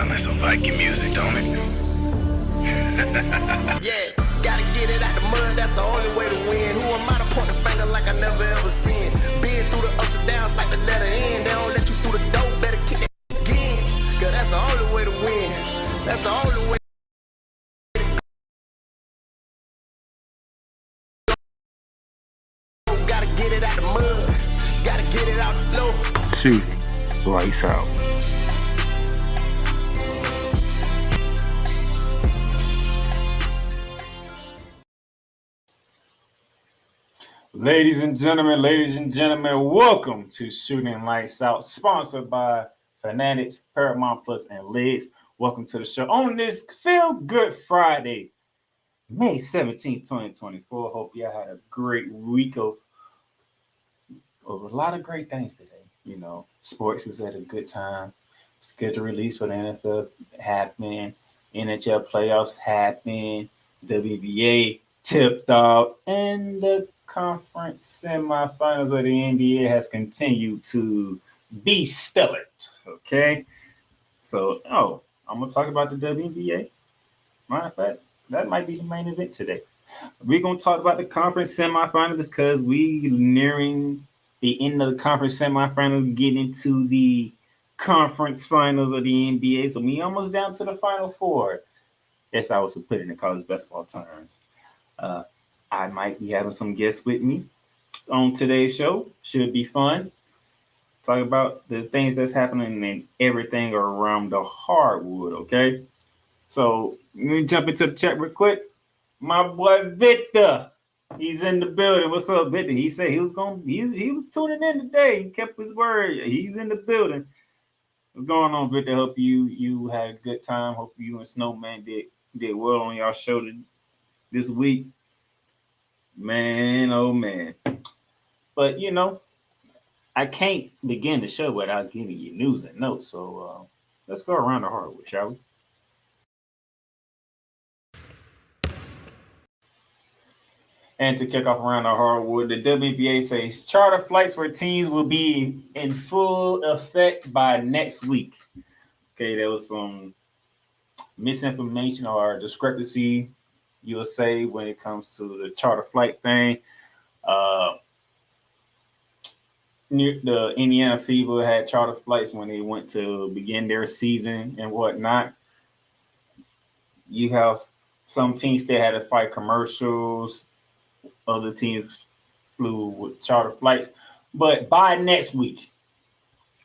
Sound like some Viking music, don't it? Yeah, gotta get it out the mud, that's the only way to win. Who am I to point the finger like I never ever seen? Been through the ups and downs like the letter N. They don't let you through the door, better kick that again. Cause that's the only way to win. That's the only way. Gotta get it out the mud, gotta get it out the floor. Shooting lights out. Ladies and gentlemen, welcome to Shooting Lights Out, sponsored by Fanatics, Paramount Plus, and Lids. Welcome to the show on this Feel Good Friday, May 17th, 2024. Hope y'all had a great week of a lot of great things today. You know, sports was at a good time. Schedule release for the NFL happened. NHL playoffs happened. WNBA tipped off. And the Conference Semifinals of the NBA has continued to be stellar. Okay? So, I'm going to talk about the WNBA. Matter of fact, that might be the main event today. We're going to talk about the Conference Semifinals because we nearing the end of the Conference Semifinals, getting into the Conference Finals of the NBA. So we almost down to the Final Four. That's how I was to put it in college basketball terms. I might be having some guests with me on today's show. Should be fun. Talk about the things that's happening and everything around the hardwood, okay? So let me jump into the chat real quick. My boy Victor, he's in the building. What's up, Victor? He said he was tuning in today. He kept his word. He's in the building. What's going on, Victor? Hope you had a good time. Hope you and Snowman did well on y'all show this week. Man, oh man. But I can't begin the show without giving you news and notes. So let's go around the hardwood, shall we? And to kick off around the hardwood, the WNBA says charter flights for teams will be in full effect by next week. Okay, there was some misinformation or discrepancy, you'll say, when it comes to the charter flight thing. The Indiana Fever had charter flights when they went to begin their season and whatnot. You have some teams still had to fight commercials. Other teams flew with charter flights. But by next week,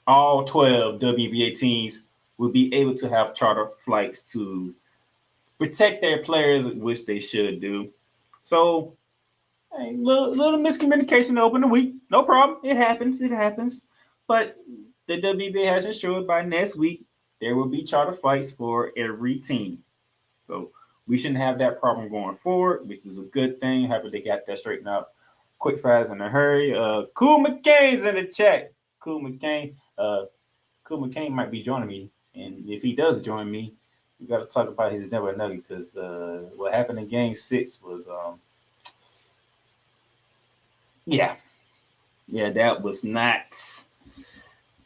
all 12 WNBA teams will be able to have charter flights to protect their players, which they should do. So, a little miscommunication to open the week. No problem. It happens. But the WNBA has ensured by next week there will be charter flights for every team. So we shouldn't have that problem going forward, which is a good thing. Happy they got that straightened out quick, fast, in a hurry. Cool McCain's in the chat. Cool McCain might be joining me. And if he does join me, we got to talk about his Denver Nuggets because what happened in Game 6 was,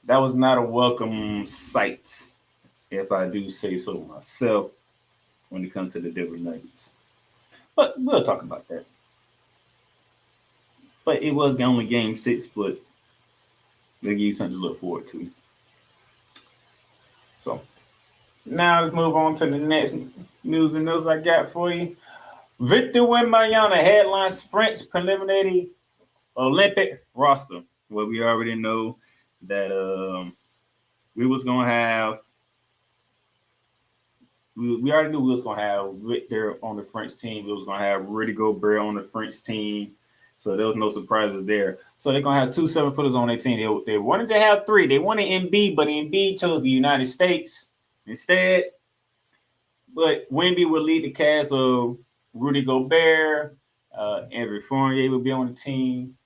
that was not a welcome sight, if I do say so myself, when it comes to the Denver Nuggets. But we'll talk about that. But it was only Game 6, but they give you something to look forward to. So now let's move on to the next news and notes I got for you. Victor Wembanyama headlines French preliminary Olympic roster. Well, we already know that we was gonna have. We already knew we was gonna have Victor on the French team. We was gonna have Rudy Gobert on the French team. So there was no surprises there. So they're gonna have 2 7-footers on their team. They wanted to have 3. They wanted Embiid, but Embiid chose the United States instead. But Wemby will lead the cast of Rudy Gobert. Evan Fournier will be on the team.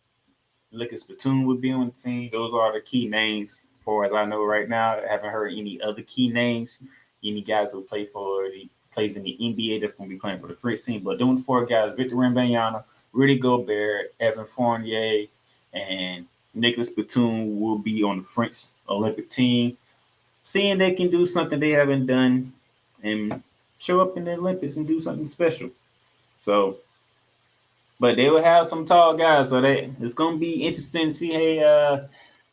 Lucas Batum would be on the team. Those are the key names, as far as I know right now. I haven't heard any other key names. Any guys who plays in the NBA that's going to be playing for the French team. But doing 4 guys: Victor Wembanyama, Rudy Gobert, Evan Fournier, and Nicholas Batum will be on the French Olympic team. seeing they can do something they haven't done and show up in the Olympics and do something special. So, but they will have some tall guys, so it's going to be interesting to see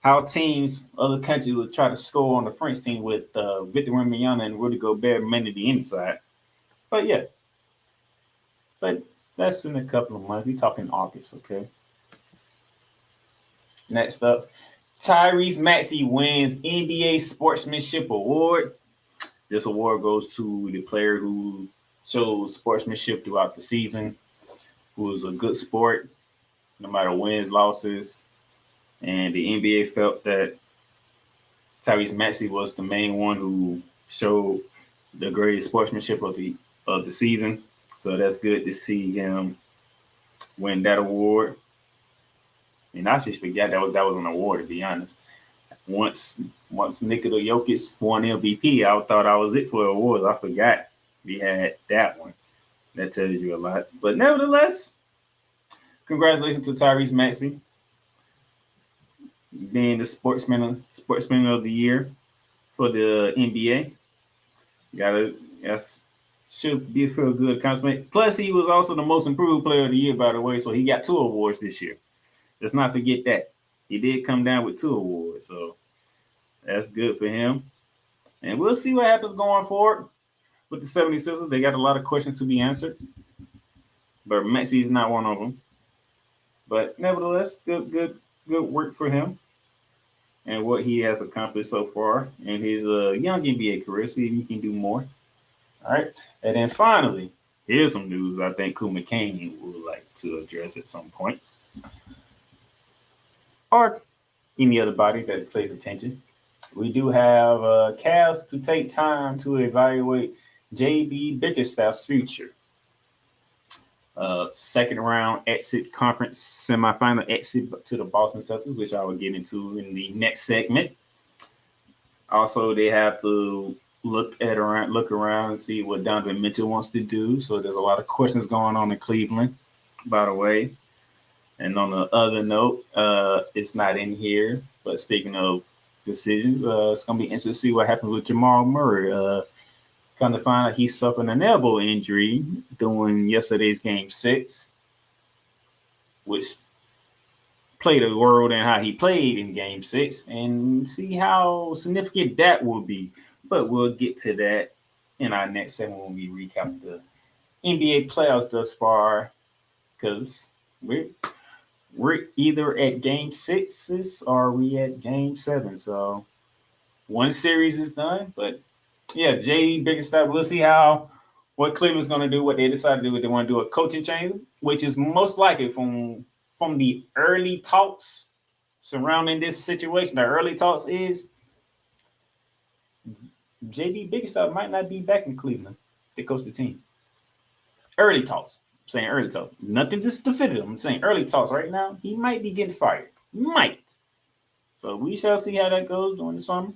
how teams, other countries will try to score on the French team with Victor Wembanyama and Rudy Gobert mainly the inside. But yeah, but that's in a couple of months. We're talking August, okay? Next up, Tyrese Maxey wins NBA Sportsmanship Award. This award goes to the player who shows sportsmanship throughout the season, who was a good sport, no matter wins, losses. And the NBA felt that Tyrese Maxey was the main one who showed the greatest sportsmanship of the season. So that's good to see him win that award. And I just forgot that was an award, to be honest. Once Nikola Jokic won MVP, I thought I was it for awards. I forgot we had that one. That tells you a lot. But nevertheless, congratulations to Tyrese Maxey being the sportsman of the year for the NBA. Should be a feel good accomplishment. Plus, he was also the most improved player of the year, by the way. So he got 2 awards this year. Let's not forget that. He did come down with 2 awards. So that's good for him. And we'll see what happens going forward with the 76ers. They got a lot of questions to be answered. But Maxey is not one of them. But nevertheless, good work for him and what he has accomplished so far in his young NBA career. See if he can do more. All right. And then finally, here's some news I think McCain would like to address at some point. Or any other body that pays attention. We do have Cavs to take time to evaluate J.B. Bickerstaff's future. Second round exit, conference semifinal exit to the Boston Celtics, which I will get into in the next segment. Also, they have to look around and see what Donovan Mitchell wants to do. So there's a lot of questions going on in Cleveland, by the way. And on the other note, it's not in here, but speaking of decisions, it's going to be interesting to see what happens with Jamal Murray. Come to find out he suffered an elbow injury during yesterday's Game 6, which played a role in how he played in Game 6, and see how significant that will be. But we'll get to that in our next segment when we recap the NBA playoffs thus far, because we're either at Game 6 or we at Game 7. So one series is done, but yeah, J. Bickerstaff, we'll see what Cleveland's going to do, what they decide to do. If they want to do a coaching change, which is most likely from the early talks surrounding this situation. The early talks is J.B. Bickerstaff might not be back in Cleveland to coach the team. Early talks. I'm saying early talks. Nothing definitive. I'm saying early talks right now. He might be getting fired. Might. So we shall see how that goes during the summer.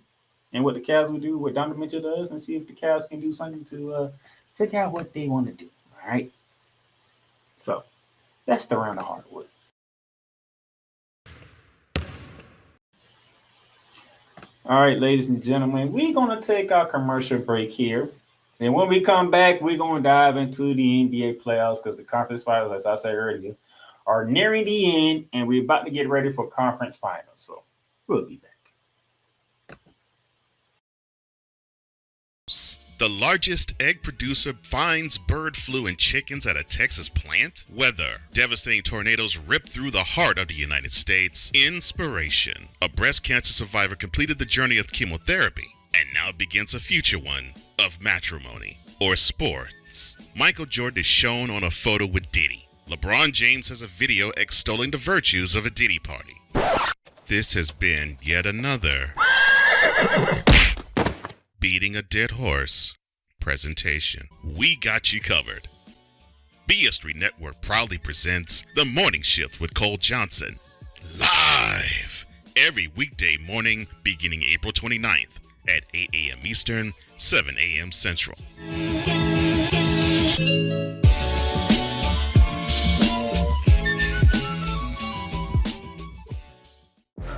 And what the Cavs will do, what Donovan Mitchell does, and see if the Cavs can do something to figure out what they want to do. All right. So that's the round of hardwood. All right, ladies and gentlemen, we're going to take our commercial break here. And when we come back, we're going to dive into the NBA playoffs because the conference finals, as I said earlier, are nearing the end, and we're about to get ready for conference finals. So we'll be back. The largest egg producer finds bird flu in chickens at a Texas plant. Weather. Devastating tornadoes rip through the heart of the United States. Inspiration. A breast cancer survivor completed the journey of chemotherapy and now begins a future one of matrimony or sports. Michael Jordan is shown on a photo with Diddy. LeBron James has a video extolling the virtues of a Diddy party. This has been yet another beating a dead horse presentation. We got you covered. BS3 Network proudly presents The Morning Shift with Cole Johnson. Live every weekday morning beginning April 29th at 8 a.m. Eastern, 7 a.m. Central.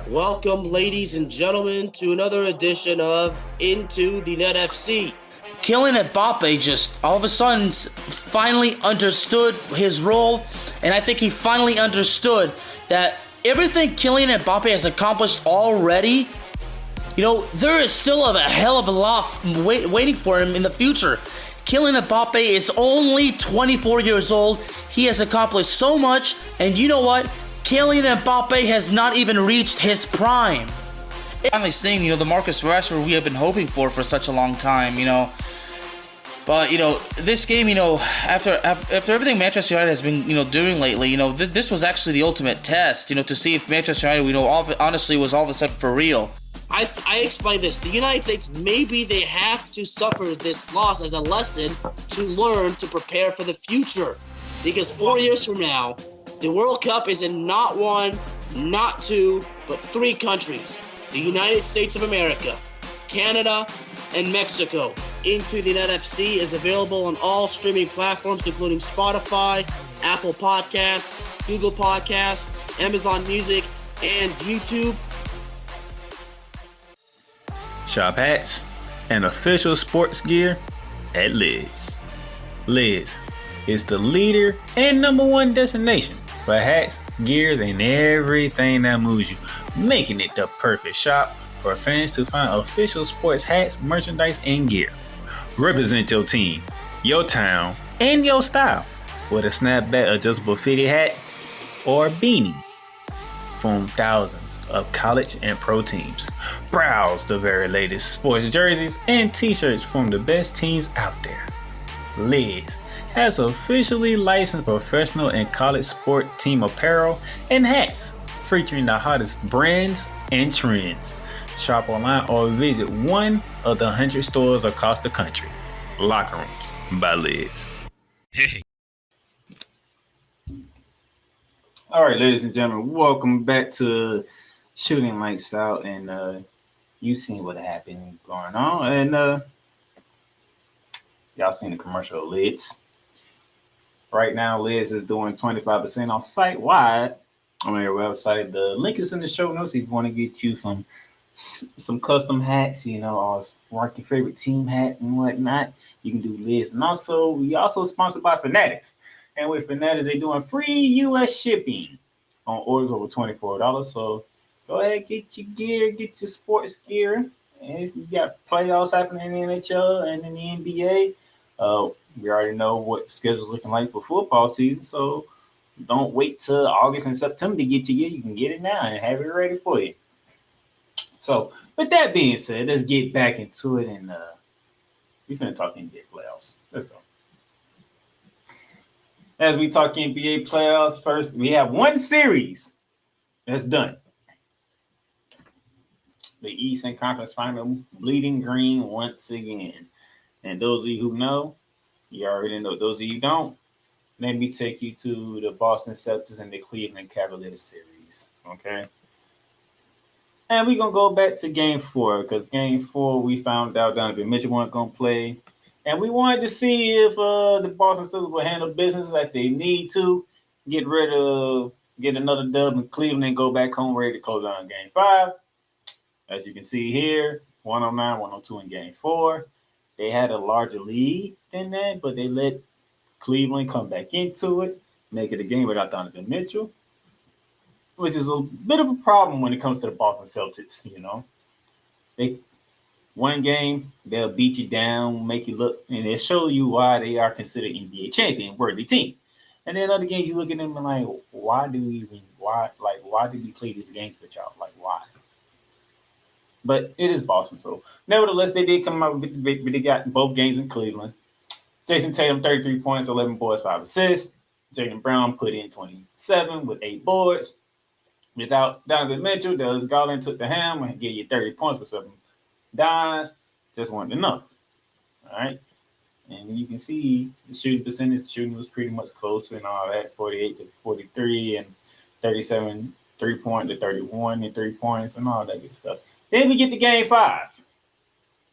Welcome, ladies and gentlemen, to another edition of Into the Net FC. Kylian Mbappe just all of a sudden finally understood his role, and I think he finally understood that everything Kylian Mbappe has accomplished already, there is still a hell of a lot waiting for him in the future. Kylian Mbappe is only 24 years old. He has accomplished so much, and you know what? Kylian Mbappe has not even reached his prime. Finally seeing, the Marcus Rashford we have been hoping for such a long time, But, this game, after everything Manchester United has been, doing lately, this was actually the ultimate test, to see if Manchester United, honestly was all of a sudden for real. I explained this. The United States, maybe they have to suffer this loss as a lesson to learn to prepare for the future. Because 4 years from now, the World Cup is in not one, not two, but 3 countries. The United States of America, Canada, and Mexico. Into the Net FC is available on all streaming platforms, including Spotify, Apple Podcasts, Google Podcasts, Amazon Music, and YouTube. Shop hats and official sports gear at Liz. Liz is the leader and #1 destination for hats, gears, and everything that moves you, making it the perfect shop for fans to find official sports hats, merchandise, and gear. Represent your team, your town, and your style with a snapback adjustable fitted hat or beanie from thousands of college and pro teams. Browse the very latest sports jerseys and t-shirts from the best teams out there. Liz has officially licensed professional and college sport team apparel and hats featuring the hottest brands and trends. Shop online or visit one of the 100 stores across the country. Locker Rooms by Liz. Hey. All right, ladies and gentlemen, welcome back to Shooting Lights Out. And you seen what happened going on. And y'all seen the commercial of Liz. Right now, Liz is doing 25% off site-wide on their website. The link is in the show notes if you want to get you some custom hats, or rock your favorite team hat and whatnot. You can do Liz. And also, we also sponsored by Fanatics. And with Fanatics, they're doing free U.S. shipping on orders over $24. So go ahead, get your gear, get your sports gear. And we got playoffs happening in the NHL and in the NBA. We already know what the schedule's looking like for football season. So don't wait till August and September to get your gear. You can get it now and have it ready for you. So with that being said, let's get back into it. And we're going to talk NBA playoffs. Let's go. As we talk NBA playoffs, first, we have one series that's done. The Eastern Conference Final, bleeding green once again. And those of you who know, you already know. Those of you who don't, let me take you to the Boston Celtics and the Cleveland Cavaliers series, okay? And we're going to go back to Game 4, because Game 4, we found out Donovan Mitchell wasn't going to play. And we wanted to see if the Boston Celtics will handle business like they need to, get another dub in Cleveland and go back home ready to close out on Game 5. As you can see here, 109, 102 in Game 4. They had a larger lead than that, but they let Cleveland come back into it, make it a game without Donovan Mitchell, which is a bit of a problem when it comes to the Boston Celtics, They one game, they'll beat you down, make you look, and they'll show you why they are considered NBA champion, worthy team. And then other games, you look at them and like, why did we play these games with y'all? Like, why? But it is Boston, so nevertheless, they did come out with they got both games in Cleveland. Jason Tatum, 33 points, 11 boards, 5 assists. Jaylen Brown put in 27 with 8 boards. Without Donovan Mitchell, Darius Garland took the helm and gave you 30 points with 7 dimes. Just wasn't enough. All right. And you can see the shooting percentage. Shooting was pretty much close and all that, 48 to 43 and 37 3-point to 31 and 3 points and all that good stuff. Then we get to Game 5.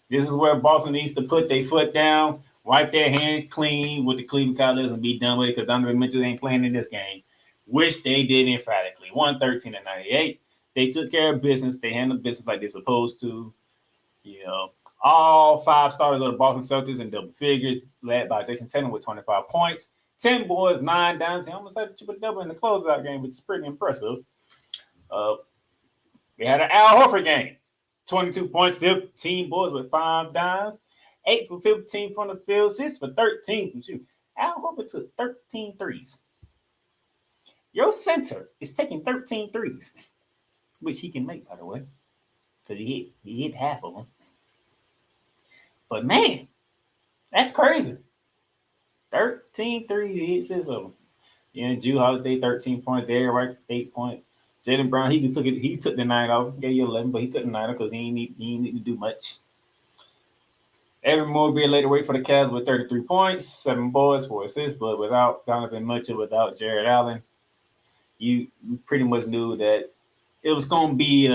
This is where Boston needs to put their foot down, wipe their hand clean with the Cleveland Cavaliers and be done with it because Donovan Mitchell ain't playing in this game, which they did emphatically. 113-98. They took care of business. They handled business like they're supposed to. All 5 starters of the Boston Celtics in double figures, led by Jason Tatum with 25 points. 10 boards, 9 downs. He almost had a triple-double in the closeout game, which is pretty impressive. We had an Al Horford game. 22 points, 15 boards with 5 dimes. 8 for 15 from the field, 6 for 13 from shoot. Al Horford took 13 threes. Your center is taking 13 threes, which he can make, by the way, because he hit half of them. But, man, that's crazy. 13 threes, he hits his of them. Drew Holiday, 13 points. Derrick White, 8 points. Jaylen Brown, he took the night off. Gave you 11, but he took the night off because he didn't need to do much. Evan Mobley laid away for the Cavs with 33 points, 7 boards, 4 assists, but without Donovan Mitchell, without Jared Allen, you pretty much knew that it was going to be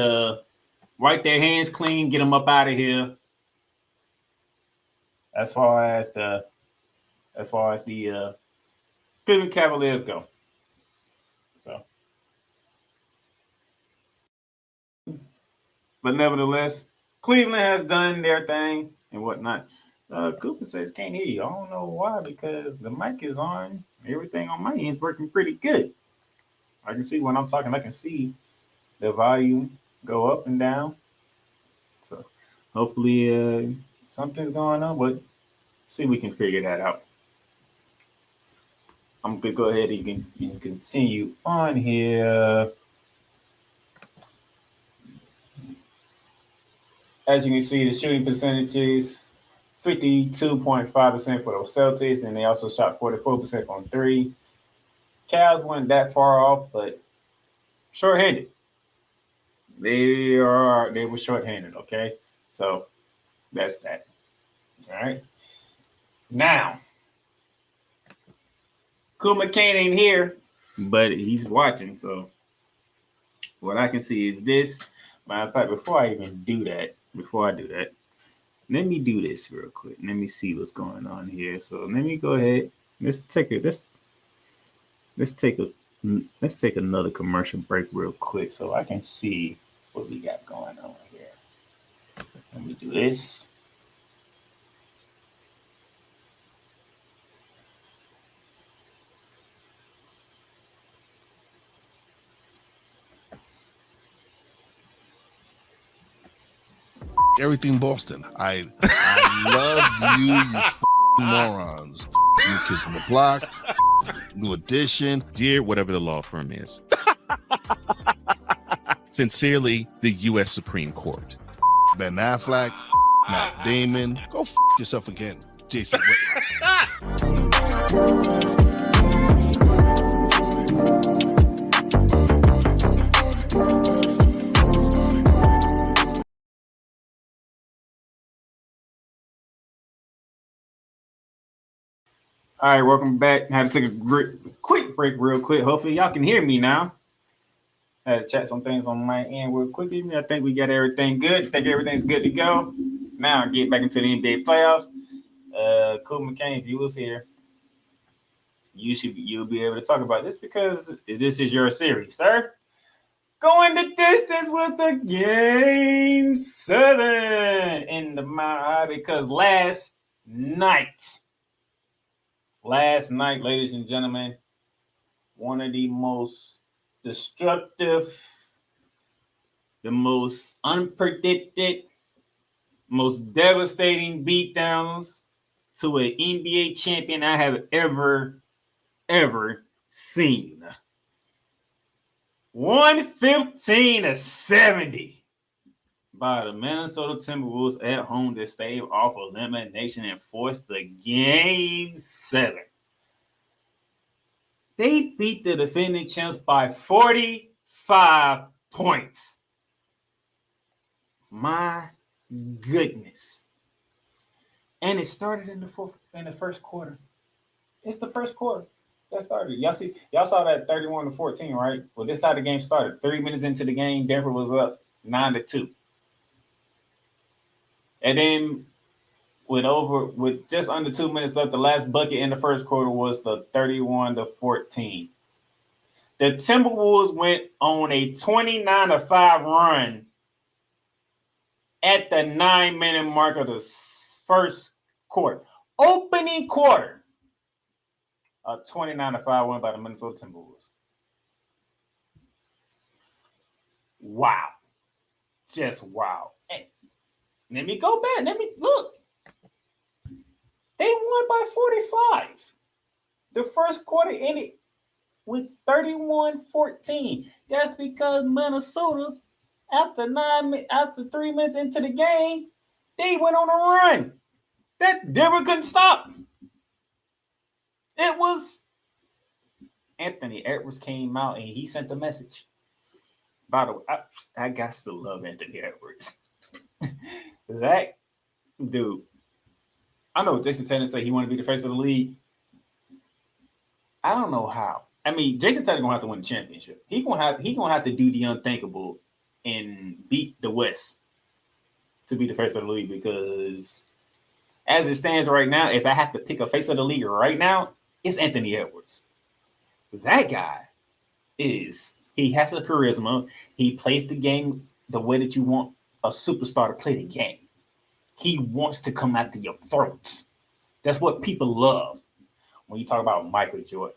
wipe their hands clean, get them up out of here. As far as the Cleveland Cavaliers go. So, but nevertheless, Cleveland has done their thing and whatnot. Cooper says can't hear you. I don't know why, because the mic is on. Everything on my end is working pretty good. I can see when I'm talking, I can see the volume go up and down. So hopefully something's going on, but see if we can figure that out. I'm going to go ahead and you can continue on here. As you can see, the shooting percentages, 52.5% for the Celtics, and they also shot 44% on 3. Cavs weren't that far off, but short-handed. They were short-handed, okay? So that's that. All right. Now, Cool McCain ain't here, but he's watching. So what I can see is this. Matter of fact, before I do that, let me do this real quick. Let me see what's going on here. So let me go ahead. Let's take another commercial break real quick so I can see what we got going on here. Let me do this. Everything Boston. I love you morons. New Kids on the Block, New Edition. Dear whatever the law firm is. Sincerely, the U.S. Supreme Court. Ben Affleck, Matt Damon. Go yourself again, Jason Whitlock. All right, welcome back. I had to take a quick break real quick. Hopefully y'all can hear me now. I had to chat some things on my end real quickly. I think we got everything good. I think everything's good to go. Now get back into the NBA playoffs. Cool McCain, if you was here, you'll be able to talk about this because this is your series, sir. Going the distance with the Game 7 in the Mile High because last night, ladies and gentlemen, one of the most destructive, the most unpredicted, most devastating beatdowns to an NBA champion I have ever seen. 115-70 by the Minnesota Timberwolves at home to stave off elimination and force the Game 7. They beat the defending champs by 45 points. My goodness. And it started in the first quarter. It's the first quarter that started. Y'all saw that 31-14, right? Well, this how the game started. 3 minutes into the game, Denver was up 9-2. And then with just under 2 minutes left, the last bucket in the first quarter was the 31-14. The Timberwolves went on a 29-5 run at the 9-minute mark of the first quarter. Opening quarter. A 29-5 win by the Minnesota Timberwolves. Wow. Just wow. And let me go back. Let me look. They won by 45. The first quarter ended with 31-14. That's because Minnesota, after 3 minutes into the game, they went on a run that Denver couldn't stop. It was Anthony Edwards came out and he sent the message. By the way, I got to love Anthony Edwards. That dude. I know Jason Tatum said he wanted to be the face of the league. I don't know how. I mean, Jason Tatum gonna have to win the championship. He gonna have to do the unthinkable and beat the West to be the face of the league, because as it stands right now, if I have to pick a face of the league right now, it's Anthony Edwards. That guy he has the charisma. He plays the game the way that you want a superstar to play the game. He wants to come after your throats. That's what people love. When you talk about Michael Jordan,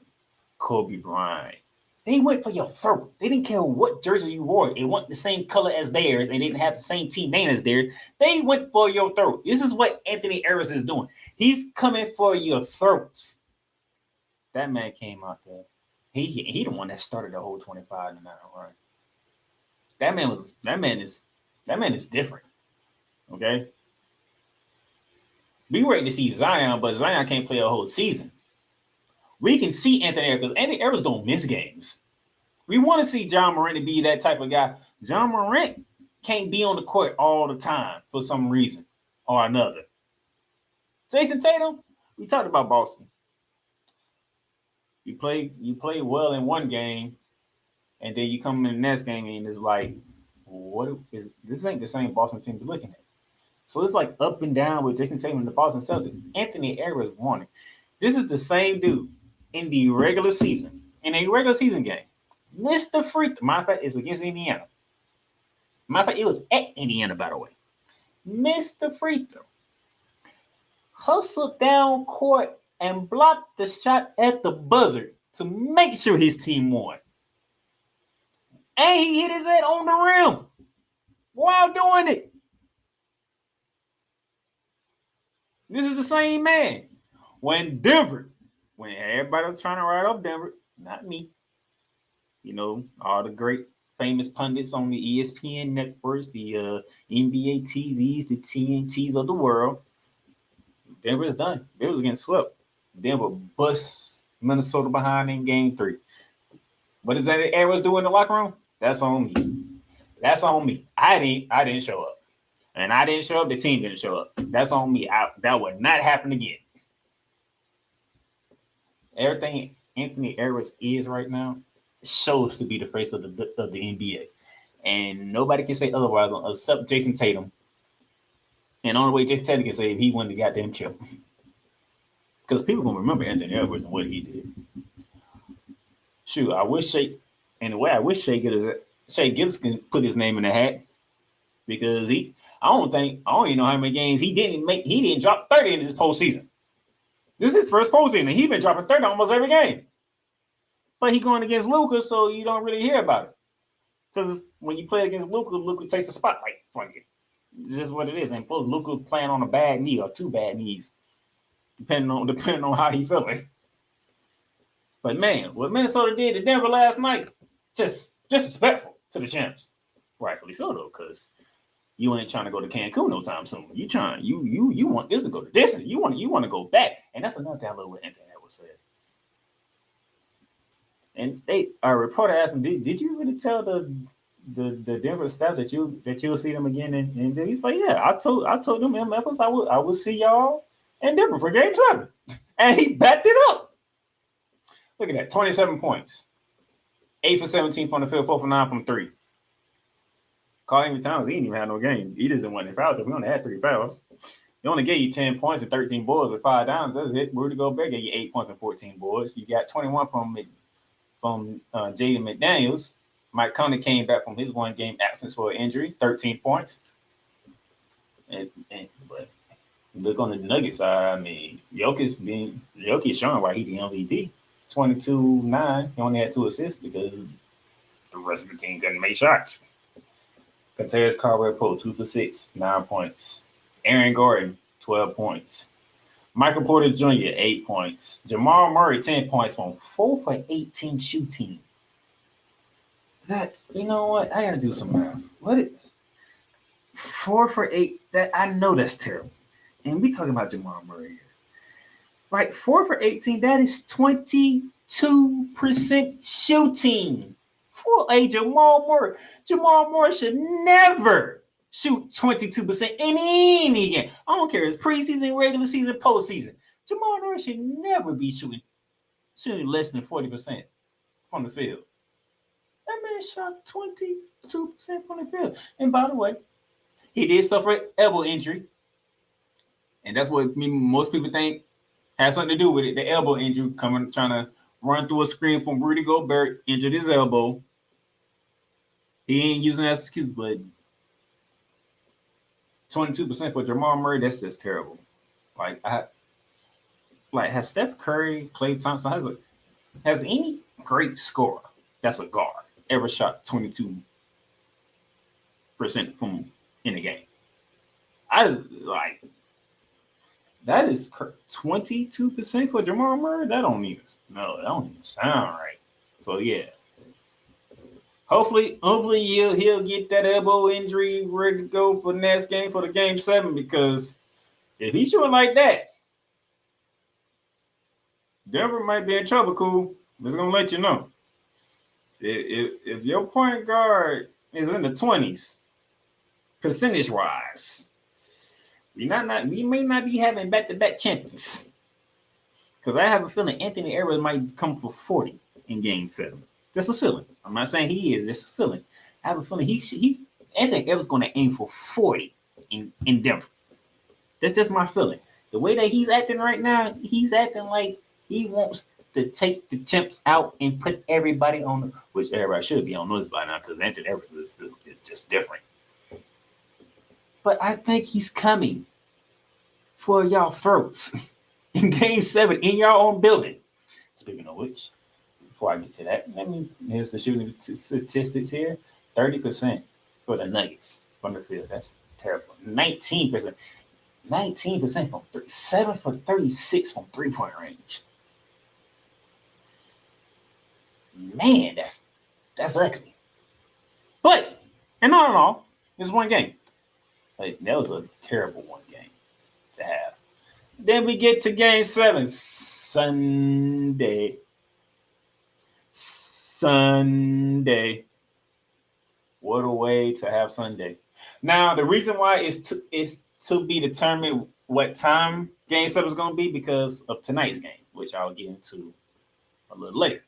Kobe Bryant, they went for your throat. They didn't care what jersey you wore. It wasn't the same color as theirs. They didn't have the same team name as theirs. They went for your throat. This is what Anthony Edwards is doing. He's coming for your throats. That man came out there. He the one that started the whole 25 and 9 run. That man is different. Okay. We waiting to see Zion, but Zion can't play a whole season. We can see Anthony Edwards because Anthony Edwards don't miss games. We want to see John Morant be that type of guy. John Morant can't be on the court all the time for some reason or another. Jason Tatum, we talked about Boston. You play well in one game, and then you come in the next game and it's like, this ain't the same Boston team you're looking at. So it's like up and down with Jason Tatum and the Boston Celtics. Anthony Edwards won it. This is the same dude in the regular season, in a regular season game. Mr. Freak, matter of fact, it's against Indiana. Matter of fact, it was at Indiana, by the way. Mr. Free Throw hustled down court and blocked the shot at the buzzer to make sure his team won. And he hit his head on the rim while doing it. This is the same man. When everybody was trying to ride up Denver, not me. You know, all the great famous pundits on the ESPN networks, the NBA TVs, the TNTs of the world. Denver is done. Denver was getting swept. Denver bust Minnesota behind in game 3. What is that Edwards doing in the locker room? That's on me. That's on me. I didn't show up. And I didn't show up. The team didn't show up. That's on me. That would not happen again. Everything Anthony Edwards is right now shows to be the face of the NBA. And nobody can say otherwise except Jason Tatum. And the only way Jason Tatum can say if he won the goddamn chip. Because people going to remember Anthony Edwards and what he did. Shoot, I wish Shea Gillis can put his name in the hat. Because I don't even know how many games he didn't drop 30 in this postseason. This is his first postseason, and he's been dropping 30 almost every game. But he's going against Luka, so you don't really hear about it. Because when you play against Luka takes the spotlight from you. It's just what it is. And plus, Luka playing on a bad knee or 2 bad knees, depending on how he feeling. But man, what Minnesota did to Denver last night, just disrespectful to the champs. Rightfully so, though, because you ain't trying to go to Cancun no time soon. You want this to go to Disney. You want to go back. And that's another thing I love what Anthony Edwards said. And a reporter asked him, did you really tell the Denver staff that you'll see them again? And he's like, yeah, I told them in Memphis I will see y'all in Denver for game 7. And he backed it up. Look at that, 27 points. 8 for 17 from the field, 4 for 9 from 3. Carl Anthony Towns, he didn't even have no game. He doesn't want any fouls. We only had 3 fouls. He only gave you 10 points and 13 boards with 5 downs. That's it. Rudy Gobert gave you 8 points and 14 boards. You got 21 from Jaden McDaniels. Mike Conley came back from his one-game absence for an injury, 13 points. But look on the Nuggets side. I mean, Jokic showing why he the MVP. 22-9. He only had 2 assists because the rest of the team couldn't make shots. Contreras Caldwell-Pope, 2 for 6, 9 points. Aaron Gordon, 12 points. Michael Porter Jr., 8 points. Jamal Murray, 10 points from 4 for 18 shooting. That, you know what? I got to do some math. 4 for 8, that I know that's terrible. And we talking about Jamal Murray here. Like 4 for 18, that is 22% shooting for a Jamal Murray. Jamal Murray should never shoot 22% in any game. I don't care if it's preseason, regular season, postseason. Jamal Murray should never be shooting less than 40% from the field. That man shot 22% from the field. And by the way, he did suffer an elbow injury. And that's what most people think has something to do with it. The elbow injury trying to run through a screen from Rudy Gobert, injured his elbow. He ain't using that as an excuse, but 22% for Jamal Murray, that's just terrible. Has Steph Curry, Klay Thompson, has any great scorer that's a guard ever shot 22% from in the game? That is 22% for Jamal Murray. That don't even sound right. So yeah. Hopefully he'll get that elbow injury ready to go for the next game, for the game 7, because if he's shooting like that, Denver might be in trouble, cool. I'm just gonna let you know. If your point guard is in the 20s, percentage-wise, we may not be having back-to-back champions. Because I have a feeling Anthony Edwards might come for 40 in game 7. That's a feeling. I'm not saying he is. That's a feeling. I have a feeling Anthony Edwards going to aim for 40 in Denver. That's just my feeling. The way that he's acting right now, he's acting like he wants to take the chimps out and put everybody on, which everybody should be on notice by now, because Anthony Edwards is just different. But I think he's coming for y'all throats in game 7 in your own building. Speaking of which, before I get to that, here's the shooting statistics here. 30% for the Nuggets from the field. That's terrible. 19%. 19% from 3. 7 for 36 from three-point range. Man, that's ugly. But, and all in all, it's one game. That was a terrible one game to have. Then we get to game 7. Sunday. What a way to have Sunday. Now, the reason why is to be determined what time game 7 is going to be because of tonight's game, which I'll get into a little later.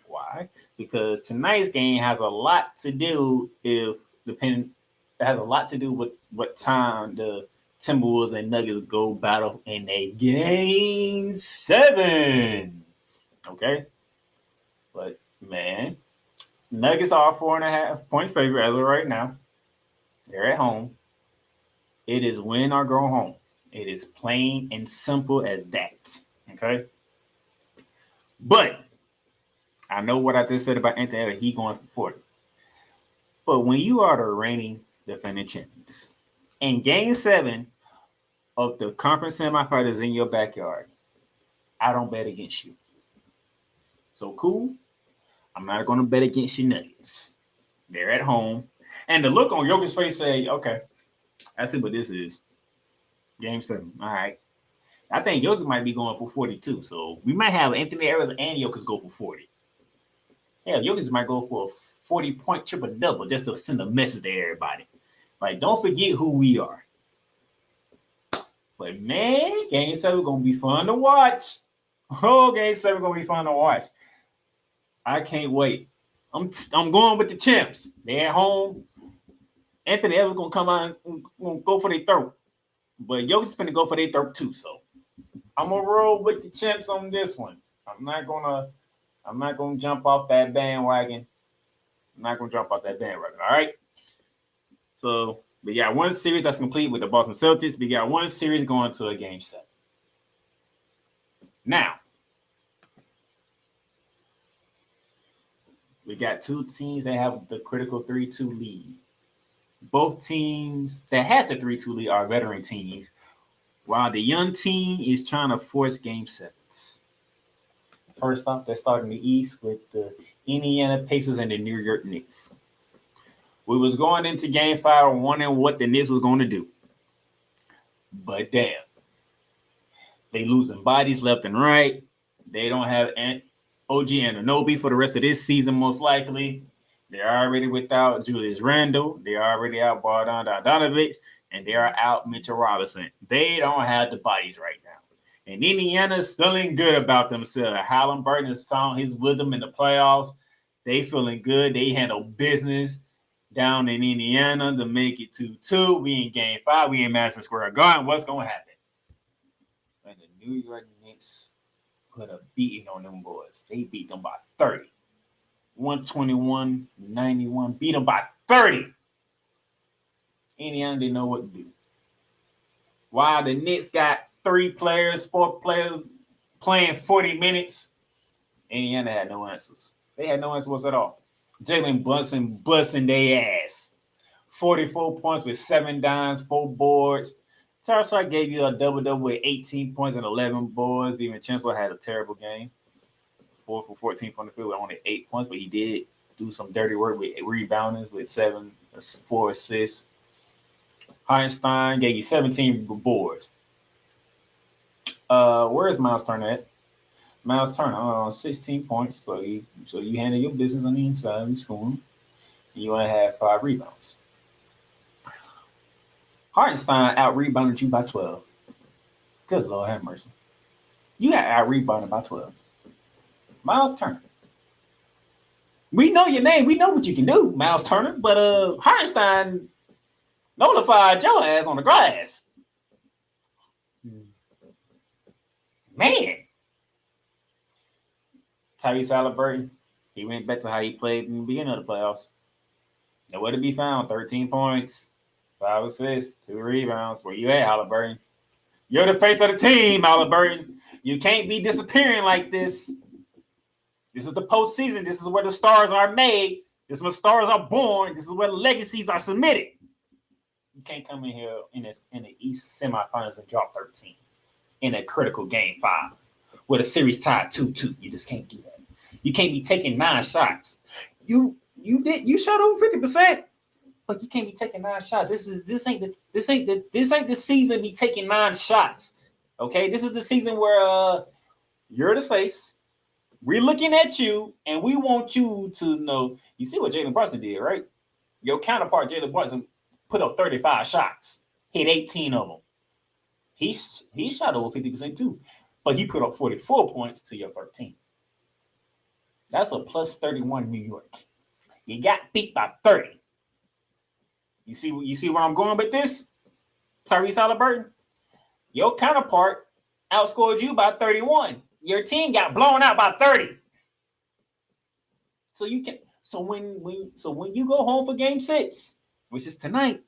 Why? Because tonight's game has a lot to do with what time the Timberwolves and Nuggets go battle in a game 7. Okay? But, man, Nuggets are a 4.5-point favorite as of right now. They're at home. It is win or go home. It is plain and simple as that. Okay? But I know what I just said about Anthony Edwards. He going for 40. But when you are the reigning defending champions, in game 7 of the conference semifinals in your backyard, I don't bet against you. So cool. I'm not going to bet against you Nuggets. They're at home. And the look on Jokic's face say, okay, I see what this is. Game 7. All right. I think Jokic might be going for 42. So we might have Anthony Edwards and Jokic go for 40. Hell, Jokic might go for a 40-point triple-double just to send a message to everybody. Like, don't forget who we are. But, man, game 7 going to be fun to watch. Oh, game 7 going to be fun to watch. I can't wait. I'm going with the champs. They're at home. Anthony Edwards going to come out and go for their throat. But Jokic's going to go for their throat too. So I'm going to roll with the champs on this one. I'm not going to I'm not going to jump off that bandwagon. All right? So we got one series that's complete with the Boston Celtics. We got one series going to a game 7. Now, we got two teams that have the critical 3-2 lead. Both teams that had the 3-2 lead are veteran teams, while the young team is trying to force game 7s. First off, they're starting the East with the Indiana Pacers and the New York Knicks. We was going into game 5 wondering what the Knicks was going to do. But damn, they losing bodies left and right. They don't have OG Anunoby for the rest of this season, most likely. They're already without Julius Randle. They're already out Bogdan Bogdanovic, and they are out Mitchell Robinson. They don't have the bodies right now. And Indiana's feeling good about themselves. Halliburton has found his rhythm in the playoffs. They feeling good. They handle business down in Indiana to make it 2-2. We in game 5. We in Madison Square Garden. What's going to happen? And the New York Knicks put a beating on them boys. They beat them by 30. 121-91. Beat them by 30. Indiana didn't know what to do. While the Knicks got 4 players playing 40 minutes, Indiana had no answers. They had no answers at all. Jalen Brunson busting their ass. 44 points with 7 dimes, 4 boards. Charles Hart gave you a double-double with 18 points and 11 boards. Steven Chancellor had a terrible game. 4 for 14 from the field with only 8 points, but he did do some dirty work with rebounding with 4 assists. Hartenstein gave you 17 boards. Where's Miles Turner at? Miles Turner 16 points. So you handle your business on the inside. You scoring. You only have 5 rebounds. Hartenstein out-rebounded you by 12. Good Lord have mercy. You got out-rebounded by 12. Miles Turner. We know your name. We know what you can do, Miles Turner. But Hartenstein nullified your ass on the glass. Man. Tyrese Halliburton, he went back to how he played in the beginning of the playoffs. Nowhere to be found. 13 points, 5 assists, 2 rebounds. Where you at, Halliburton? You're the face of the team, Halliburton. You can't be disappearing like this. This is the postseason. This is where the stars are made. This is where stars are born. This is where legacies are submitted. You can't come in here in the East semifinals and drop 13 in a critical game 5 with a series tied 2-2. You just can't do that. You can't be taking 9 shots. You shot over 50%, but you can't be taking 9 shots. This ain't the season be taking 9 shots. Okay, this is the season where you're the face. We're looking at you, and we want you to know. You see what Jalen Brunson did, right? Your counterpart, Jalen Brunson, put up 35 shots, hit 18 of them. He shot over 50% too, but he put up 44 points to your 13. That's a plus 31 New York. You got beat by 30. You see where I'm going with this? Tyrese Halliburton? Your counterpart outscored you by 31. Your team got blown out by 30. So when you go home for game 6, which is tonight,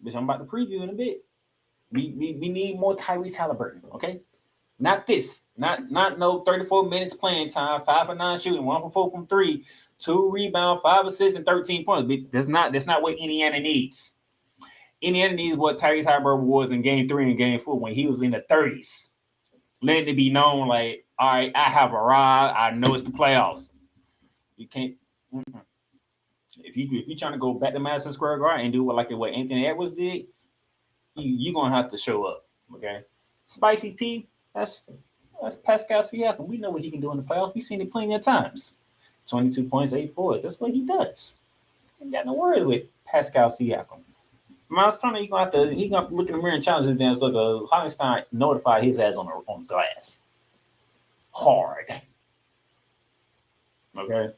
which I'm about to preview in a bit, we need more Tyrese Halliburton, okay? Not this. Not no 34 minutes playing time, 5 for 9 shooting, 1 for 4 from 3, 2 rebounds, 5 assists, and 13 points. That's not what Indiana needs. Indiana needs what Tyrese Halliburton was in game 3 and game 4 when he was in the 30s. Letting it be known like, all right, I have arrived. I know it's the playoffs. You can't. If you're trying to go back to Madison Square Garden and do what Anthony Edwards did, you're gonna have to show up. Okay, Spicy P. That's Pascal Siakam. We know what he can do in the playoffs. We've seen it plenty of times. 22 points, 8 boards. That's what he does. Ain't got no worry with Pascal Siakam. Miles Turner, he gonna have to look in the mirror and challenge his damn self. Hartenstein notified his ass on the glass. Hard. Okay.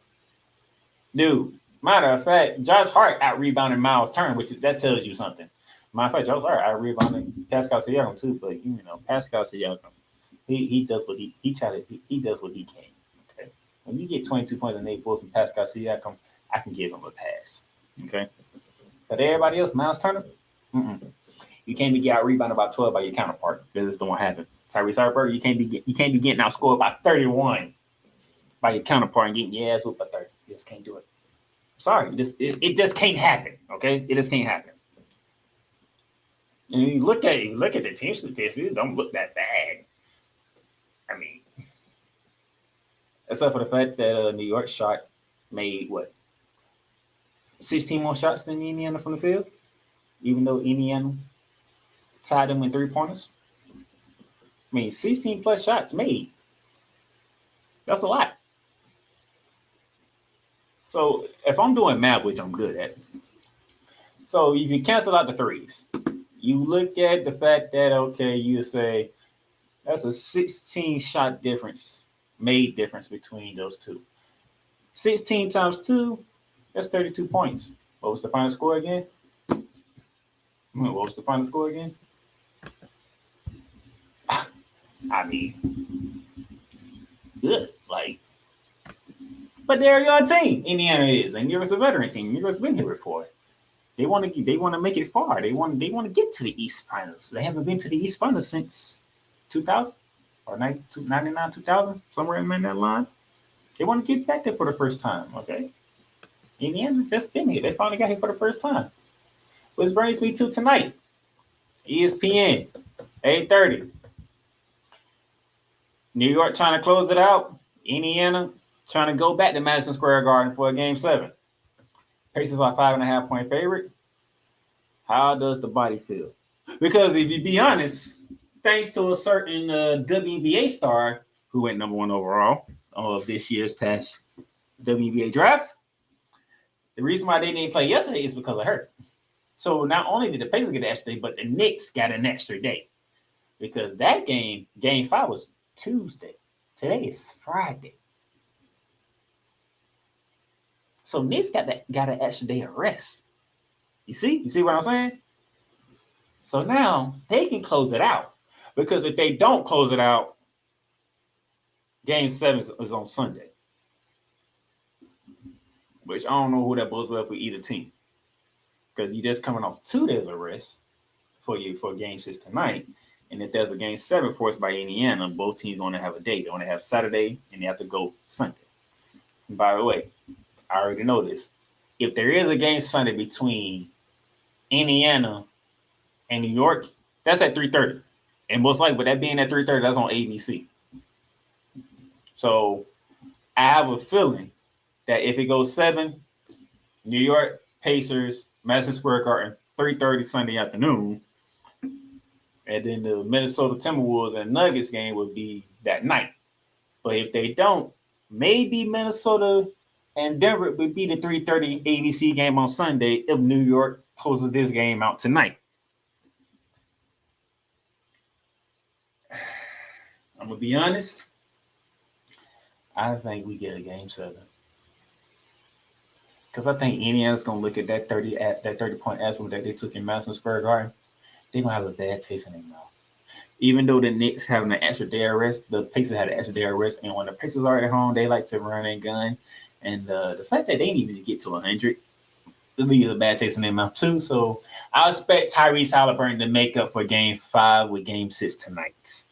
Dude, matter of fact, Josh Hart out-rebounded Miles Turner, that tells you something. Matter of fact, Josh Hart out-rebounded Pascal Siakam too, but Pascal Siakam, he does what he does what he can. Okay. When you get 22 points and 8 points from Pascal Siakam, I can give him a pass. Okay. But everybody else, Miles Turner, you can't be get out rebounded by 12 by your counterpart. This don't happen. Tyrese Haliburton, you can't be getting outscored by 31 by your counterpart and getting your ass whooped by 30. You just can't do it. Sorry, it just can't happen. Okay, it just can't happen. And you look at the team statistics, it don't look that bad. I mean, except for the fact that New York made 16 more shots than Indiana from the field, even though Indiana tied them in 3-pointers. I mean, 16 plus shots made. That's a lot. So if I'm doing math, which I'm good at, so if you cancel out the threes, you look at the fact that, okay, you say that's a 16 shot difference, made difference between those two. 16 times 2, that's 32 points. What was the final score again? I mean, good. But they're your team. Indiana is, and you're a veteran team. You've been here before. They want to make it far. They want to get to the East Finals. They haven't been to the East Finals since 2000 or 99, 2000, somewhere in that line. They want to get back there for the first time. Okay, Indiana just been here. They finally got here for the first time. Which brings me to tonight, ESPN, 8:30. New York trying to close it out. Indiana trying to go back to Madison Square Garden for a Game 7. Pacers are 5.5-point favorite. How does the body feel? Because if you be honest, thanks to a certain WNBA star who went number 1 overall of this year's past WNBA draft, the reason why they didn't play yesterday is because of her. So not only did the Pacers get an extra day, but the Knicks got an extra day. Because that Game 5 was Tuesday. Today is Friday. So Knicks got an extra day of rest. You see what I'm saying? So now they can close it out. Because if they don't close it out, Game 7 is on Sunday. Which I don't know who that bodes well for either team. Because you're just coming off 2 days of rest for Game 6 tonight. And if there's a Game 7 forced by Indiana, both teams going to have a day. They want to have Saturday, and they have to go Sunday. And by the way, I already know this. If there is a game Sunday between Indiana and New York, that's at 3:30. And most likely, with that being at 3:30, that's on ABC. So I have a feeling that if it goes 7, New York, Pacers, Madison Square Garden, 3:30 Sunday afternoon, and then the Minnesota Timberwolves and Nuggets game would be that night. But if they don't, maybe Minnesota and Denver would be the 3:30 ABC game on Sunday if New York closes this game out tonight. I'm going to be honest. I think we get a Game 7. Because I think Indiana's going to look at that 30-point aspect that they took in Madison Square Garden. They're going to have a bad taste in their mouth. Even though the Knicks having an extra day of rest, the Pacers had an extra day of rest. And when the Pacers are at home, they like to run and gun. And the fact that they needed to get to 100 leaves a bad taste in their mouth too. So I expect Tyrese Haliburton to make up for Game 5 with Game 6 tonight.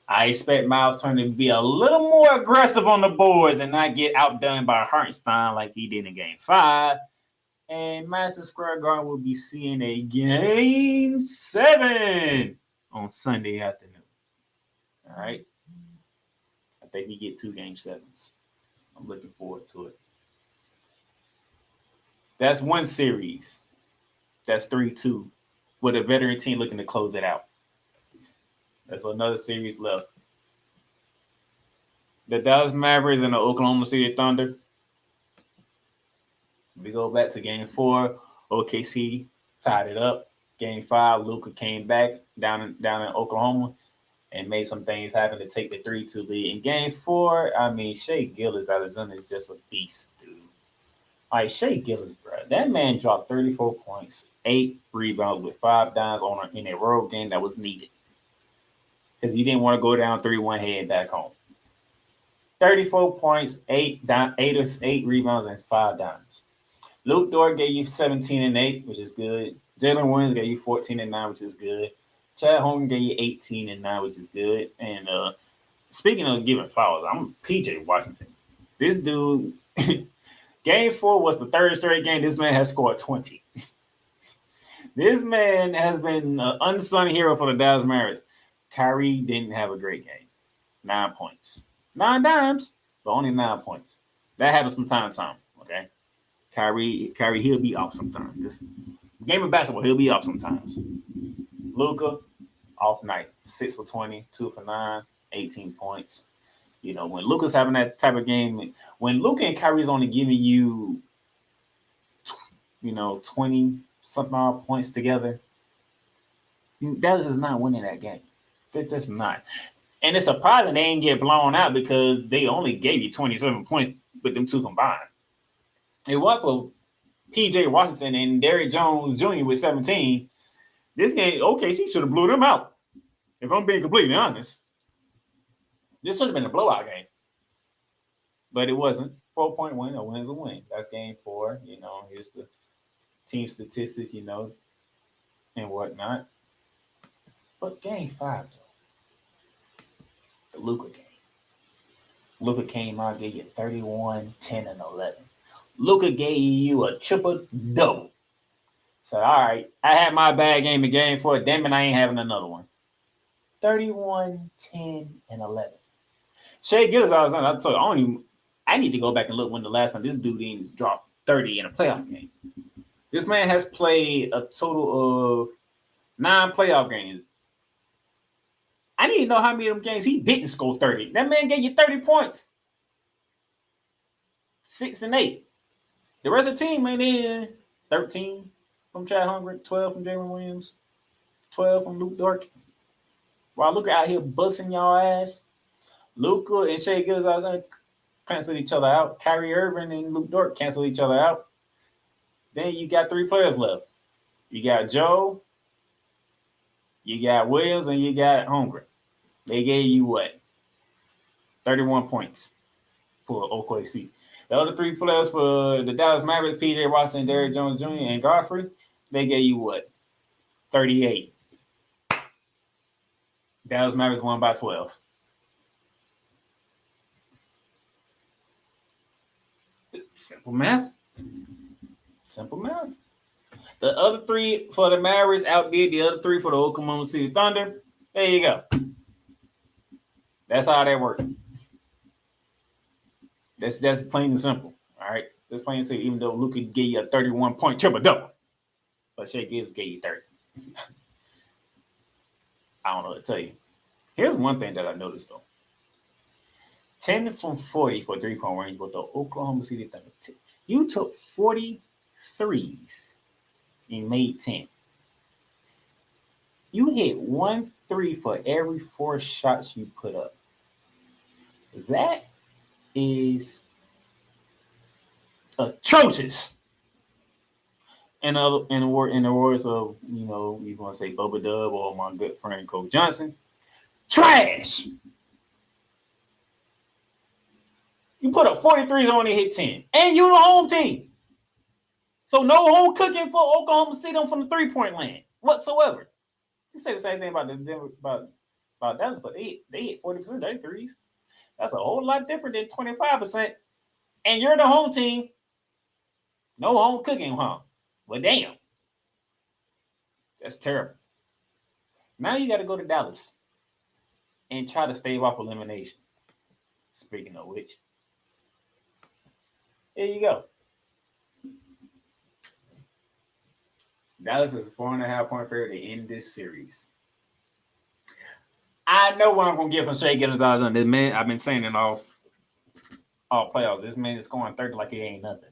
I expect Miles Turner to be a little more aggressive on the boards and not get outdone by Hartenstein like he did in Game 5. And Madison Square Garden will be seeing a Game 7 on Sunday afternoon. All right? I think we get 2 Game 7s. I'm looking forward to it. That's one series. That's 3-2 with a veteran team looking to close it out. There's another series left. The Dallas Mavericks and the Oklahoma City Thunder. We go back to Game 4. OKC tied it up. Game 5, Luka came back down in Oklahoma and made some things happen to take the 3-2 lead. In Game 4, I mean, Shai Gilgeous-Alexander is just a beast, dude. All right, Shai Gilgeous, bro. That man dropped 34 points, 8 rebounds with 5 dimes in a road game that was needed. Because he didn't want to go down 3-1 heading back home. 34 points, 8 rebounds, and 5 dimes. Luke Dort gave you 17 and 8, which is good. Jalen Williams gave you 14 and 9, which is good. Chad Holmgren gave you 18 and 9, which is good. And speaking of giving fouls, I'm PJ Washington. This dude, game 4 was the third straight game. This man has scored 20. This man has been an unsung hero for the Dallas Mavericks. Kyrie didn't have a great game. 9 points. 9 dimes, but only 9 points. That happens from time to time, okay? Kyrie, he'll be off sometimes. This game of basketball, he'll be off sometimes. Luka, off night. 6 for 20, 2 for 9, 18 points. You know, when Luka's having that type of game, when Luka and Kyrie's only giving you, 20-something odd points together, Dallas is not winning that game. They're just not. And it's surprising they didn't get blown out because they only gave you 27 points with them two combined. It was for P.J. Washington and Derrick Jones Jr. with 17. This game, OKC should have blew them out. If I'm being completely honest. This should have been a blowout game. But it wasn't. 4-point win. A win's a win. That's game 4. Here's the team statistics, and whatnot. But game 5, though. The Luka game. Luka came out, gave you 31, 10, and 11. Luka gave you a triple-double. So, all right, I had my bad game in game 4. Damn it, I ain't having another one. 31, 10, and 11. Shai Gilgeous, I told you, I need to go back and look when the last time this dude didn't drop 30 in a playoff game. This man has played a total of 9 playoff games. I need to know how many of them games he didn't score 30. That man gave you 30 points. 6 and 8. The rest of the team went in 13 from Chad Holmgren, 12 from Jalen Williams, 12 from Luke Dort. While Luka out here busting y'all ass, Luka and Shai Gilgeous canceled each other out. Kyrie Irving and Luke Dort canceled each other out. Then you got 3 players left. You got Joe, you got Williams, and you got Holmgren. They gave you what? 31 points for OKC. The other 3 players for the Dallas Mavericks, P.J. Washington, Derrick Jones Jr., and Godfrey, they gave you what? 38. Dallas Mavericks won by 12. Simple math. Simple math. The other 3 for the Mavericks outdid the other 3 for the Oklahoma City Thunder. There you go. That's how that works. That's plain and simple. All right. That's plain and simple, even though Luka gave you a 31-point triple-double. But Shai Gilgeous gave you 30. I don't know what to tell you. Here's one thing that I noticed, though. 10 from 40 for 3-point range with the Oklahoma City Thunder. You took 40 threes and made 10. You hit 1 3 for every 4 shots you put up. That is atrocious. In the words of, you want to say Bubba Dub or my good friend Coach Johnson, trash. You put up 43s and only hit 10. And you the home team. So no home cooking for Oklahoma City from the 3-point land whatsoever. You say the same thing about about Dallas, but they hit 40% of their threes. That's a whole lot different than 25%. And you're the home team. No home cooking, huh? Well, damn. That's terrible. Now you got to go to Dallas and try to stave off elimination. Speaking of which, there you go. Dallas is a 4.5-point favorite to end this series. I know what I'm going to get from Shai Gilgeous on this man. I've been saying in all playoffs. This man is scoring 30 like it ain't nothing.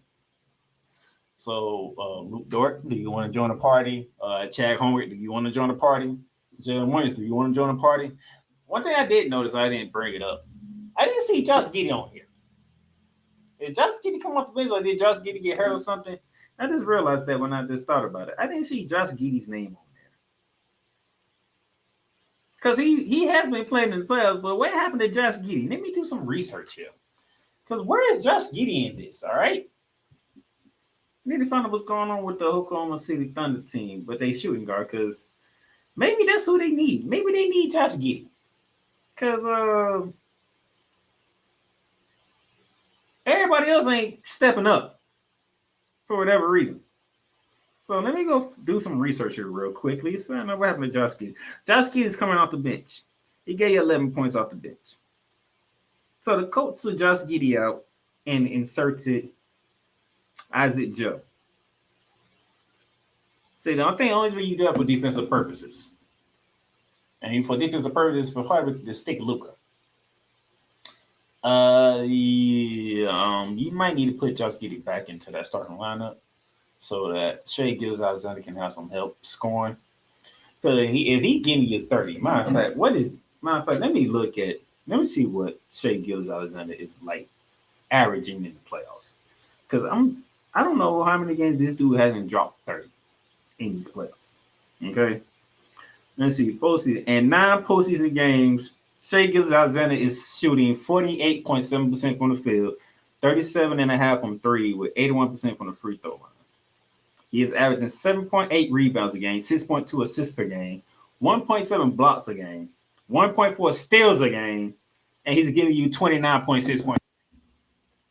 So, Luke Dort, do you want to join the party? Chad Holmgren, do you want to join the party? Jalen Williams, do you want to join the party? One thing I did notice, I didn't bring it up. I didn't see Josh Giddey on here. Did Josh Giddey come off the bench or did Josh Giddey get hurt or something? I just realized that when I just thought about it. I didn't see Josh Giddey's name on Because he has been playing in the playoffs, but what happened to Josh Giddey? Let me do some research here. Because where is Josh Giddey in this? All right. We need to find out what's going on with the Oklahoma City Thunder team, but they shooting guard, because maybe that's who they need. Maybe they need Josh Giddey. Because everybody else ain't stepping up for whatever reason. So let me go do some research here real quickly. So I know what happened to Josh Giddey. Josh Giddey is coming off the bench. He gave you 11 points off the bench. So the coach took Josh Giddey out and inserted Isaac Joe. See, the only reason you do that for defensive purposes. And for defensive purposes, for probably to stick Luka. You might need to put Josh Giddey back into that starting lineup so that Shai Gilgeous-Alexander can have some help scoring. Because if he giving you 30, matter of fact, let me see what Shai Gilgeous-Alexander is like averaging in the playoffs. Because I don't know how many games this dude hasn't dropped 30 in these playoffs. Okay. Let's see. Postseason. In 9 postseason games, Shai Gilgeous-Alexander is shooting 48.7% from the field, 37.5% from 3, with 81% from the free throw line. He is averaging 7.8 rebounds a game, 6.2 assists per game, 1.7 blocks a game, 1.4 steals a game, and he's giving you 29.6 points.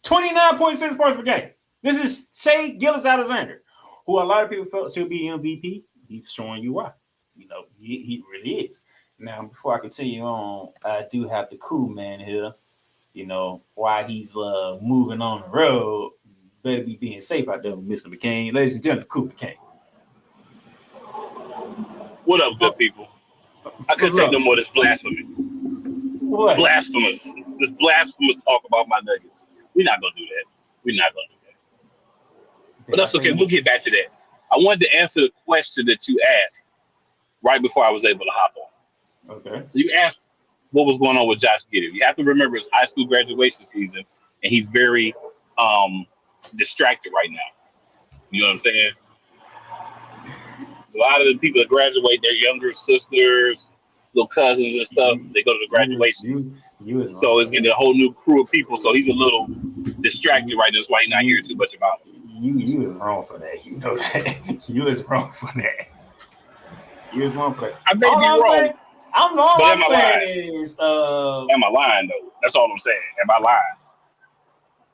29.6 points per game. This is Shai Gilgeous-Alexander, who a lot of people felt should be MVP. He's showing you why. You know, he really is. Now, before I continue on, I do have the cool man here. You know, while he's moving on the road, better be being safe out there with Mr. McCain. Ladies and gentlemen, cool McCain. What up, good people? I couldn't take no more of this blasphemy. What? It's blasphemous. This blasphemous talk about my Nuggets. We're not going to do that. But that's okay. We'll get back to that. I wanted to answer the question that you asked right before I was able to hop on. Okay. So you asked what was going on with Josh Giddey. You have to remember it's high school graduation season, and he's very distracted right now. You know what I'm saying? A lot of the people that graduate, their younger sisters, little cousins and stuff, they go to the graduation. So it's getting a whole new crew of people. So he's a little distracted right now. That's why he's not hearing too much about it. You is wrong for that. You know that. You is wrong for that. You is wrong for that. I may be wrong. I'm saying is am I lying though? That's all I'm saying. Am I lying?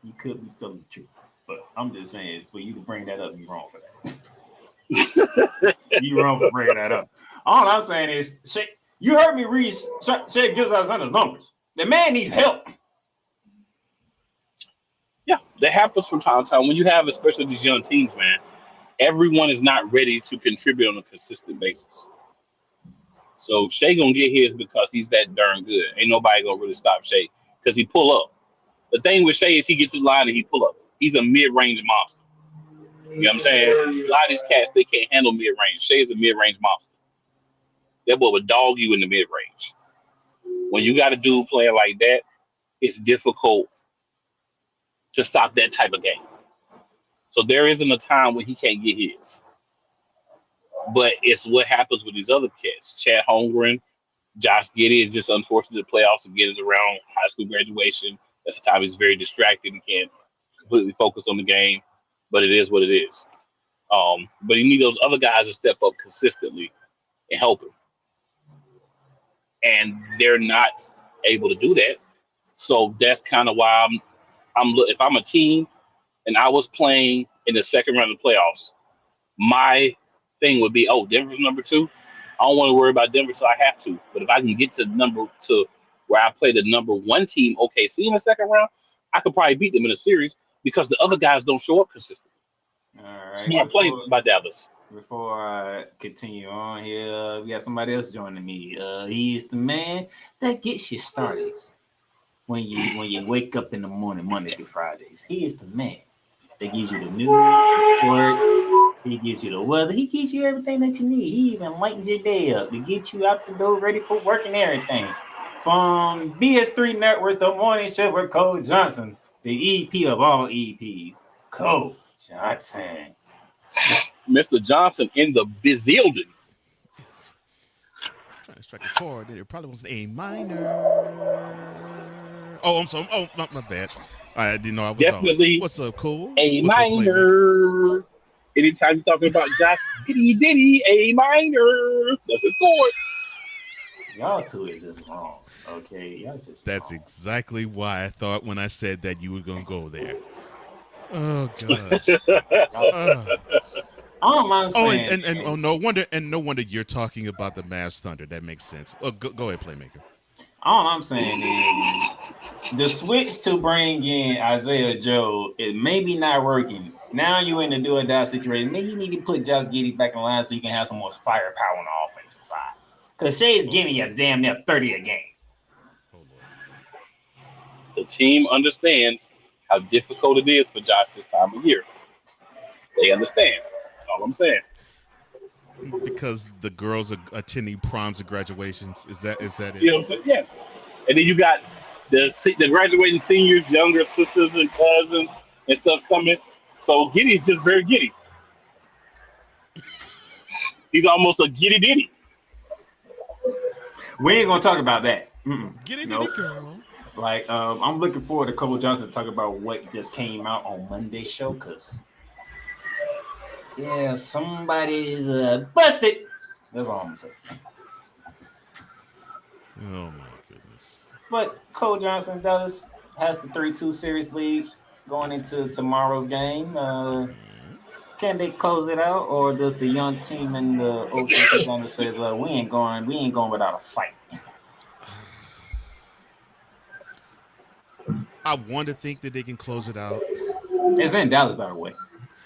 You could be telling the truth. But I'm just saying, for you to bring that up, you're wrong for that. You're wrong for bringing that up. All I'm saying is, you heard me read Shai Gilgeous-Alexander's numbers. The man needs help. Yeah, that happens from time to time. When you have, especially these young teams, man, everyone is not ready to contribute on a consistent basis. So Shai gonna get his because he's that darn good. Ain't nobody gonna really stop Shai because he pull up. The thing with Shai is he gets to the line and he pull up. He's a mid-range monster. You know what I'm saying? A lot of these cats, they can't handle mid-range. Shai is a mid-range monster. That boy would dog you in the mid-range. When you got a dude playing like that, it's difficult to stop that type of game. So there isn't a time when he can't get his. But it's what happens with these other cats. Chad Holmgren, Josh Giddey is just unfortunate. The playoffs again is around high school graduation. That's the time he's very distracted. He can't completely focus on the game. But it is what it is. But you need those other guys to step up consistently and help him. And they're not able to do that. So that's kind of why if I'm a team and I was playing in the second round of the playoffs, my thing would be, Denver's number 2. I don't want to worry about Denver till I have to. But if I can get to where I play the number 1 team, OKC, in the second round, I could probably beat them in a series because the other guys don't show up consistently. All right. Smart play by Dallas. Before I continue on here, we got somebody else joining me. He is the man that gets you started when you wake up in the morning, Monday through Fridays. He is the man that gives you the news, the sports. He gives you the weather. He gives you everything that you need. He even lightens your day up to get you out the door ready for work and everything. From BS3 Networks, the morning show with Cole Johnson, the EP of all EPs, Cole Johnson. Mr. Johnson in the building. struck a chord, then it probably was A minor. Oh, I'm sorry. Oh, my bad. I didn't know I was Definitely on. What's up, Cole? A What's up, Playmaker? minor. Anytime you're talking about Josh Diddy, A minor. That's his chords. Y'all two is just wrong. Okay, y'all just That's wrong. exactly why I thought when I said that you were gonna go there. Oh gosh. I don't mind Oh, saying. and no wonder you're talking about the Mavs Thunder. That makes sense. Oh, go ahead, Playmaker. All I'm saying is the switch to bring in Isaiah Joe is maybe not working. Now you in the do or die situation. Maybe you need to put Josh Giddey back in line so you can have some more firepower on the offensive side. Because Shea is giving you damn near 30 a game. Oh Lord. The team understands how difficult it is for Josh this time of year. They understand. That's all I'm saying. Because the girls are attending proms and graduations. Is that it? You know what I'm saying? Yes. And then you got the graduating seniors, younger sisters and cousins and stuff coming. So Giddy's just very giddy. He's almost a giddy ditty. We ain't gonna talk about that. Get it, Nope. girl. Like, I'm looking forward to Cole Johnson to talk about what just came out on Monday's show, because yeah, somebody's busted. That's all I'm gonna say. Oh my goodness. But Cole Johnson, Dallas has the 3-2 series lead going into tomorrow's game. Can they close it out, or does the young team in the OKC Thunder says we ain't going without a fight? I want to think that they can close it out. It's in Dallas, by the way.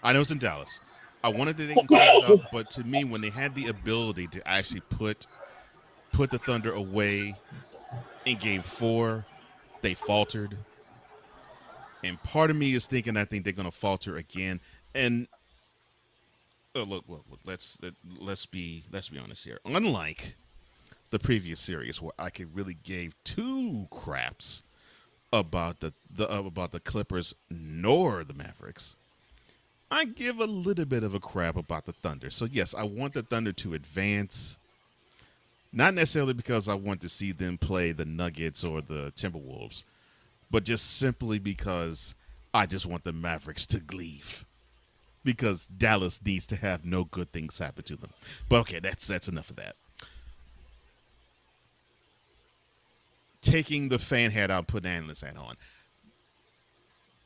I know it's in Dallas. I wanted that they can close it out, but to me, when they had the ability to actually put the Thunder away in Game 4, they faltered. And part of me is thinking I think they're going to falter again. And look. Let's be honest here. Unlike the previous series, where I could really gave two craps about the Clippers nor the Mavericks, I give a little bit of a crap about the Thunder. So yes, I want the Thunder to advance. Not necessarily because I want to see them play the Nuggets or the Timberwolves, but just simply because I just want the Mavericks to leave. Because Dallas needs to have no good things happen to them. But okay, that's enough of that. Taking the fan hat out, putting analyst hat on.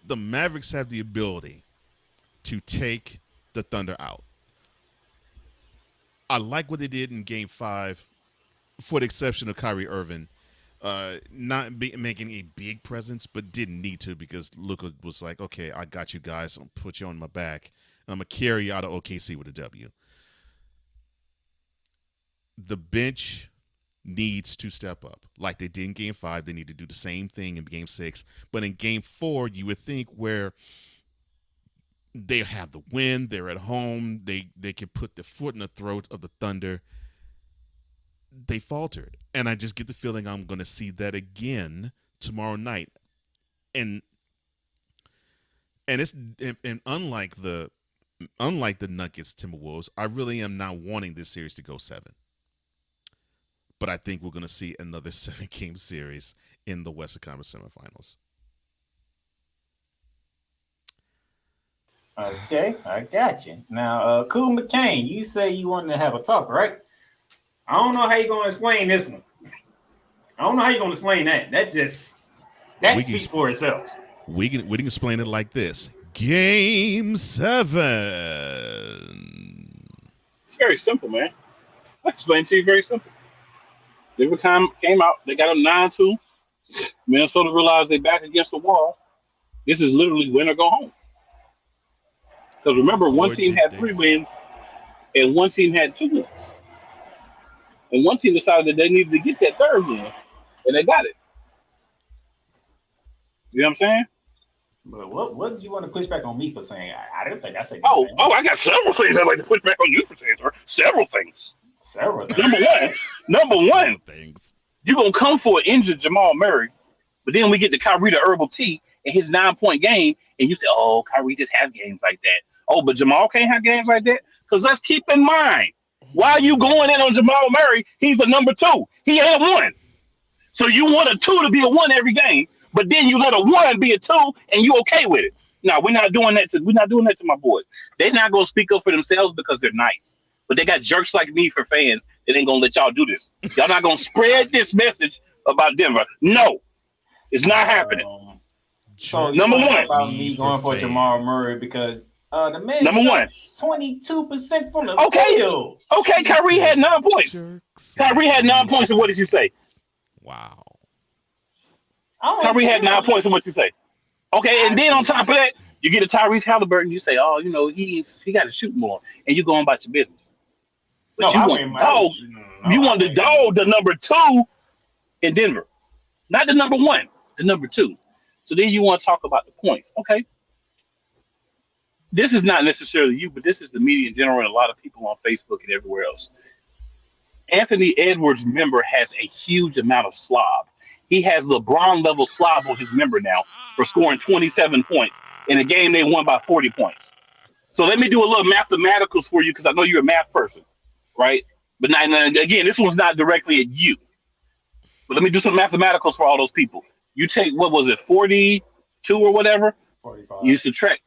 The Mavericks have the ability to take the Thunder out. I like what they did in Game 5, for the exception of Kyrie Irving, making a big presence, but didn't need to because Luka was like, okay, I got you guys. I'll put you on my back. And I'm going to carry you out of OKC with a W. The bench needs to step up. Like they did in Game 5, they need to do the same thing in Game 6. But in Game 4, you would think where they have the win, they're at home, they can put the foot in the throat of the Thunder. They faltered. And I just get the feeling I'm going to see that again tomorrow night. And unlike the Nuggets Timberwolves, I really am not wanting this series to go 7. But I think we're going to see another 7-game series in the Western Conference Semifinals. Okay, I got you. Now, Cool McCain, you say you wanted to have a talk, right? I don't know how you're going to explain this one. I don't know how you're going to explain that. That speaks for itself. We can explain it like this. Game 7. It's very simple, man. I explain to you very simple. They came out, they got up 9-2. Minnesota realized they're back against the wall. This is literally win or go home. Because remember, one team had 3 wins and one team had 2 wins. And one team decided that they needed to get that 3rd win, and they got it. You know what I'm saying? But what did you want to push back on me for saying? I didn't think I said. Oh, I got several things I'd like to push back on you for saying, sir. Several things. Several things. Number one, things. You're going to come for an injured Jamal Murray, but then we get to Kyrie the herbal tea in his 9-point game, and you say, oh, Kyrie just have games like that. Oh, but Jamal can't have games like that? Because let's keep in mind, Why are you going in on Jamal Murray? He's a number 2. He ain't a 1. So you want a 2 to be a 1 every game, but then you let a 1 be a 2, and you okay with it. No, we're not doing that to my boys. They're not gonna speak up for themselves because they're nice. But they got jerks like me for fans that ain't gonna let y'all do this. Y'all not gonna spread this message about Denver. No, it's not happening. So number 1 about me going for Jamal Murray because the man number 1 22% from the okay field. Okay, Kyrie had 9 points. Kyrie had 9 points, and what did you say? Wow. Kyrie had 9 points, and what you say? Okay, and then on top of that, you get a Tyrese Halliburton. You say, "Oh, he got to shoot more," and you going about your business. But you want the dog, the number 2 in Denver, not the number 1, the number 2. So then you want to talk about the points. Okay, this is not necessarily you, but this is the media in general and a lot of people on Facebook and everywhere else. Anthony Edwards' member has a huge amount of slob. He has LeBron level slob on his member now for scoring 27 points in a game they won by 40 points. So let me do a little mathematicals for you because I know you're a math person, right? But now, again, this one's not directly at you. But let me do some mathematicals for all those people. You take, what was it, 42 or whatever? 45. You subtract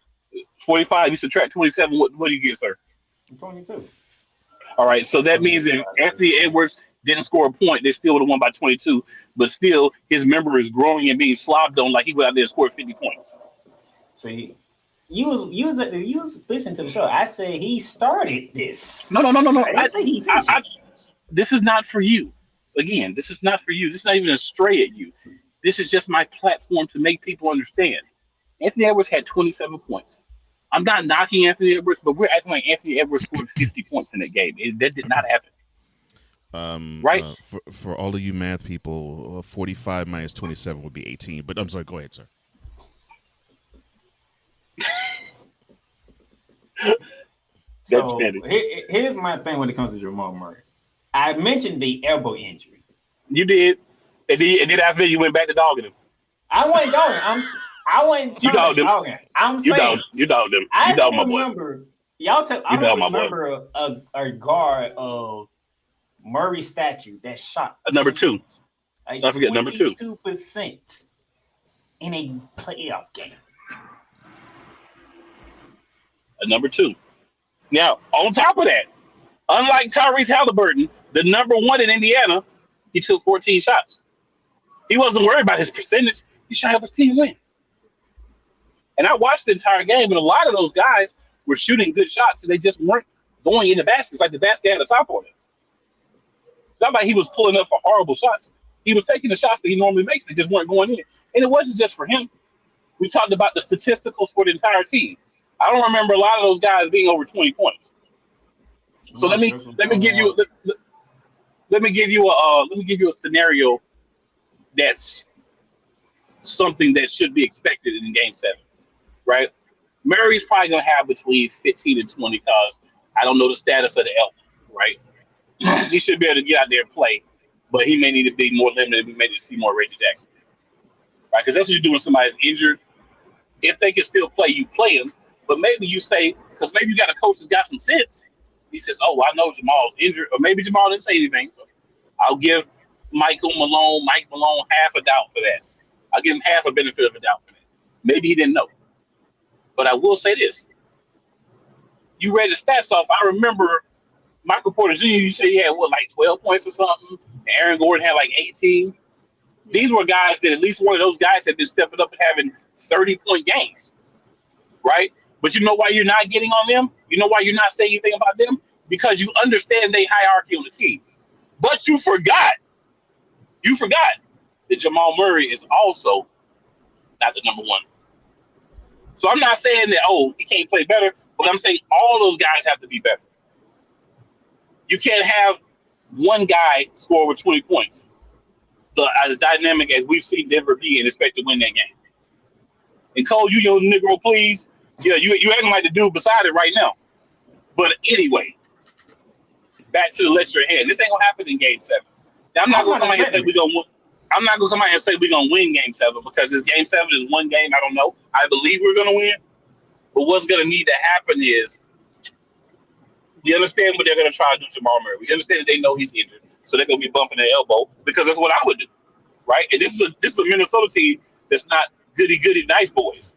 45. You subtract 27. What do you get, sir? 22. All right, so that means if Anthony Edwards didn't score a point, they still would have won by 22. But still, his member is growing and being slobbed on like he went out there and scored 50 points. See, you was listening to the show. I said he started this. No. I say he finished. This is not for you. Again, this is not for you. This is not even a stray at you. This is just my platform to make people understand. Anthony Edwards had 27 points. I'm not knocking Anthony Edwards, but we're acting like Anthony Edwards scored 50 points in that game. That did not happen. Right? For all of you math people, 45 minus 27 would be 18. But I'm sorry, go ahead, sir. So here's my thing when it comes to Jamal Murray. I mentioned the elbow injury. You did. And then after you went back to dogging him. I wasn't dogging. I wasn't trying to dog him. I'm saying you dogged him. I remember a guard of Murray's statue that shot number 2. Don't forget number 2. 22% in a playoff game. Number 2. Now, on top of that, unlike Tyrese Halliburton, the number 1 in Indiana, he took 14 shots. He wasn't worried about his percentage. He's trying to help his team win. And I watched the entire game, and a lot of those guys were shooting good shots, and they just weren't going in the baskets like the basket had a top on it. It's not like he was pulling up for horrible shots. He was taking the shots that he normally makes. They just weren't going in. And it wasn't just for him. We talked about the statisticals for the entire team. I don't remember a lot of those guys being over 20 points. So let me give you a scenario that's something that should be expected in Game 7, right? Murray's probably gonna have between 15 and 20 because I don't know the status of the elbow, right? He should be able to get out there and play, but he may need to be more limited. We may need to see more Reggie Jackson, right? Because that's what you do when somebody's injured. If they can still play, you play them. But maybe you say, because maybe you got a coach that's got some sense. He says, "Oh, I know Jamal's injured," or maybe Jamal didn't say anything. So I'll give Mike Malone half a doubt for that. I'll give him half a benefit of a doubt for that. Maybe he didn't know. But I will say this. You read the stats off. I remember Michael Porter Jr., you said he had, 12 points or something? And Aaron Gordon had 18. These were guys that at least one of those guys had been stepping up and having 30-point games, right? But you know why you're not getting on them? You know why you're not saying anything about them? Because you understand their hierarchy on the team. But you forgot that Jamal Murray is also not the number 1. So I'm not saying that, he can't play better, but I'm saying all those guys have to be better. You can't have one guy score over 20 points. So as a dynamic as we've seen Denver be and expect to win that game. And Cole, you young Negro, please. Yeah, you acting like the dude beside it right now. But anyway, back to the lecture at hand. This ain't gonna happen in Game 7. Now, I'm not gonna come out here and say we're gonna win. I'm not gonna come out here and say we're gonna win Game 7 because this Game 7 is one game. I don't know. I believe we're gonna win. But what's gonna need to happen is We understand what they're going to try to do to Jamal Murray. We understand that they know he's injured, so they're going to be bumping their elbow because that's what I would do, right? And this is a Minnesota team that's not goody nice boys,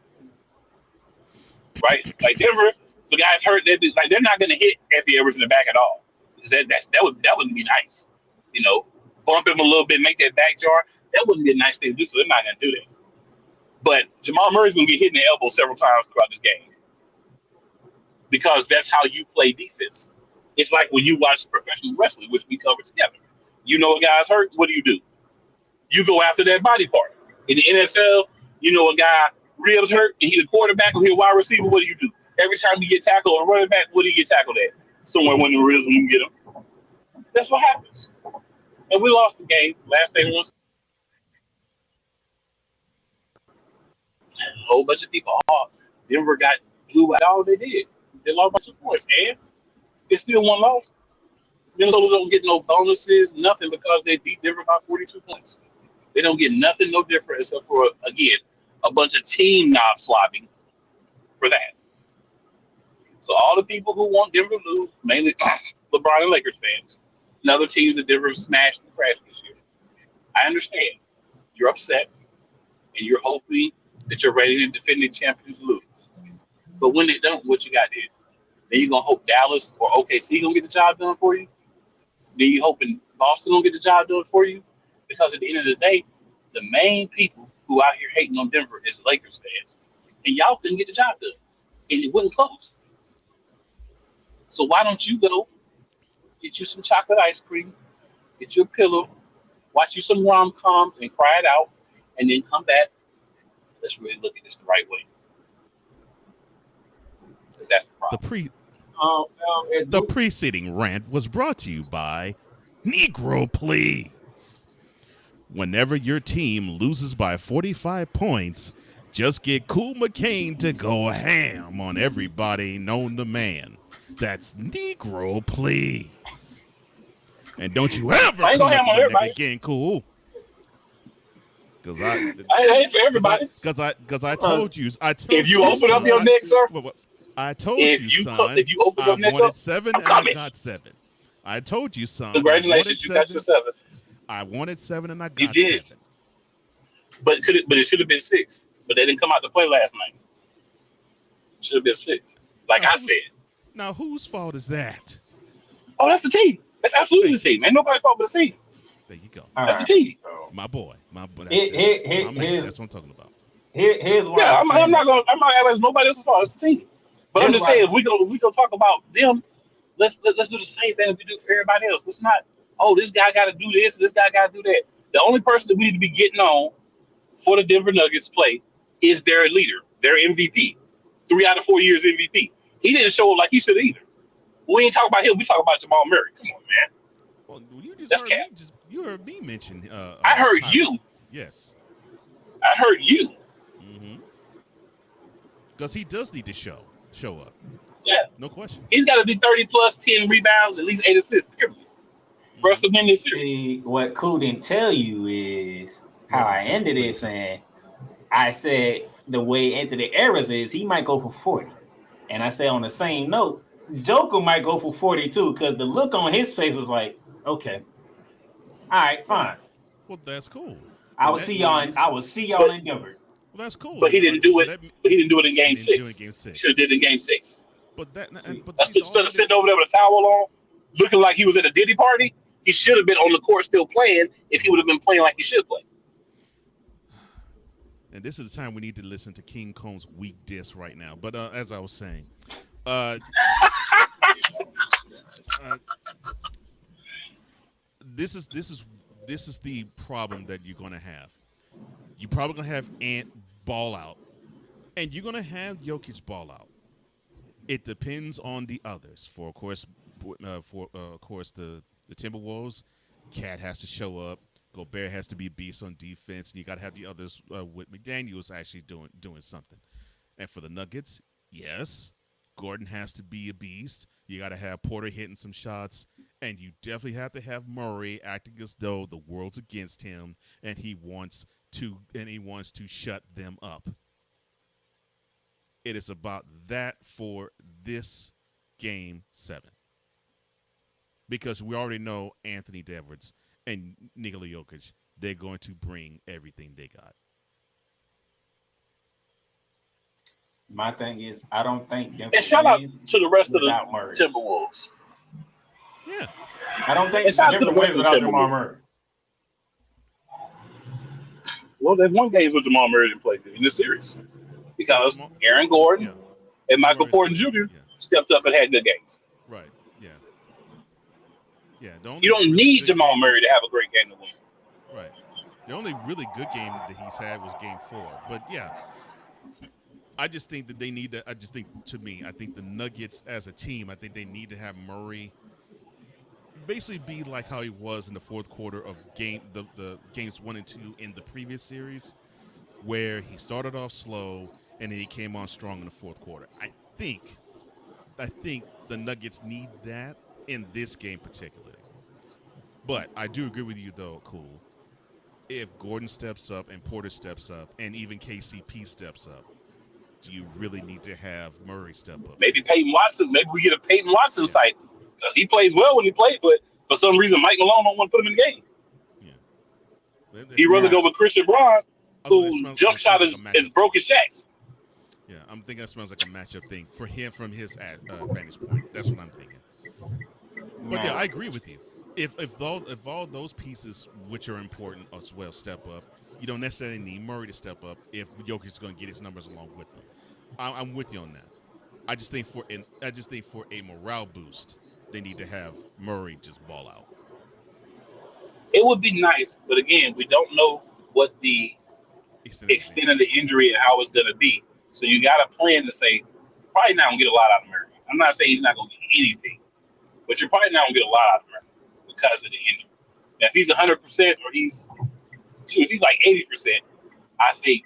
right? Like Denver, if the guy's hurt, they're not going to hit Anthony Edwards in the back at all. That wouldn't be nice, you know. Bump him a little bit, make that back jar. That wouldn't be a nice thing to do. So they're not going to do that. But Jamal Murray's going to get hit in the elbow several times throughout this game because that's how you play defense. It's like when you watch professional wrestling, which we cover together. You know a guy's hurt. What do? You go after that body part. In the NFL, you know a guy ribs hurt and he's a quarterback or he's a wide receiver. What do? Every time you get tackled or running back, what do you get tackled at? Somewhere when the ribs when you get them. That's what happens. And we lost the game. Last thing was a whole bunch of people. Oh, Denver got blew out. All they did. They lost by 2 points, and it's still one loss. Minnesota don't get no bonuses, nothing, because they beat Denver by 42 points. They don't get nothing, no different, except for, again, a bunch of team knob slobbing for that. So all the people who want Denver to lose, mainly LeBron and Lakers fans, and other teams that Denver smashed and crashed this year, I understand. You're upset, and you're hoping that your reigning defending champions lose. But when they don't, what you got there? Then you're going to hope Dallas or OKC going to get the job done for you? Then you're hoping Boston going to get the job done for you? Because at the end of the day, the main people who out here hating on Denver is Lakers fans. And y'all couldn't get the job done. And it wasn't close. So why don't you go get you some chocolate ice cream, get you a pillow, watch you some rom-coms and cry it out, and then come back. Let's really look at this the right way. That's the problem. The preceding rant was brought to you by Negro Please. Whenever your team loses by 45 points, just get Cool McCain to go ham on everybody known to man. That's Negro Please. And don't you ever I ain't come gonna up ham on with a everybody. nigga again, Cool. Because I ain't for everybody. Because I told you. If you open up your neck, sir. I told If you, you son. if you open I your neck wanted up, 7 I'm and I coming. got 7. I told you, son. Congratulations, you got your 7. I wanted 7 and I You got did. 7. But it should have been 6. But they didn't come out to play last night. Should have been 6. Like I said. Now, whose fault is that? Oh, that's the team. That's absolutely the team. Ain't nobody's fault but the team. There you go. That's the team. My boy. That's what I'm talking about. Here's why. Yeah, I'm not acting like nobody else's fault. It's the team. But I'm just saying, if we go talk about them, let's do the same thing we do for everybody else. Let's not. Oh, this guy got to do this. This guy got to do that. The only person that we need to be getting on for the Denver Nuggets play is their leader, their MVP. 3 out of 4 years MVP. He didn't show up like he should either. We ain't talking about him. We talk about Jamal Murray. Come on, man. Well, you heard me mention. I heard you. Yes. I heard you. Because he does need to show up. Yeah. No question. He's got to be 30 plus, 10 rebounds, at least 8 assists. Period. For us to win this series. See, what Cool didn't tell you is how I ended it saying, I said the way Anthony Edwards is, he might go for 40. And I said on the same note, Joker might go for 42 because the look on his face was like, okay. All right, fine. Well, that's cool. I will see y'all in Denver. Well, that's cool. But he didn't do it. But he didn't do it in Game 6. Should have did it in Game 6. But instead of sitting over there with a towel on, looking like he was at a Diddy party, he should have been on the court still playing if he would have been playing like he should play. And this is the time we need to listen to King Combs' weak diss right now. But as I was saying, this is the problem that you're going to have. You're probably going to have Ant ball out, and you're going to have Jokic ball out. It depends on the others. For of course, the Timberwolves, Cat has to show up. Gobert has to be a beast on defense, and you got to have the others with McDaniels actually doing something. And for the Nuggets, yes, Gordon has to be a beast. You got to have Porter hitting some shots, and you definitely have to have Murray acting as though the world's against him, and he wants to shut them up. It is about that for this Game 7. because we already know Anthony Edwards and Nikola Jokic. They're going to bring everything they got. My thing is, I don't think Denver And shout out wins to the rest of the without Murray. Timberwolves. Yeah. I don't think And shout out to Denver the rest wins of the without Jamal Timberwolves. Murray. Well, there's one game where Jamal Murray didn't play in this series because Aaron Gordon and Michael Murray's Porter good. Jr. stepped up and had good games. Right. Yeah. Yeah. You don't need Jamal Murray to have a great game to win. Right. The only really good game that he's had was Game 4. But yeah, I just think that they need to. I think the Nuggets as a team, I think they need to have Murray basically be like how he was in the fourth quarter of the games 1 and 2 in the previous series, where he started off slow and then he came on strong in the fourth quarter. I think the Nuggets need that in this game particularly. But I do agree with you though, Cool. If Gordon steps up and Porter steps up and even KCP steps up, do you really need to have Murray step up? Maybe Peyton Watson. Maybe we get a Peyton Watson site because he plays well when he plays, but for some reason Mike Malone don't want to put him in the game. Yeah. He'd rather go with Christian Braun, whose jump shot is broke as Shaq's. Yeah, I'm thinking that smells like a matchup thing for him from his vantage point. That's what I'm thinking. But yeah, I agree with you. If all those pieces, which are important as well, step up, you don't necessarily need Murray to step up if Jokic is going to get his numbers along with them. I'm with you on that. I just think for a morale boost, they need to have Murray just ball out. It would be nice, but again, we don't know what the extent of the injury and how it's going to be. So you got to plan to say, probably not going to get a lot out of Murray. I'm not saying he's not going to get anything, but you're probably not going to get a lot out of Murray because of the injury. Now, if he's 100% or if he's like 80%, I think,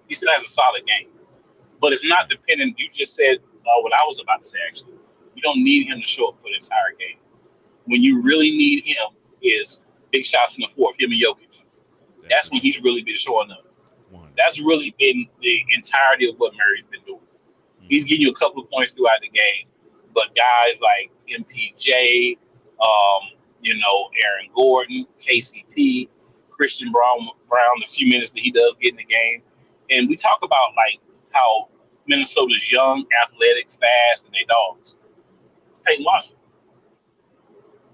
he still has a solid game. But it's not dependent. You just said what I was about to say, actually. You don't need him to show up for the entire game. When you really need him is big shots in the fourth, him and Jokic. That's when he's really been showing up. That's really been the entirety of what Murray's been doing. He's getting you a couple of points throughout the game, but guys like MPJ, Aaron Gordon, KCP, Christian Brown, the few minutes that he does get in the game. And we talk about like how Minnesota's young, athletic, fast, and they dogs. Peyton Watson.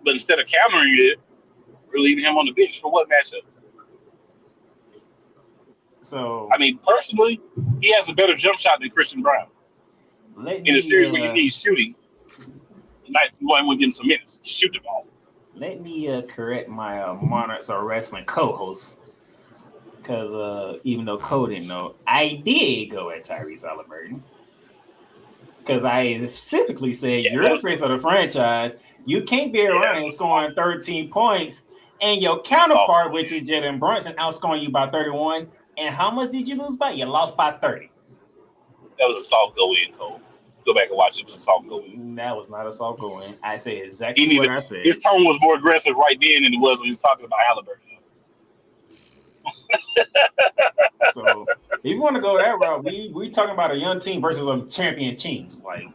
But instead of countering it, we're leaving him on the bench for what matchup? So I mean, personally, he has a better jump shot than Christian Brown. In a series where you need shooting, you might want to give him some minutes. Shoot the ball. Let me correct my Monarchs or Wrestling co-host, because even though Cole didn't know, I did go at Tyrese Halliburton. Because I specifically said, you're the face of the franchise. You can't be around and scoring 13 points, and your counterpart, which is Jalen Brunson, outscoring you by 31. And how much did you lose by? You lost by 30. That was a soft go-in, Cole. Go back and watch it. It was a soft go-in. That was not a soft go-in. I said exactly what I said. His tone was more aggressive right then than it was when he was talking about Halliburton. So if you want to go that route, we talking about a young team versus a champion team. Like,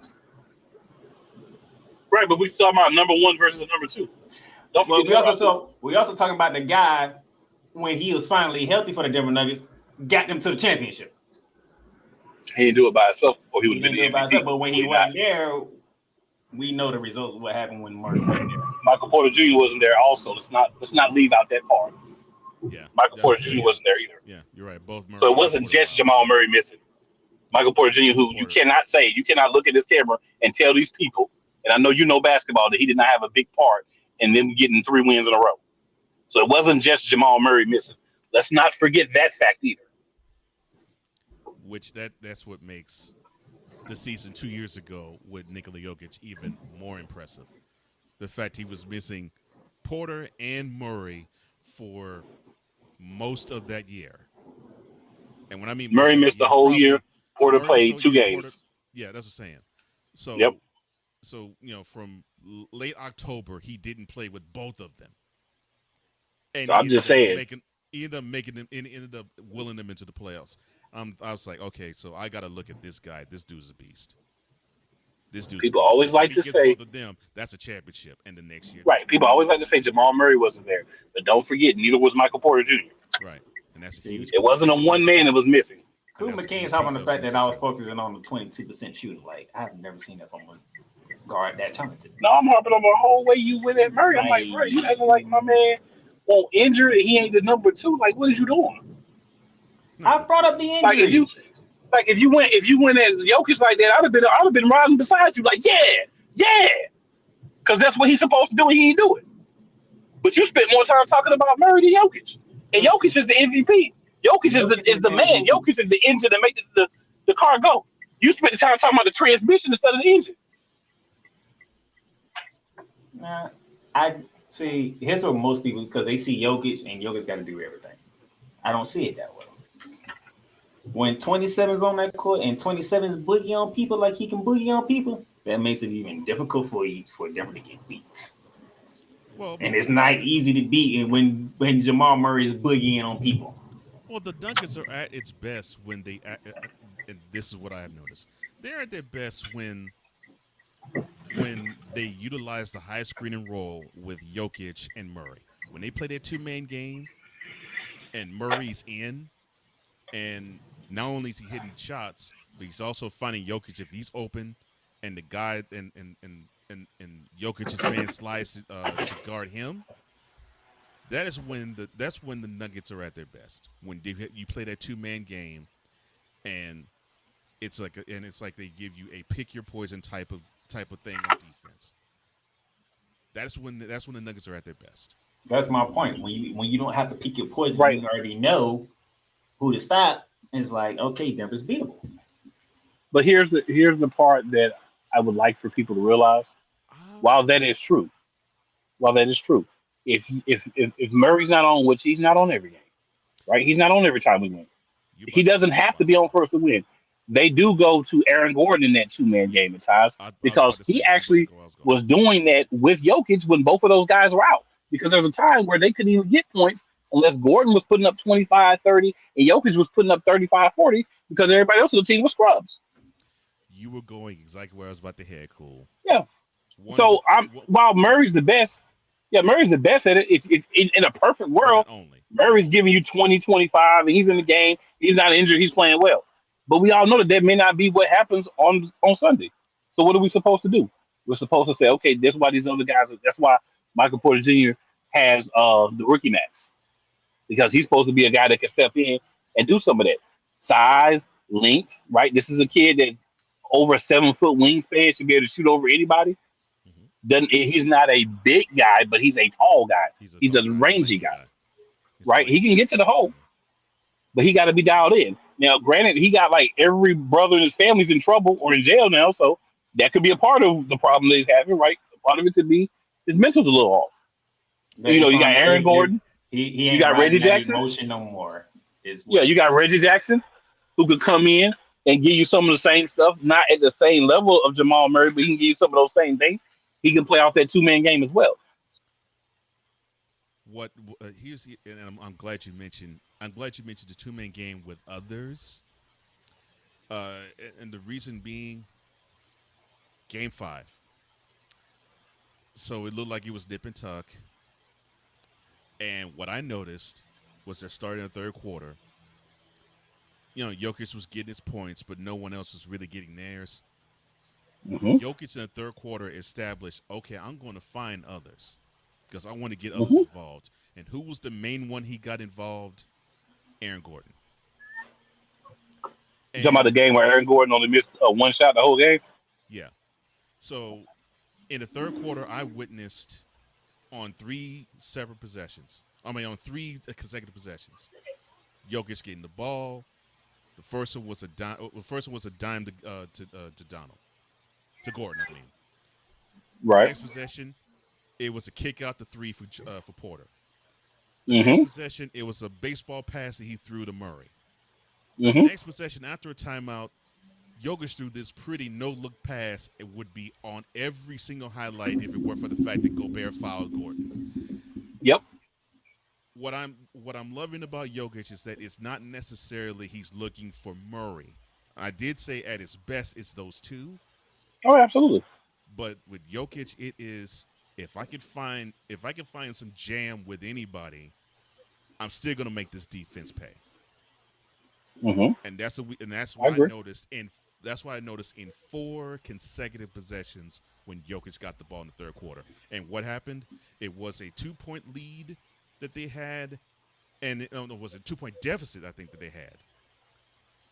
right, but we talking about number one versus number two. We also talking about the guy when he was finally healthy for the Denver Nuggets, got them to the championship. He didn't do it by himself, or he would have been do it by himself. But when he wasn't there, we know the results of what happened when Martin wasn't there. Michael Porter Jr. wasn't there also. Let's not leave out that part. Yeah, Michael Porter Jr. wasn't there either. Yeah, you're right. Both Murray, so it wasn't just Jamal Murray missing. Michael Porter Jr., who you cannot look at this camera and tell these people, and I know you know basketball, that he did not have a big part in them getting 3 wins in a row. So it wasn't just Jamal Murray missing. Let's not forget that fact either. Which that's what makes the season 2 years ago with Nikola Jokic even more impressive. The fact he was missing Porter and Murray for most of that year. And when I mean Murray missed the whole year, Porter played 2 games. Yeah, that's what I'm saying. So, yep. So, from late October, he didn't play with both of them. And I'm just saying. He ended up willing them into the playoffs. I was like, okay, so I got to look at this guy. This dude's a beast. This dude's a People beast. always 'Cause like if to he gets say, both of them, that's a championship. And the next year, right? People always like to say Jamal Murray wasn't there, but don't forget, neither was Michael Porter Jr. right, and that's a See, huge It part. wasn't a That's a one huge man that piece. was missing. And Cool that's a McCain's huge talking piece the of fact this that I was championship. focusing on the 22% shooting. Like, I've never seen that from one guard that talented. No, I'm harping on the whole way you went at Murray. I'm like, bro, Like, you acting like my man won't injured and he ain't the number two. Like, what is you doing? No, I but brought up the Like, injury. if you went at Jokic like that, I'd have been riding beside you. Like, yeah, because that's what he's supposed to do. And he ain't do it. But you spent more time talking about Murray than Jokic, and Because Jokic is the MVP. Jokic Jokic is is the man. MVP. Jokic is the engine that makes the car go. You spent the time talking about the transmission instead of the engine. Nah, I see. Here's what most people, because they see Jokic and Jokic got to do everything. I don't see it that way. When 27's on that court and 27's boogie on people like he can boogie on people, that makes it even difficult for them to get beat. well, And it's not easy to beat when Jamal Murray is boogieing on people. well, the Nuggets are at its best when they, and this is what I have noticed. They're at their best when they utilize the high screening role with Jokic and Murray. When they play their two-man game and Murray's in, and not only is he hitting shots, but he's also finding Jokic if he's open, and the guy and Jokic's man slides to guard him. That's when the Nuggets are at their best. When you play that two-man game, and it's like they give you a pick your poison type of thing on defense. That's when the Nuggets are at their best. That's my point. When you don't have to pick your poison, Right. you already know who to stop. It's like, okay, Denver's beatable. But here's the part that I would like for people to realize. While that is true, if Murray's not on, which he's not on every game, right? He's not on every time we win. He doesn't have to be on first to win. They do go to Aaron Gordon in that two-man game at times because he actually was doing that with Jokic when both of those guys were out. Because there was a time where they couldn't even get points unless Gordon was putting up 25, 30, and Jokic was putting up 35, 40 because everybody else on the team was scrubs. You were going exactly where I was about to head, Cool. Yeah. So while Murray's the best, Murray's the best at it. If in a perfect world, Murray's giving you 20, 25, and he's in the game. He's not injured. He's playing well. But we all know that may not be what happens on Sunday. So what are we supposed to do? We're supposed to say, okay, that's why these other guys. That's why Michael Porter Jr. has the rookie max, because he's supposed to be a guy that can step in and do some of that size, length. Right. This is a kid that over a 7-foot wingspan should be able to shoot over anybody. He's not a big guy, but he's a tall guy. He's a rangy guy. Right. He can get to the hole, but he got to be dialed in. Now, granted, he got like every brother in his family's in trouble or in jail now, so that could be a part of the problem that he's having, right? Part of it could be his mental's a little off. You got Aaron Gordon. He you got Reggie Jackson. Emotion no more. You got Reggie Jackson, who could come in and give you some of the same stuff, not at the same level of Jamal Murray, but he can give you some of those same things. He can play off that two-man game as well. And I'm glad you mentioned. I'm glad you mentioned the two-man game with others. And the reason being, Game 5. So it looked like it was nip and tuck. And what I noticed was that starting in the third quarter, Jokic was getting his points, but no one else was really getting theirs. Mm-hmm. Jokic in the third quarter established, okay, I'm going to find others because I want to get others involved. And who was the main one he got involved? Aaron Gordon. You talking about the game where Aaron Gordon only missed one shot the whole game? Yeah. So in the third quarter, I witnessed on three consecutive possessions, Jokic getting the ball. The first one was a dime to Donald. To Gordon, I mean. Right. Next possession, it was a kick out to three for Porter. Mm-hmm. Next possession, it was a baseball pass that he threw to Murray. Mm-hmm. Next possession, after a timeout, Jokic threw this pretty no-look pass. It would be on every single highlight if it were for the fact that Gobert fouled Gordon. Yep. What I'm loving about Jokic is that it's not necessarily he's looking for Murray. I did say at his best it's those two, Oh, absolutely. But with Jokic, it is if I could find some jam with anybody, I'm still gonna make this defense pay. Mm-hmm. And that's I why I agree. noticed in 4 consecutive possessions when Jokic got the ball in the third quarter. And what happened? It was a 2-point lead that they had, and it was a 2-point deficit I think that they had.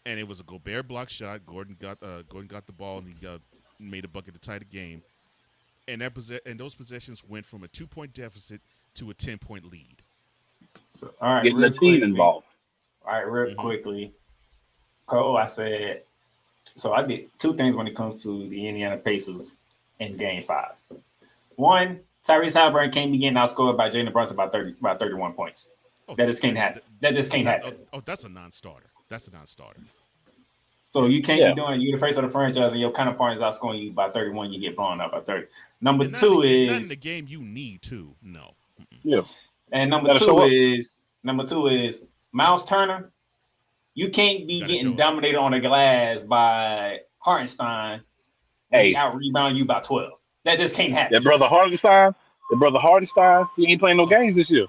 And it was a Gobert block shot. Gordon got the ball and he made a bucket to tie the game. And those possessions went from a 2-point deficit to a 10-point lead. So, all right, Getting the real team quickly. involved. All right, real quickly. Cole, I said, so I did 2 things when it comes to the Indiana Pacers in Game 5. One, Tyrese Halliburton can't be getting outscored by Jalen Brunson by 31 points. That just can't happen. That just can't happen. That's a non-starter. That's a non-starter. So you can't be doing it. You're the face of the franchise, and your counterpart is outscoring you by 31. You get blown up by 30. Number two is not in the game you need to. No. Yeah. And number two is Miles Turner. You can't be getting dominated on the glass by Hartenstein. Hey, out rebound you by 12. That just can't happen. That brother Hartenstein, he ain't playing no games this year.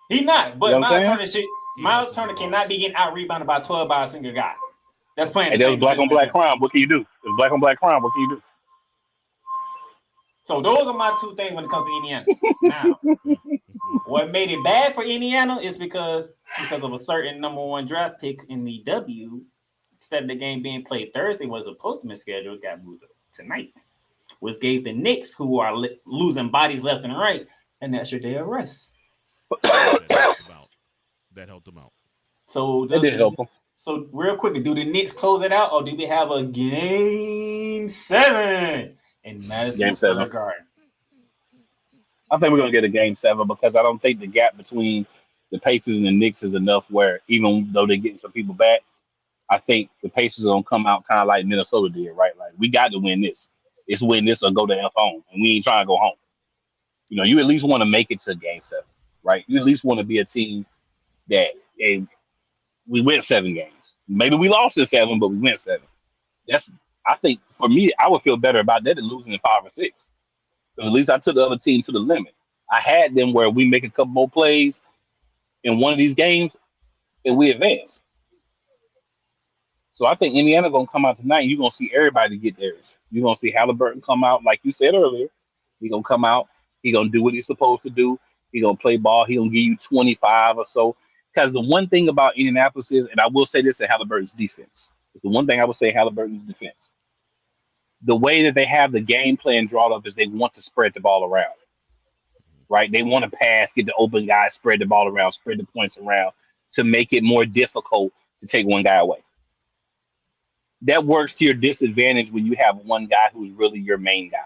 He not, but you know Miles Turner cannot be getting out rebounded by 12 by a single guy. That's playing. Hey, that was black on black crime. What can you do? It's black on black crime. What can you do? So those are my 2 things when it comes to Indiana. Now, what made it bad for Indiana is because of a certain number 1 draft pick in the W. Instead of the game being played Thursday, was supposed to be scheduled, got moved tonight, which gave the Knicks, who are losing bodies left and right, an extra day of rest. That helped them out. So that did help them. So real quick, do the Knicks close it out, or do we have a Game 7 in Madison Square Garden? I think we're gonna get a Game 7 because I don't think the gap between the Pacers and the Knicks is enough. Where even though they're getting some people back, I think the Pacers are gonna come out kind of like Minnesota did, right? Like we got to win this. It's win this or go to F home, and we ain't trying to go home. You know, you at least want to make it to Game 7, right? You at least want to be a team that we win 7 games. Maybe we lost in 7, but we win 7. I think for me, I would feel better about that than losing in 5 or 6. Because at least I took the other team to the limit. I had them where we make a couple more plays in one of these games and we advance. So I think Indiana gonna come out tonight. You're gonna see everybody get theirs. You're gonna see Halliburton come out, like you said earlier. He's gonna come out. He's gonna do what he's supposed to do. He's gonna play ball. He's gonna give you 25 or so. Because the one thing about Indianapolis is, and I will say this at Halliburton's defense. The one thing I would say Halliburton's defense. The way that they have the game plan drawn up is they want to spread the ball around. Right? They want to pass, get the open guy, spread the ball around, spread the points around to make it more difficult to take one guy away. That works to your disadvantage when you have one guy who's really your main guy.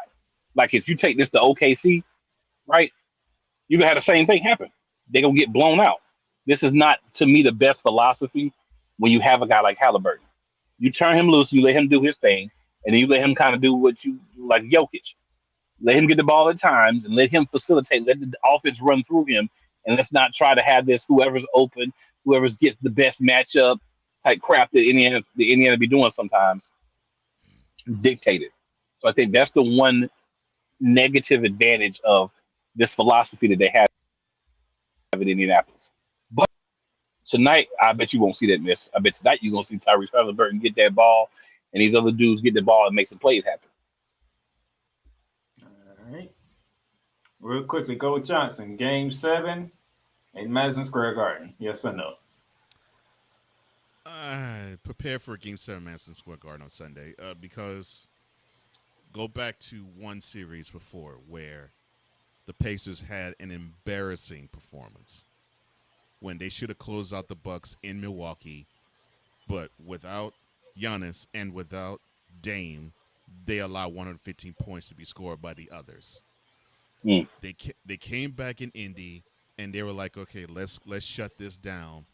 Like if you take this to OKC, right? You're going to have the same thing happen. They're going to get blown out. This is not, to me, the best philosophy when you have a guy like Halliburton. You turn him loose, you let him do his thing, and then you let him kind of do what you do like Jokic. Let him get the ball at times and let him facilitate, let the offense run through him, and let's not try to have this whoever's open, whoever gets the best matchup type crap that the Indiana be doing sometimes dictated. So I think that's the one negative advantage of this philosophy that they have in Indianapolis. But tonight, I bet you won't see that miss. I bet tonight you're going to see Tyrese Halliburton get that ball and these other dudes get the ball and make some plays happen. All right. Real quickly, Coach Johnson, Game 7 in Madison Square Garden. Yes or no? Prepare for a Game 7 Madison Square Garden on Sunday because go back to one series before where the Pacers had an embarrassing performance when they should have closed out the Bucks in Milwaukee, but without Giannis and without Dame, they allowed 115 points to be scored by the others. They came back in Indy and they were like, okay, let's shut this down.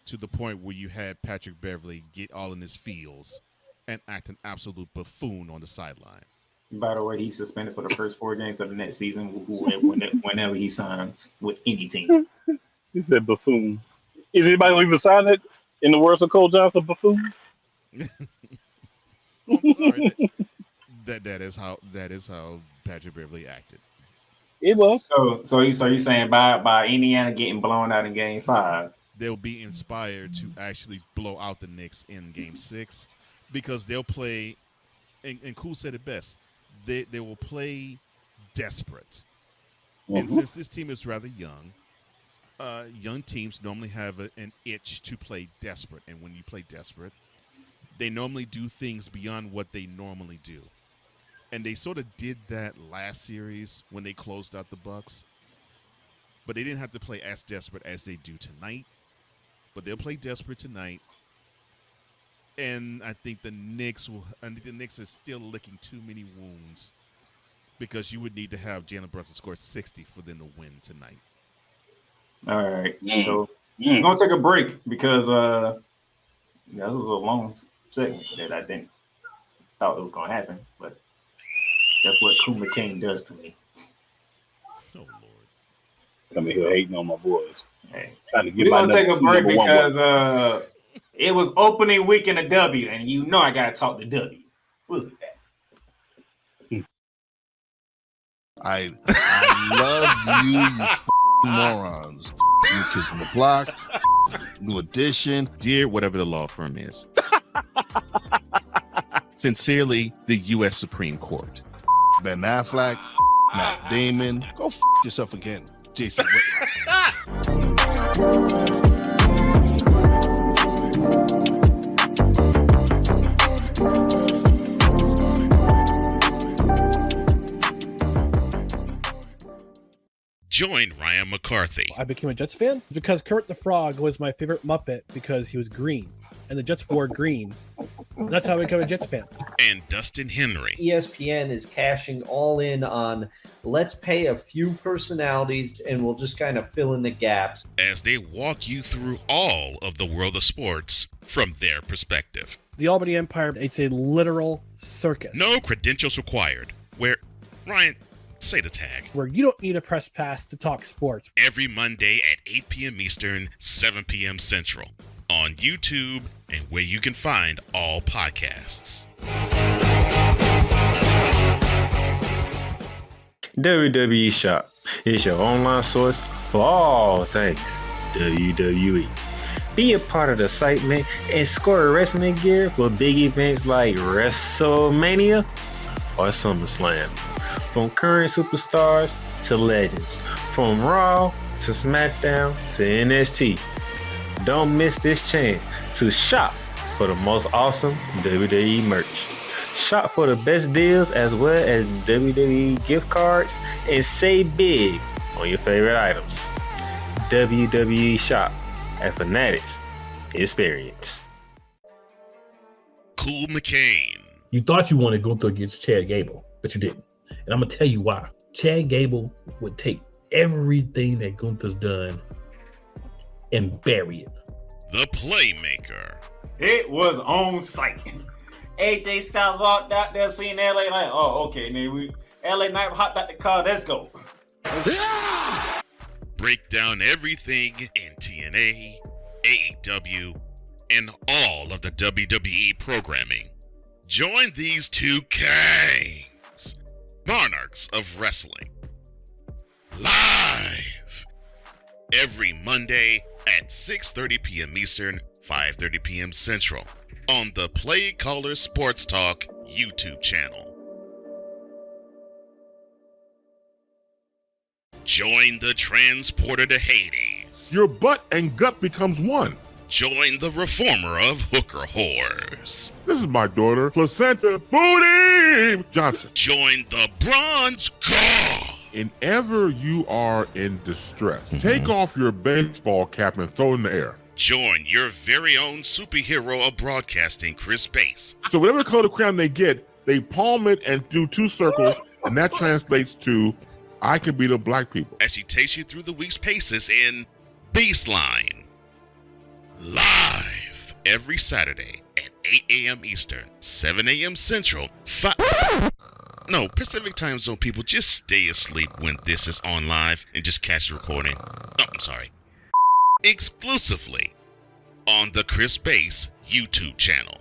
To the point where you had Patrick Beverley get all in his feels and act an absolute buffoon on the sideline. By the way, he's suspended for the first 4 games of the next season whenever he signs with any team. He said buffoon. Is anybody even sign it in the words of Cole Johnson, buffoon? I'm sorry. That is how Patrick Beverly acted. It was. So you saying by Indiana getting blown out in Game 5? They'll be inspired to actually blow out the Knicks in Game 6 because they'll play. And Cool said it best. They will play desperate. And since this team is rather young teams normally have an itch to play desperate. And when you play desperate, they normally do things beyond what they normally do. And they sort of did that last series when they closed out the Bucks. But they didn't have to play as desperate as they do tonight. But they'll play desperate tonight. And I think the Knicks are still licking too many wounds because you would need to have Jalen Brunson score 60 for them to win tonight. All right. So we're going to take a break because this was a long segment that I didn't thought it was going to happen. But that's what McCain does to me. Oh, Lord. Coming here hating on my boys. Hey. Trying to get We're going to take a break because it was opening week in the W, and you know I got to talk to W. We'll be back. I love you morons. New Kids on the Block, New Edition, dear whatever the law firm is. Sincerely, the U.S. Supreme Court. Ben Affleck, Matt Damon, go yourself again, Jason Whitlock. Join Ryan McCarthy. I became a Jets fan because Kurt the Frog was my favorite Muppet because he was green, and the Jets wore green. That's how I became a Jets fan. And Dustin Henry. ESPN is cashing all in on let's pay a few personalities and we'll just kind of fill in the gaps. As they walk you through all of the world of sports from their perspective. The Albany Empire, it's a literal circus. No credentials required. Where, Ryan, say the tag. Where you don't need a press pass to talk sports. Every Monday at 8 p.m. Eastern, 7 p.m. Central. On YouTube and where you can find all podcasts. WWE Shop is your online source for all things WWE. Be a part of the excitement and score wrestling gear for big events like WrestleMania or SummerSlam. From current superstars to legends, from Raw to SmackDown to NXT. Don't miss this chance to shop for the most awesome WWE merch. Shop for the best deals as well as WWE gift cards and save big on your favorite items. WWE Shop at Fanatics Experience. Cool McCain. You thought you wanted Gunther against Chad Gable, but you didn't. And I'm going to tell you why. Chad Gable would take everything that Gunther's done and bury it. The Playmaker. It was on site. AJ Styles walked out there seeing LA like, oh, okay, man, LA Knight hopped out the car, let's go. Break down everything in TNA, AEW, and all of the WWE programming. Join these two kings, monarchs of wrestling, live every Monday at 6:30 p.m. Eastern, 5:30 p.m. Central on the Play Caller Sports Talk YouTube channel. Join the transporter to Hades. Your butt and gut becomes one. Join the reformer of hooker whores. This is my daughter, Placenta Booty Johnson. Join the bronze god. Whenever you are in distress, take off your baseball cap and throw it in the air. Join your very own superhero of broadcasting, Chris Bass. So whatever color crayon they get, they palm it and do two circles, and that translates to, I can beat up black people. As he takes you through the week's paces in Baseline. Live every Saturday at 8 a.m. Eastern, 7 a.m. Central, Pacific Time Zone people, just stay asleep when this is on live and just catch the recording. Oh, I'm sorry. Exclusively on the Chris Bass YouTube channel.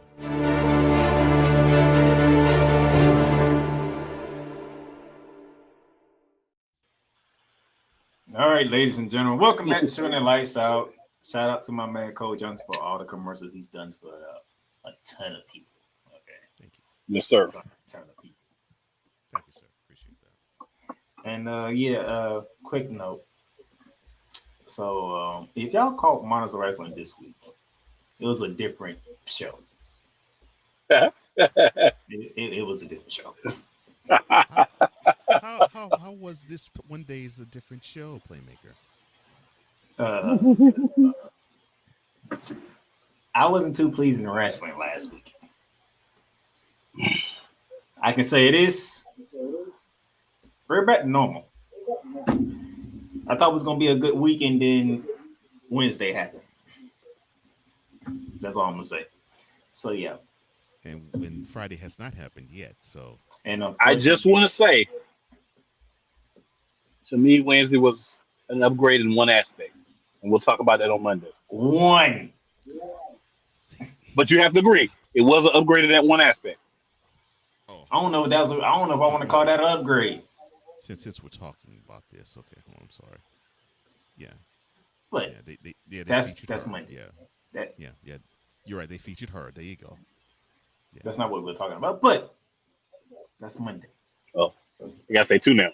right, ladies and gentlemen, welcome back to Shooting the Lights Out. Shout out to my man Cole Johnson for all the commercials he's done for a ton of people. Okay, Thank you. Yes, sir. A ton of people. Thank you, sir. Appreciate that. And quick note. So if y'all caught Monsters Wrestling this week, it was a different show. It was a different show. How was this one day's a different show, Playmaker? I wasn't too pleased in wrestling last week. I can say it is. We're back to normal. I thought it was gonna be a good week, and then Wednesday happened. That's all I'm gonna say. So yeah. And when Friday has not happened yet, so. And I just want to say, to me, Wednesday was an upgrade in one aspect, and we'll talk about that on Monday. One. But you have to agree, it was an upgrade in that one aspect. Oh, I don't know if that was. I don't know if I want to call that an upgrade. Since we're talking about this, okay, hold on, I'm sorry. Yeah. But they that's featured her. Monday. Yeah. You're right. They featured her. There you go. Yeah. That's not what we're talking about, but that's Monday. Oh, I gotta say two now.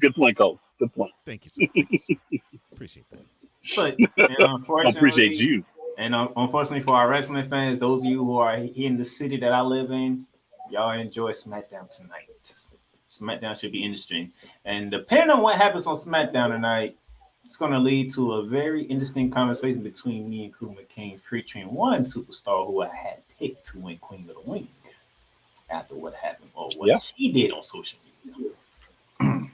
Good point, Cole. Good point. Thank you, sir. Thank you, sir. Appreciate that. But I appreciate you. And unfortunately for our wrestling fans, those of you who are here in the city that I live in, y'all enjoy SmackDown tonight. SmackDown should be interesting. And depending on what happens on SmackDown tonight, it's going to lead to a very interesting conversation between me and Crew McCain, featuring one superstar who I had picked to win Queen of the Wing after what happened or what she did on social media.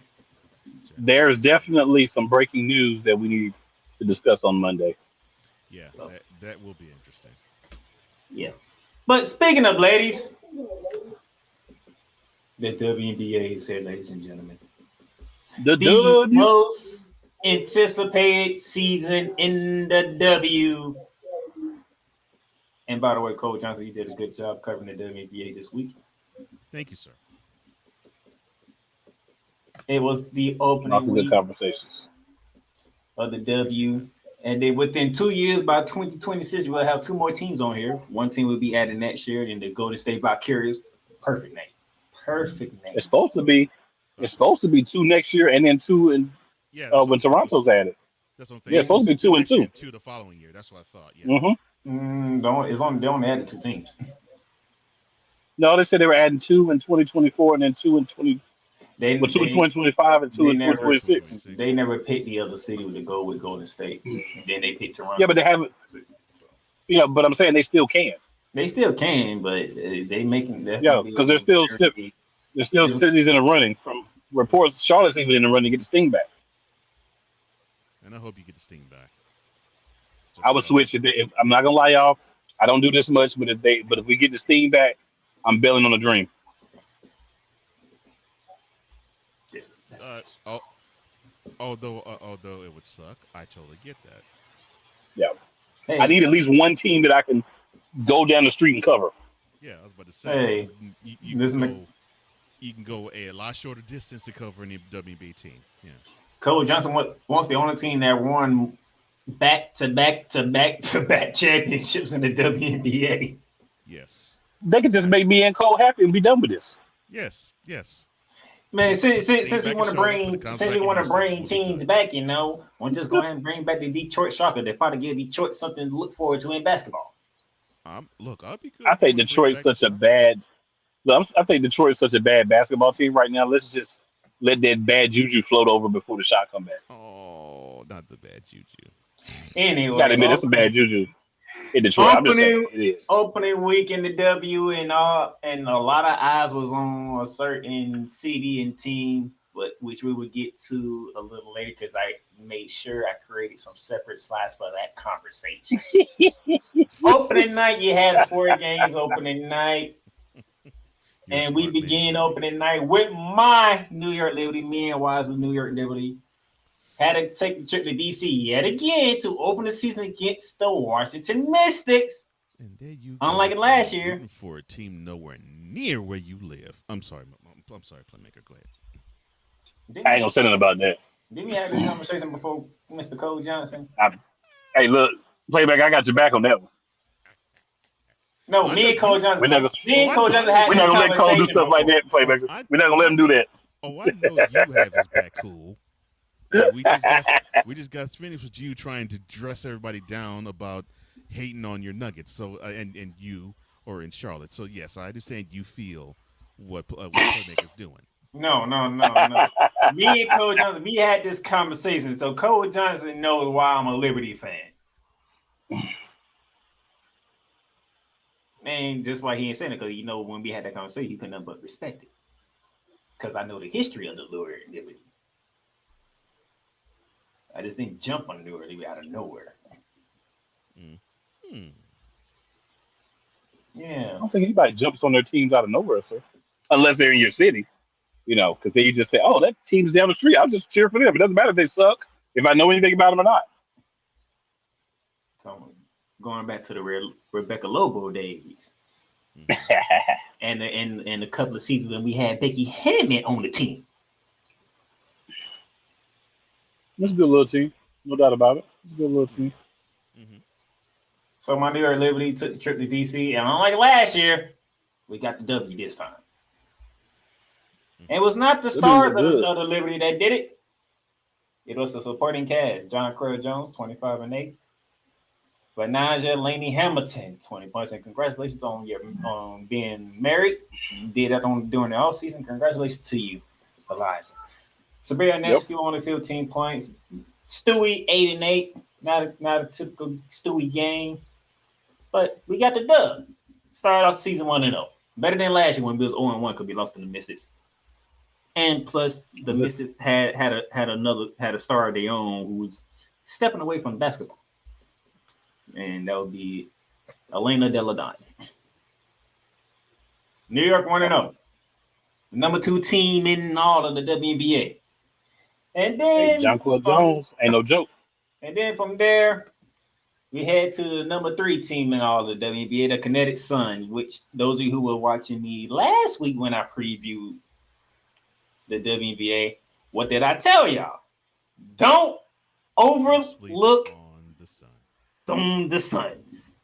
There's definitely some breaking news that we need to discuss on Monday. Yeah, so that will be interesting. Yeah. But speaking of ladies, the WNBA is here, ladies and gentlemen. The most anticipated season in the W. And by the way, Cole Johnson, you did a good job covering the WNBA this week. Thank you, sir. It was the opening week conversations of the W. And then within 2 years, by 2026, we'll have two more teams on here. One team will be added next year, and the Golden State Valkyries. Perfect name. Perfect name. It's supposed to be two next year, and then two in when Toronto's added. That's what I'm thinking. Yeah, it's supposed to be 2 and 2. 2 the following year. That's what I thought. Yeah. They only added two teams. No, they said they were adding 2 in 2024, and then 2 in 20. Two in 2025 and 2 in 2026. They never picked the other city to go with Golden State. And then they picked Toronto. Yeah, but they haven't. Yeah, but I'm saying they still can. They still can, but they making that. Yeah, because there's still cities in the running. From reports, Charlotte's even in the running to get the Sting back. And I hope you get the Sting back. So I would switch it. I'm not gonna lie, y'all. I don't do this much, but if we get the Sting back, I'm bailing on a dream. Although it would suck, I totally get that. Yeah, hey. I need at least one team that I can go down the street and cover. Yeah, I was about to say. You can go a lot shorter distance to cover any WNBA team. Yeah. Cole Johnson wants the only team that won back-to-back championships in the WNBA. Yes. They could just make me and Cole happy and be done with this. Yes. Man, since we want to bring teams back, we'll just go ahead and bring back the Detroit Shocker. They probably give Detroit something to look forward to in basketball. Look, I'll be good. I think Detroit's such a bad basketball team right now. Let's just let that bad juju float over before the shot come back. Oh, not the bad juju. Anyway, gotta admit, it's some bad juju in Detroit. It is opening week in the W, and a lot of eyes was on a certain city and team, which we would get to a little later because I made sure I created some separate slides for that conversation. Opening night, you had 4 games opening night. And we begin opening night with my New York Liberty. Me and Wise's New York Liberty had to take the trip to DC yet again to open the season against the Washington Mystics. And there you unlike last year, for a team nowhere near where you live. I'm sorry, Playmaker. Go ahead. Didn't I we, ain't gonna say nothing about that. didn't we have this conversation before, Mr. Cole Johnson? Hey, look, Playback, I got your back on that one. No, Oh, I me know and Cole you. Johnson. We're not gonna, Me and Cole Johnson had we're this not gonna let Cole do conversation stuff like before. that, Playback. I We're not gonna let him do that. Oh, I know you have his back cool. And we just got finished with you trying to dress everybody down about hating on your Nuggets. So and you or in Charlotte. So yes, I understand you feel what Playmaker's doing. No. Me and Cole Johnson, we had this conversation. So Cole Johnson knows why I'm a Liberty fan. And that's why he ain't saying it, because when we had that conversation, he couldn't nothing but respect it. Because I know the history of the Liberty. I just didn't jump on the Liberty out of nowhere. Mm-hmm. Yeah. I don't think anybody jumps on their teams out of nowhere, sir. Unless they're in your city, because then you just say, "Oh, that team's down the street. I'll just cheer for them. It doesn't matter if they suck, if I know anything about them or not." So going back to the Rebecca Lobo days, and a couple of seasons when we had Becky Hammond on the team. It's a good little team, no doubt about it. It's a good little team. Mm-hmm. So my New York Liberty took the trip to DC, and unlike last year, we got the W this time. It was not the stars of the Liberty that did it. It was the supporting cast. John Crowell Jones, 25-8. But Naja Laney Hamilton, 20 points. And congratulations on your being married. You did that during the offseason. Congratulations to you, Elijah. Sabrina Nescu only 15 points. Stewie, 8-8. Not a typical Stewie game. But we got the dub. Started off season 1-0. Better than last year when we was 0-1 could be lost to the Misses. And plus the Misses had a star of their own who was stepping away from basketball. And that would be Elena Deladine. New York 1-0. Number 2 team in all of the WNBA. And then John Crowell Jones ain't no joke. And then from there, we head to the number 3 team in all of the WNBA, the Kinetic Sun, which those of you who were watching me last week when I previewed the WNBA, what did I tell y'all? Don't overlook the Suns.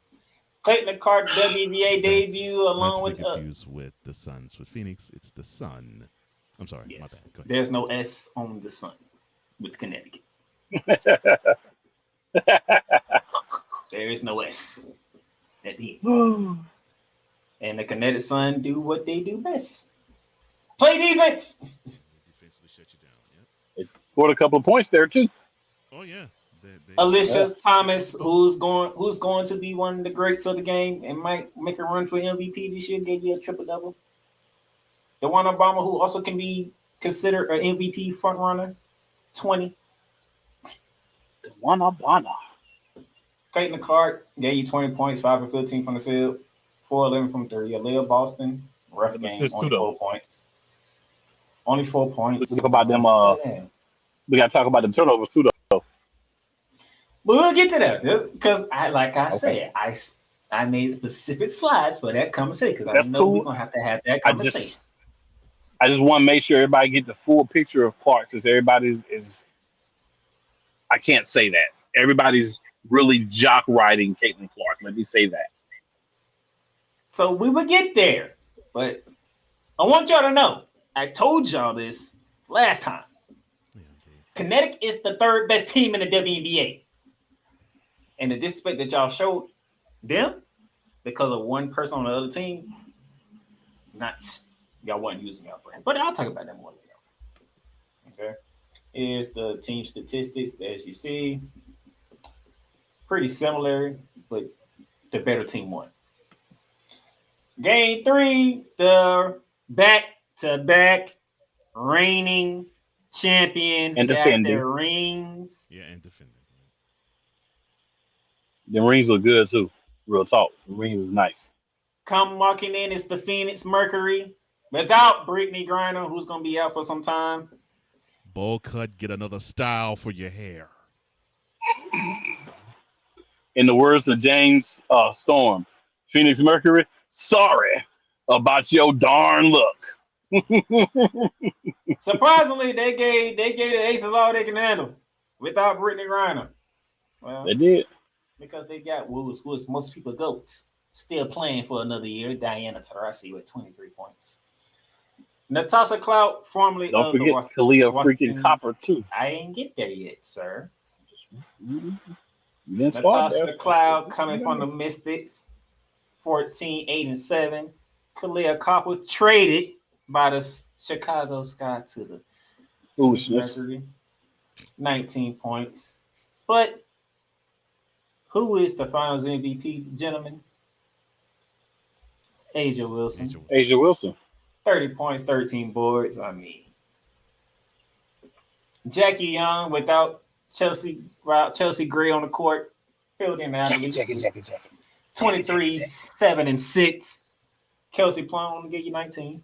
Clayton Clark WNBA debut along with confused with the Suns. With Phoenix, it's the Sun. I'm sorry, my bad. Go ahead. There's no S on the Sun with Connecticut. There is no S at the end. And the Connecticut Sun do what they do best. Play defense. Defensively shut you down. Yep. They scored a couple of points there too. Oh yeah. Alicia Thomas, who's going to be one of the greats of the game and might make a run for MVP this year, gave you a triple-double. The one Obama who also can be considered an MVP front runner, 20. The one Obama. Clayton Clark gave you 20 points, 5 of 15 from the field, 4-11 from 3. Aaliyah Boston, rough game, only 4 points. Only 4 points. We talk about them. We got to talk about the turnovers too, though. But we'll get to that because, I made specific slides for that conversation because I know we're gonna have that conversation. I just want to make sure everybody get the full picture of Clark, since everybody's is. I can't say that everybody's really jock riding Caitlin Clark. Let me say that. So we will get there, but I want y'all to know. I told y'all this last time. Connecticut is the 3rd best team in the WNBA. And the disrespect that y'all showed them because of one person on the other team, y'all wasn't using y'all brand. But I'll talk about that more later. Okay. Here's the team statistics, as you see. Pretty similar, but the better team won. Game 3, the back-to-back reigning champions and got defending their rings. Yeah, and defending. The rings look good too. Real talk. The rings is nice. Come marking in is the Phoenix Mercury without Brittany Griner, who's going to be out for some time. Bowl cut, get another style for your hair. In the words of James Storm, Phoenix Mercury, sorry about your darn look. Surprisingly, they gave the Aces all they can handle without Brittany Griner. Well, They did. because they got who is most people goats still playing for another year. Diana Taurasi with 23 points. Natasha Cloud, formerly Don't of the forget Kalia freaking Washington. Copper too. I ain't get there yet, sir. You didn't start there. Natasha Cloud coming from the Mystics, 14, 8, and 7. Kalia Copper traded by the Chicago Sky to the Foolishness. Mercury, 19 points. But who is the Finals MVP, gentlemen? Asia Wilson. Asia Wilson. 30 points, 13 boards. I mean, Jackie Young without Chelsea Gray on the court, filled in out. Jackie. 23, 7, and 6. Kelsey Plum, I'm gonna give you 19.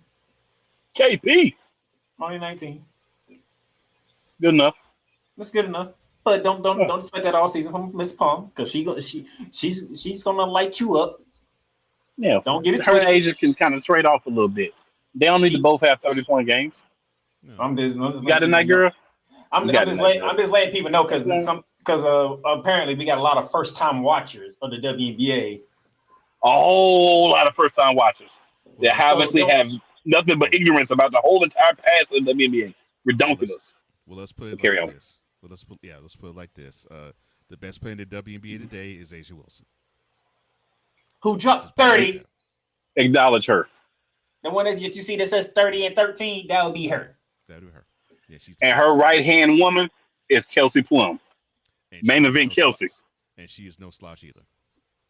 KP. Only 19. Good enough. That's good enough. But don't expect that all season from Miss Palm because she's gonna light you up. Yeah. Don't get it Her and twisted. Asia can kind of trade off a little bit. They don't need to both have 30-point games. I'm just You got it, night girl. I'm just letting people know because apparently we got a lot of first time watchers of the WNBA. A whole lot of first time watchers that obviously have nothing but ignorance about the whole entire past of the WNBA. Ridiculous. Well, let's put it Carry like on. this. Let's put it like this. The best player in the WNBA today is Asia Wilson, who dropped 30. Acknowledge her. The one that you see that says 30 and 13, that would be her. That would be her. Yeah, And her right hand woman is Kelsey Plum. Main event Kelsey. And she is no slouch either.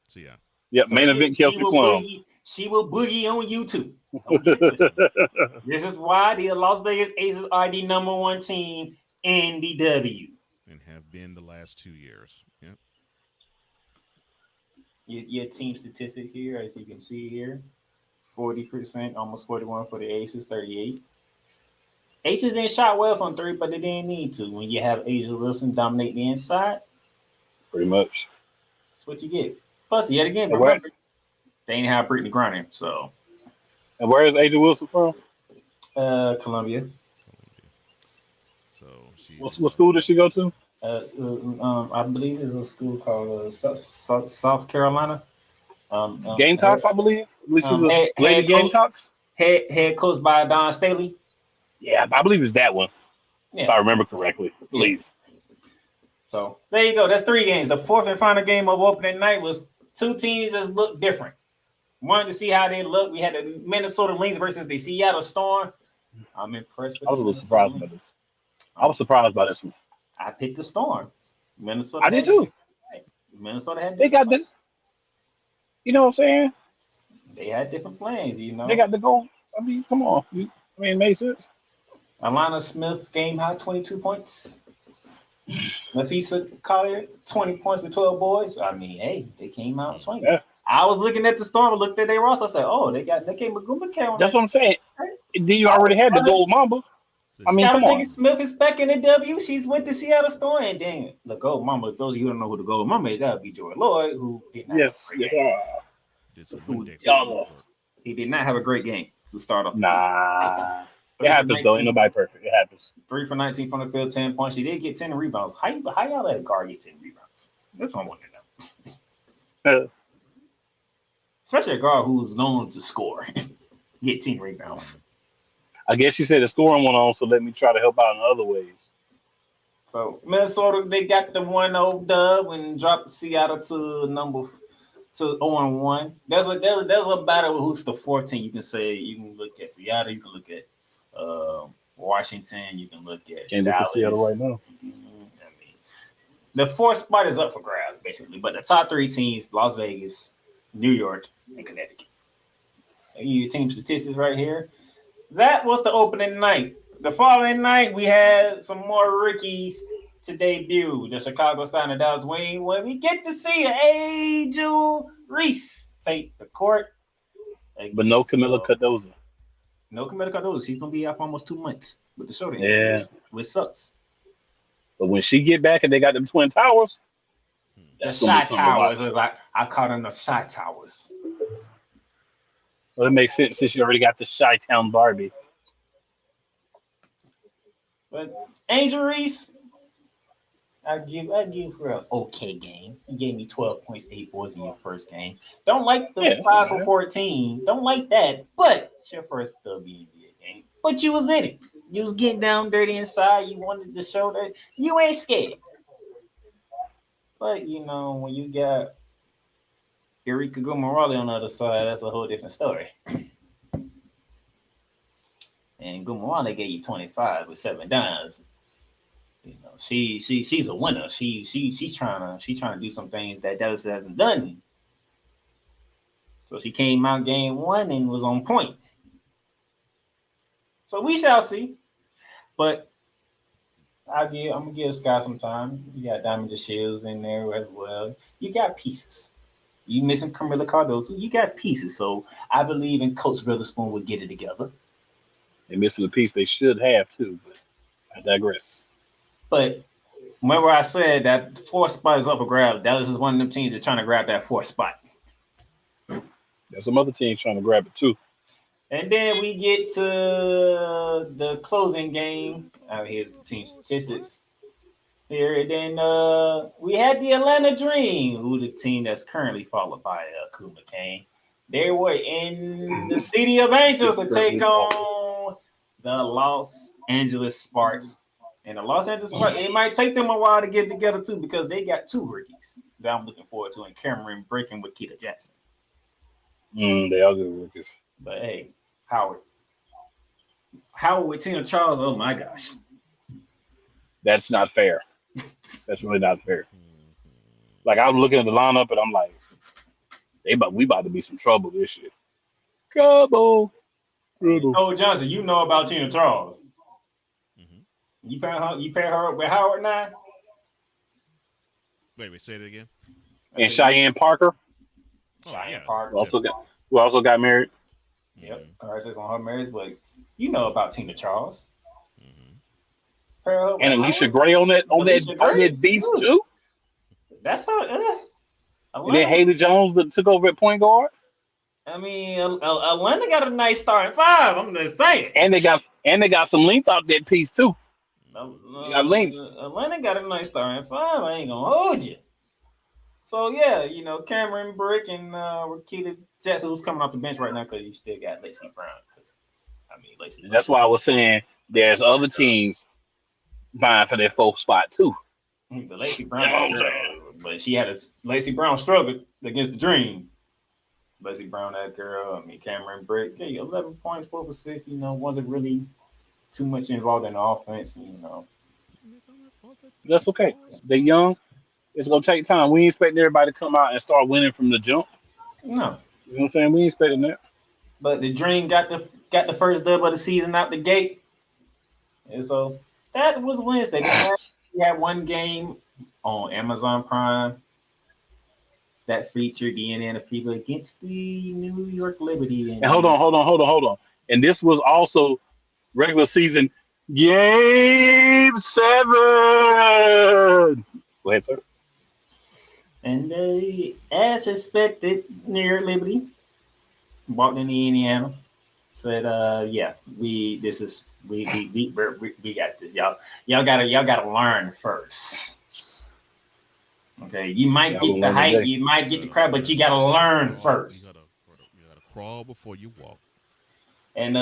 So yeah. Yep, So main event Kelsey Plum. She will boogie on YouTube. This is why the Las Vegas Aces are the number one team in the W. And have been the last 2 years. Yep. Your team statistic here, as you can see here, 40%, almost 41 for the Aces, 38. Aces didn't shot well from 3, but they didn't need to. When you have Asia Wilson dominate the inside, pretty much. That's what you get. Plus, yet again, remember, they ain't have Brittany Griner, so. And where is Asia Wilson from? Columbia. So what school does she go to? I believe it's a school called South Carolina. Gamecocks, I believe. At least she's a lady Gamecocks. Head coached by Don Staley. Yeah, I believe it's that one. Yeah. If I remember correctly. Please. So there you go. That's 3 games. The fourth and final game of opening night was 2 teams that looked different. Wanted to see how they look. We had the Minnesota Lynx versus the Seattle Storm. I'm impressed with I was a little surprised by this. I was surprised by this one. I picked the Storm. Minnesota. I did too. Minnesota had. They got the. You know what I'm saying? They had different plans. You know. They got the goal. I mean, come on. I mean, it made sense. Alana Smith game high 22 points. Nafisa Collier 20 points with 12 boys. I mean, hey, they came out swinging. Yeah. I was looking at the Storm. I looked at their roster. I said, "Oh, they came Maguma. That's what I'm saying. Then you already had the gold mamba. I mean, come on. Smith is back in the W. She's with the Seattle Storm. And then the gold mamba. Those of you who don't know who the gold mamba is, that would be Joy Lloyd, who did not. Yes. He did not have a great game to start off. Nah. It happens though. Ain't nobody perfect. It happens. 3 for 19 from the field, 10 points. She did get 10 rebounds. How y'all let a guard get 10 rebounds? That's what I want to know. Especially a guard who's known to score, get 10 rebounds. I guess you said the scoring went on, so let me try to help out in other ways. So Minnesota, they got the 1-0 dub and dropped Seattle to 0-1. There's a battle who's the 14. You can say you can look at Seattle, you can look at Washington, you can look at Dallas. Seattle right now. I mean, the 4th spot is up for grabs, basically. But the top 3 teams: Las Vegas, New York, and Connecticut. Your team statistics right here. That was the opening night. The following night, we had some more rookies to debut. The Chicago Sun and Dallas Wing, where we get to see Angel Reese take the court. But no Camila Cardozo. No Camila Cardozo. She's going to be out for almost 2 months with the shoulder. Yeah. Which sucks. But when she get back and they got them Twin Towers. The Shot Towers. I call them the Shot Towers. Well, it makes sense since you already got the Chi-Town Barbie. But Angel Reese, I give her an okay game. You gave me 12 points, 8 boards in your first game. Don't like the Yeah, that's 5 not for bad. 14. Don't like that. But it's your first WNBA game. But you was in it. You was getting down dirty inside. You wanted to show that you ain't scared. But when you got Eureka Gumarali on the other side, that's a whole different story. And Gumarali gave you 25 with 7 dimes. She's a winner. She's trying to do some things that Dallas hasn't done. So she came out game 1 and was on point. So we shall see. But I'm gonna give Scott some time. You got Diamond DeShields in there as well. You got pieces. You missing Camila Cardozo. You got pieces. So I believe in Coach Witherspoon would get it together. They're missing a piece they should have too, but I digress. But remember I said that 4th spot is up for grab. Dallas is one of them teams that's trying to grab that 4th spot. There's some other teams trying to grab it too. And then we get to the closing game. Here's the team statistics. Here, and then we had the Atlanta Dream, who the team that's currently followed by McCain. They were in the City of Angels to take on the Los Angeles Sparks. And the Los Angeles Sparks, it might take them a while to get together too, because they got 2 rookies that I'm looking forward to, and Cameron breaking with Keita Jackson. They are good rookies. But hey, Howard with Tina Charles, oh my gosh. That's not fair. That's really not fair. Like, I'm looking at the lineup and I'm like, we about to be some trouble this year. Trouble. Oh, Johnson, you know about Tina Charles. Mm-hmm. You pair her up with Howard now? Wait, say it again. And Cheyenne Parker. Cheyenne Parker. Who also got married. Yep. Congratulations on her marriage, but you know about Tina Charles. And Alicia Gray on that beast too. That's not. And then Haley Jones that took over at point guard. I mean, Atlanta got a nice starting 5. I'm just saying. And they got some length out that piece too. Atlanta got a nice starting 5. I ain't gonna hold you. So yeah, Cameron Brick and Rakita Jackson, who's coming off the bench right now because you still got Lacey Brown. That's why I was saying there's other teams vying for their 4th spot too. The Lacey Brown, but Lacey Brown struggled against the Dream. Lacey Brown, that girl. Cameron Brick, 11 points, 4 for 6. Wasn't really too much involved in the offense. That's okay. They're young. It's gonna take time. We ain't expecting everybody to come out and start winning from the jump. No, you know what I'm saying. We ain't expecting that. But the Dream got the first dub of the season out the gate, and so that was Wednesday. We had one game on Amazon Prime that featured the Indiana Fever against the New York Liberty. And hold on. And this was also regular season game 7. Go ahead, sir. And as expected, New York Liberty walked into Indiana. Said, we got this. Y'all gotta learn first. Okay, you might get the hype, you might get the crowd, but you gotta learn first. You gotta crawl before you walk. And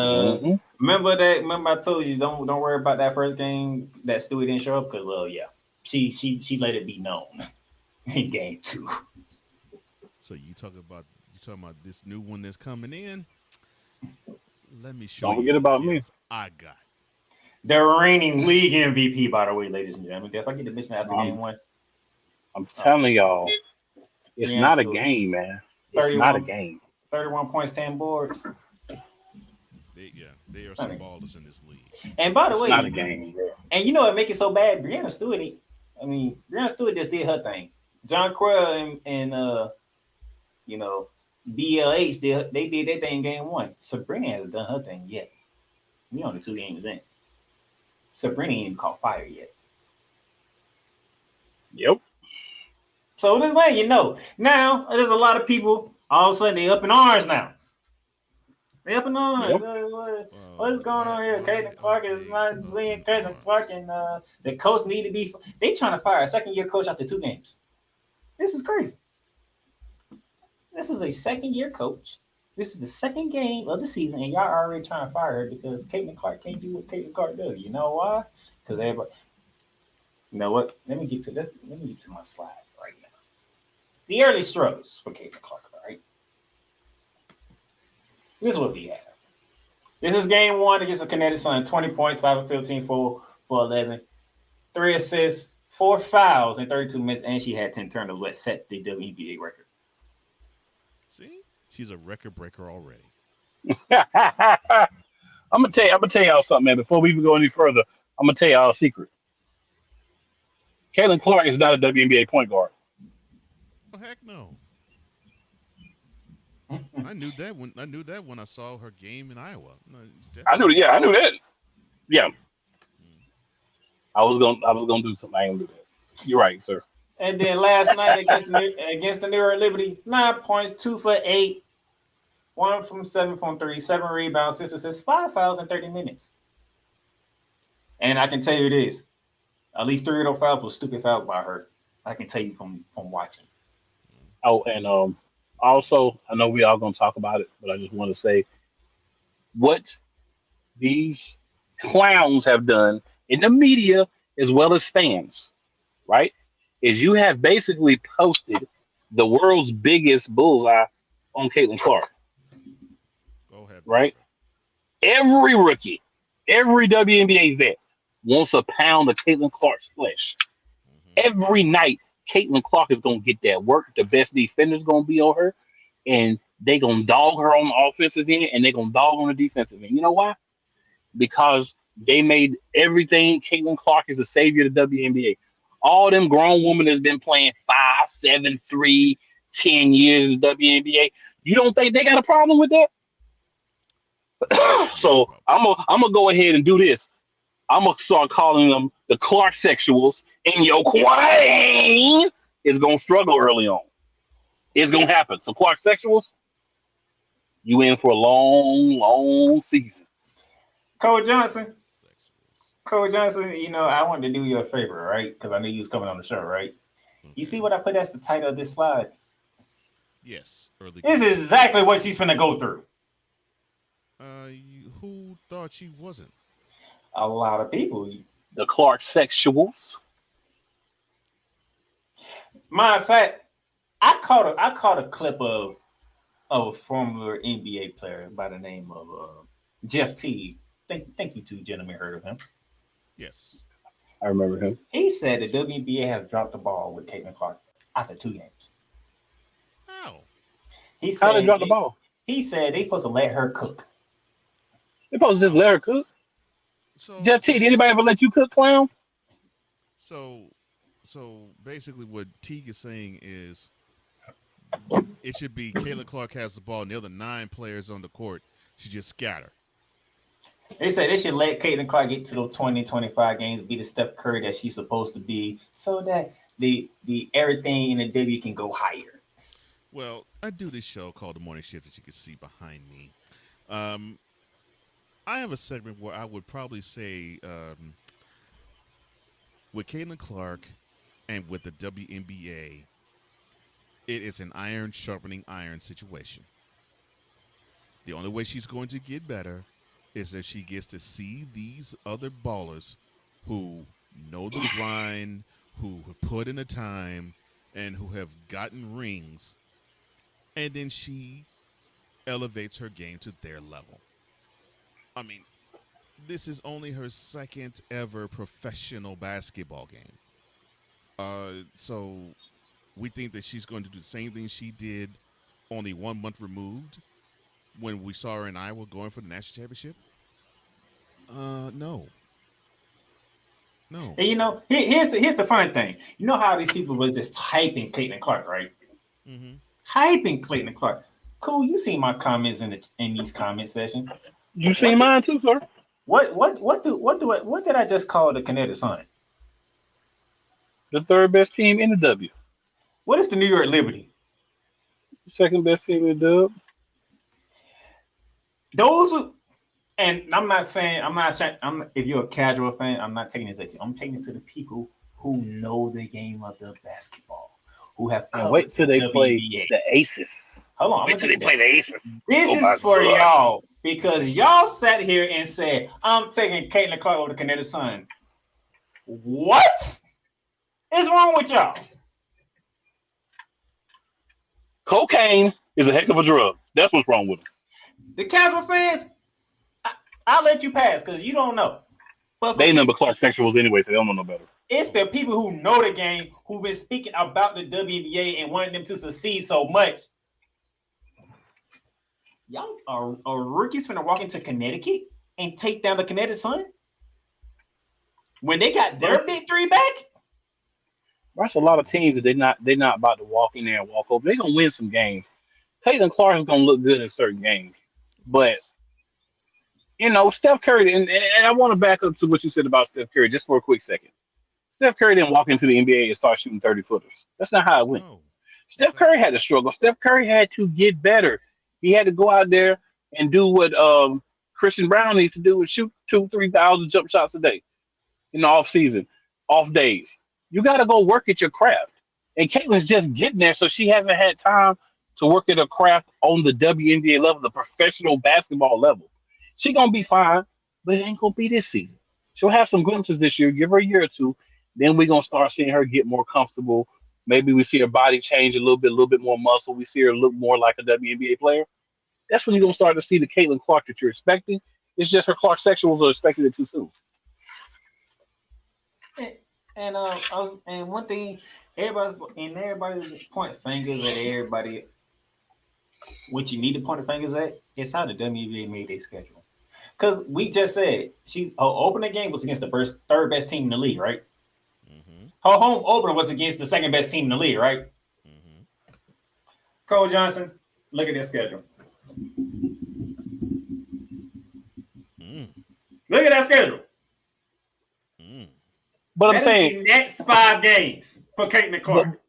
remember I told you don't worry about that first game that Stewie didn't show up because she let it be known in game 2. So you talking about this new one that's coming in? Let me show you. Don't forget about me. I got the reigning league MVP, by the way, ladies and gentlemen. If I get to mention after game 1, I'm telling y'all, it's not a game, man. It's not a game. 31 points, 10 boards. There are some ballers in this league. And by the way, not a game, bro. And what make it so bad? Brianna Stewart just did her thing. John Quell and BLH they did their thing in game 1. Sabrina hasn't done her thing yet. We only 2 games in. Sabrina ain't even caught fire yet. Yep. So this letting now there's a lot of people all of a sudden they up in arms now. Yep and on. Yep. What's going on here? Caitlin Clark is not being Caitlin Clark, and the coach need to be. They trying to fire a second-year coach after 2 games. This is crazy. This is a second-year coach. This is the second game of the season, and y'all already trying to fire her because Caitlin Clark can't do what Caitlin Clark does. You know why? Because everybody. You know what? Let me get to this. Let me get to my slide right now. The early struggles for Caitlin Clark. Right. This is what we have. This is game 1 against the Kinetic Sun. 20 points, 5 of 15, 4 for 11, 3 assists, 4 fouls in 32 minutes, and she had 10 turnovers, which set the WNBA record. See, she's a record breaker already. I'm gonna tell y'all something, man. Before we even go any further, I'm gonna tell y'all a secret. Caitlin Clark is not a WNBA point guard. Oh heck no! I knew that when I saw her game in Iowa. No, I knew that. Yeah. I was gonna do something. I ain't gonna do that. You're right, sir. And then last night against the New York Liberty, 9 points, 2 for 8, 1 from 7 from 3, 7 rebounds, 6 assists, 5 fouls in 30 minutes. And I can tell you this, at least 3 of those fouls were stupid fouls by her. I can tell you from watching. Oh, and also, I know we all gonna talk about it, but I just want to say what these clowns have done in the media as well as fans, right? Is you have basically posted the world's biggest bullseye on Caitlin Clark. Go ahead. Right? Every rookie, every WNBA vet wants a pound of Caitlin Clark's flesh. Every night, Caitlin Clark is going to get that work. The best defender's going to be on her. And they going to dog her on the offensive end, and they going to dog on the defensive end. You know why? Because they made everything Caitlin Clark is a savior of the WNBA. All them grown women that's been playing 5, 7, 3, 10 years in the WNBA. You don't think they got a problem with that? So I'm gonna go ahead and do this. I'm gonna start calling them the Clark sexuals, and your queen is gonna struggle early on. It's gonna happen. So Clark sexuals, you in for a long, long season. Cole Johnson, you know, I wanted to do you a favor, right? Because I knew you was coming on the show, right? You see what I put as the title of this slide? Yes. Early. This is exactly what she's finna go through. Who thought she wasn't? A lot of people. The Clark sexuals. Matter of fact, I caught a clip of a former NBA player by the name of Jeff Teague. Think you two gentlemen heard of him. Yes. I remember him. He said the WNBA has dropped the ball with Caitlin Clark after 2 games. How? He said How they drop the ball? He said they supposed to let her cook. They supposed to just let her cook? So, Jeff T, did anybody ever let you cook, clown? So basically what Teague is saying is it should be Caitlin Clark has the ball and the other 9 players on the court should just scatter. They said they should let Caitlin Clark get to those 20, 25 games, be the Steph Curry that she's supposed to be, so that the everything in the W can go higher. Well, I do this show called The Morning Shift, as you can see behind me. I have a segment where I would probably say with Caitlin Clark and with the WNBA, it is an iron sharpening iron situation. The only way she's going to get better is if she gets to see these other ballers who know the grind, who have put in the time, and who have gotten rings, and then she elevates her game to their level. I mean, this is only her 2nd ever professional basketball game. So we think that she's going to do the same thing she did only 1 month removed when we saw her in Iowa going for the national championship. No. And you know, here's the funny thing. You know how these people was just hyping Caitlin Clark, right? Mm-hmm. Hyping Caitlin Clark. Cool, you see my comments in these comment sessions. You seen mine too, sir. What did I just call the Kinetic Sun? The 3rd best team in the W. What is the New York Liberty? The 2nd best team in the dub. those, and I'm not saying if you're a casual fan, I'm not taking this at you. I'm taking this to the people who know the game of the basketball, who have covered Wait till they play WNBA. the Aces. Hold on, Wait till they play the Aces. This Oh my is for God. y'all because y'all sat here and said, I'm taking Caitlin Clark over the Kinetic Sun. What is wrong with y'all? Cocaine is a heck of a drug. That's what's wrong with them. The casual fans, I'll let you pass because you don't know. But They ain't number Clark sexuals anyway, so they don't know no better. it's the people who know the game who've been speaking about the WNBA and wanting them to succeed so much. Y'all are rookies finna walk into Connecticut and take down the Connecticut Sun when they got their big three back. There's a lot of teams that they're not about to walk in there and walk over. They're gonna win some games. Caitlin Clark is gonna look good in certain games, but Steph Curry, and I want to back up to what you said about Steph Curry just for a quick second. Steph Curry didn't walk into the NBA and start shooting 30-footers. That's not how it went. No. Steph Curry had to struggle. Steph Curry had to get better. He had to go out there and do what Christian Brown needs to do, and shoot 2,000-3,000 jump shots a day in the off season, off days. You got to go work at your craft. And Caitlin's just getting there, so she hasn't had time to work at her craft on the WNBA level, the professional basketball level. She's going to be fine, but it ain't going to be this season. She'll have some glimpses this year. Give her a year or two. Then we're going to start seeing her get more comfortable. Maybe we see her body change a little bit more muscle. We see her look more like a WNBA player. That's when you're going to start to see the Caitlin Clark that you're expecting. It's just her Clark sexuals are expecting it too soon. And one thing, everybody's point fingers at everybody. What you need to point the fingers at is how the WNBA made their schedule. Because we just said her opening game was against the third best team in the league, right? Mm-hmm. Her home opener was against the second best team in the league, right? Mm-hmm. Cole Johnson, look at their schedule. Look at that schedule. But I'm saying the next 5 games for Caitlin Clark.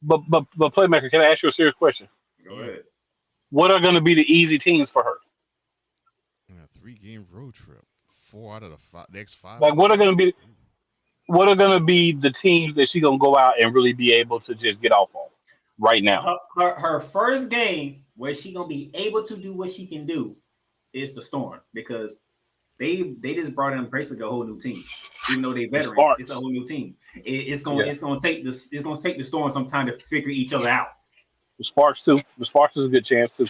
But Playmaker, can I ask you a serious question? Go ahead. What are going to be the easy teams for her? A 3-game road trip. 4 out of the next 5. Like, what are going to be the teams that she's going to go out and really be able to just get off on right now? Her first game where she's going to be able to do what she can do is the Storm, because they just brought in basically a whole new team. Even though they veterans, it's a whole new team. It's going to take the Storm some time to figure each other out. The Sparks too. The Sparks is a good chance too.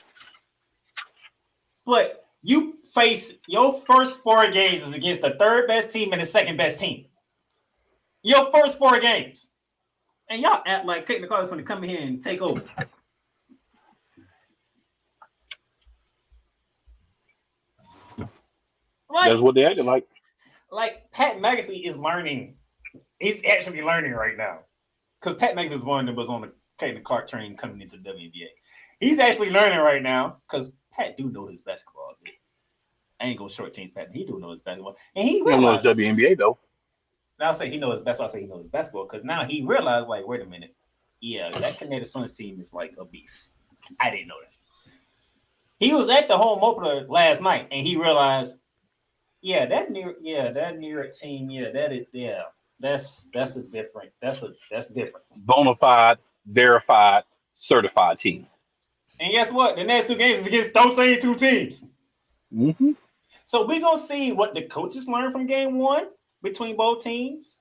But you face your first 4 games is against the third best team and the second best team. Your first 4 games, and y'all act like Caitlin Clark is going to come in here and take over. That's what they acted like. Like Pat McAfee is learning. He's actually learning right now. Because Pat McAfee is one that was on the Caitlin Clark train coming into the WNBA. He's actually learning right now because Pat do know his basketball. I ain't gonna shortchange Pat. He do know his basketball. And he don't know his WNBA though. I'll say he knows his basketball. I say he knows his basketball because now he realized, like, wait a minute. Yeah, that Connecticut Suns team is like a beast. I didn't know that. He was at the home opener last night and he realized, that New York team, that's different. That's different. Bona fide, verified, certified team. And guess what? The next 2 games is against those same 2 teams. Mm-hmm. So we're gonna see what the coaches learn from game 1 between both teams.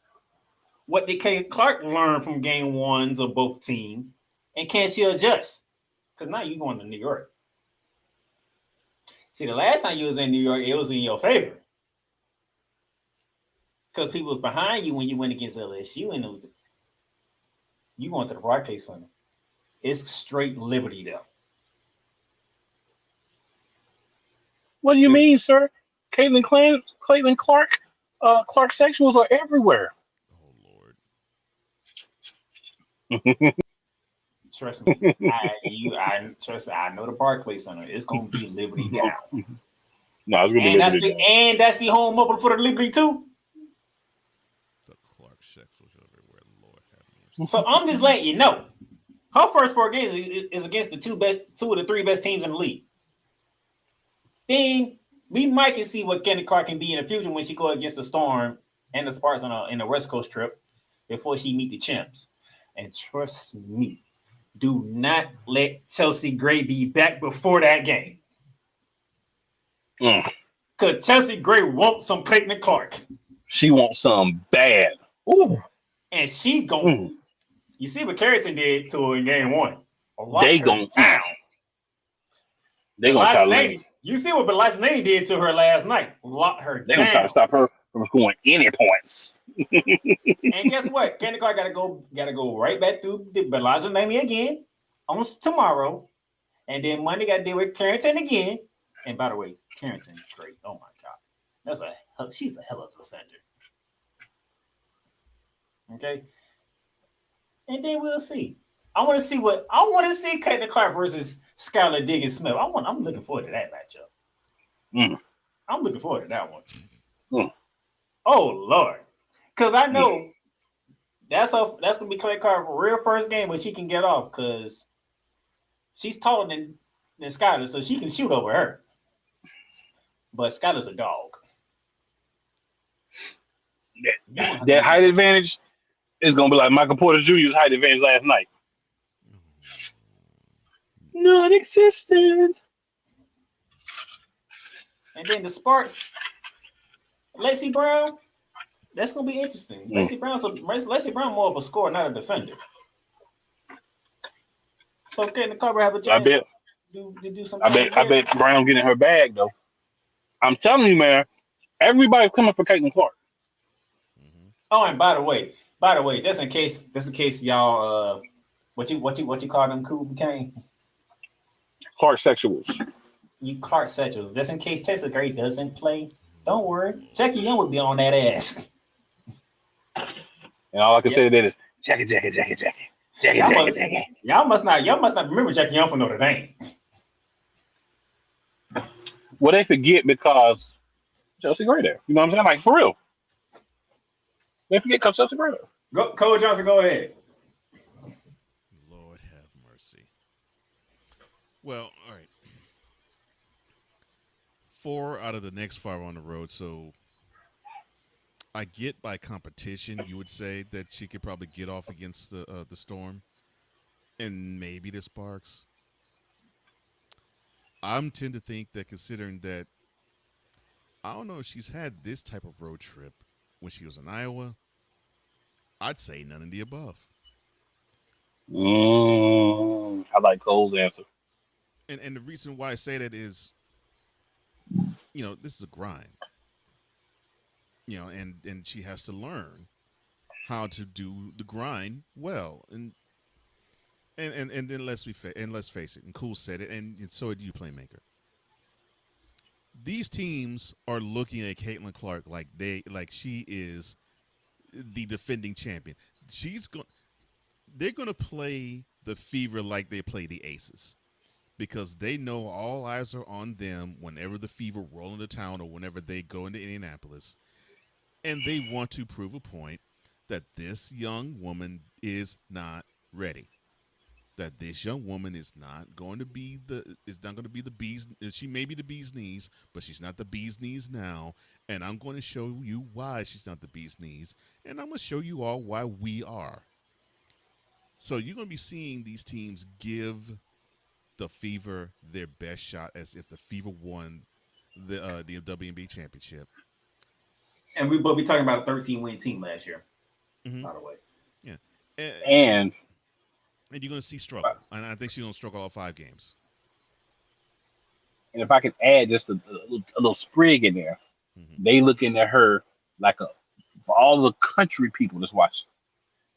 What did Caitlin Clark learn from game 1s of both teams, and can she adjust? Because now you're going to New York. See, the last time you was in New York, it was in your favor. Because people was behind you when you went against LSU, and you went to the Barclays Center. It's straight liberty there. What do you mean, sir? Caitlin Clark, Clark sexuals are everywhere. Oh Lord. Trust me, trust me. I know the Barclays Center. It's gonna be Liberty down. No, it's gonna be Liberty down. And that's the home opener for the Liberty too. The Clark sexuals everywhere. Lord have mercy. So I'm just letting you know, her first 4 games is against the 2 of the 3 best teams in the league. then we might can see what Candy Clark can be in the future when she go against the Storm and the Sparks in a West Coast trip before she meet the champs. And trust me, do not let Chelsea Gray be back before that game. Because Chelsea Gray wants some Clayton Clark. She wants some bad. Ooh. And she going. You see what Carrington did to her in game 1. They going down. They going to try to land. You see what Belashney did to her last night. Lock her down. They going to try to stop her from scoring any points. And guess what? Candy Clark gotta go right back through the Belashney again on tomorrow. And then Monday got to deal with Carrington again. And by the way, Carrington is great. Oh my God. She's a hell of a defender. Okay. And then we'll see. I want to see Caitlin Clark versus Skylar Diggins Smith. I'm looking forward to that matchup. I'm looking forward to that one. Oh Lord. Because I know that's gonna be Caitlin Clark's real first game where she can get off because she's taller than Skylar, so she can shoot over her. But Skylar's a dog. That height advantage is gonna be like Michael Porter Jr.'s height advantage last night. Non-existent. And then the Sparks, Lacey Brown. That's gonna be interesting. Lacey Brown more of a scorer, not a defender. So can the cover have a chance to do something? I bet Brown getting her bag though. I'm telling you, man, everybody's coming for Caitlin Clark. Oh, and by the way, just in case y'all what you call them cool McCain? Clark sexuals. You Clark sexuals. Just in case Chelsea Gray doesn't play, don't worry. Jackie Young would be on that ass. And all I can say to that is Jackie. Y'all must not remember Jackie Young from Notre Dame. Well, they forget because Chelsea Gray there. You know what I'm saying? Like for real. They forget because Chelsea Gray there. Go, Cole Johnson, go ahead. Lord have mercy. Well, all right. 4 out of the next 5 on the road, so I get by competition, you would say that she could probably get off against the Storm and maybe the Sparks. I'm tend to think that considering that I don't know if she's had this type of road trip when she was in Iowa, I'd say none of the above. I like Cole's answer. And the reason why I say that is, this is a grind. And she has to learn how to do the grind well. And then let's face it. And Cool said it, and so did you, Playmaker. These teams are looking at Caitlin Clark like she is the defending champion. They're gonna play the Fever like they play the Aces, because they know all eyes are on them whenever the Fever roll into town or whenever they go into Indianapolis. And they want to prove a point that this young woman is not ready. That this young woman is not going to be the bee's. She may be the bee's knees, but she's not the bee's knees now. And I'm going to show you why she's not the bee's knees, and I'm going to show you all why we are. So you're going to be seeing these teams give the Fever their best shot, as if the Fever won the WNBA championship. And we'll be talking about a 13-win team last year, by the way. Yeah. And you're going to see struggle. And I think she's going to struggle all 5 games. if I could add just a little sprig in there, they looking at her like for all the country people that's watching,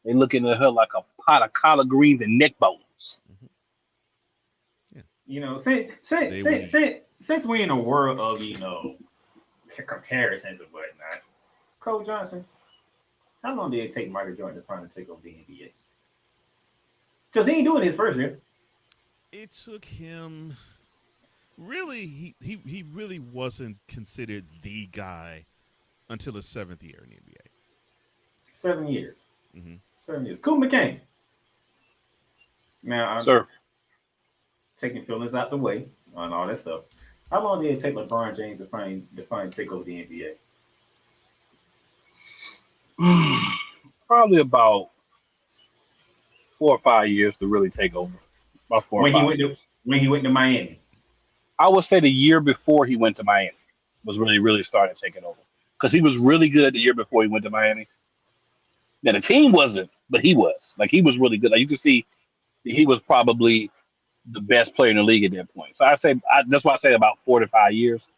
they looking at her like a pot of collard greens and neck bones. You know, since we're in a world of, comparisons and whatnot, Cole Johnson, how long did it take Michael Jordan to finally take over the NBA? Because he ain't doing his first year. It took him really, he really wasn't considered the guy until his 7th year in the NBA. 7 years. 7 years. Cool McCain. Now, I'm taking feelings out the way and all that stuff. How long did it take LeBron James to finally take over the NBA? Probably about 4 or 5 years to really take over. About 4 or 5 years. When he went to Miami. I would say the year before he went to Miami was when he really started taking over. Because he was really good the year before he went to Miami. Now the team wasn't, but he was. Like he was really good. Like you can see he was probably the best player in the league at that point. So that's why I say about 4 to 5 years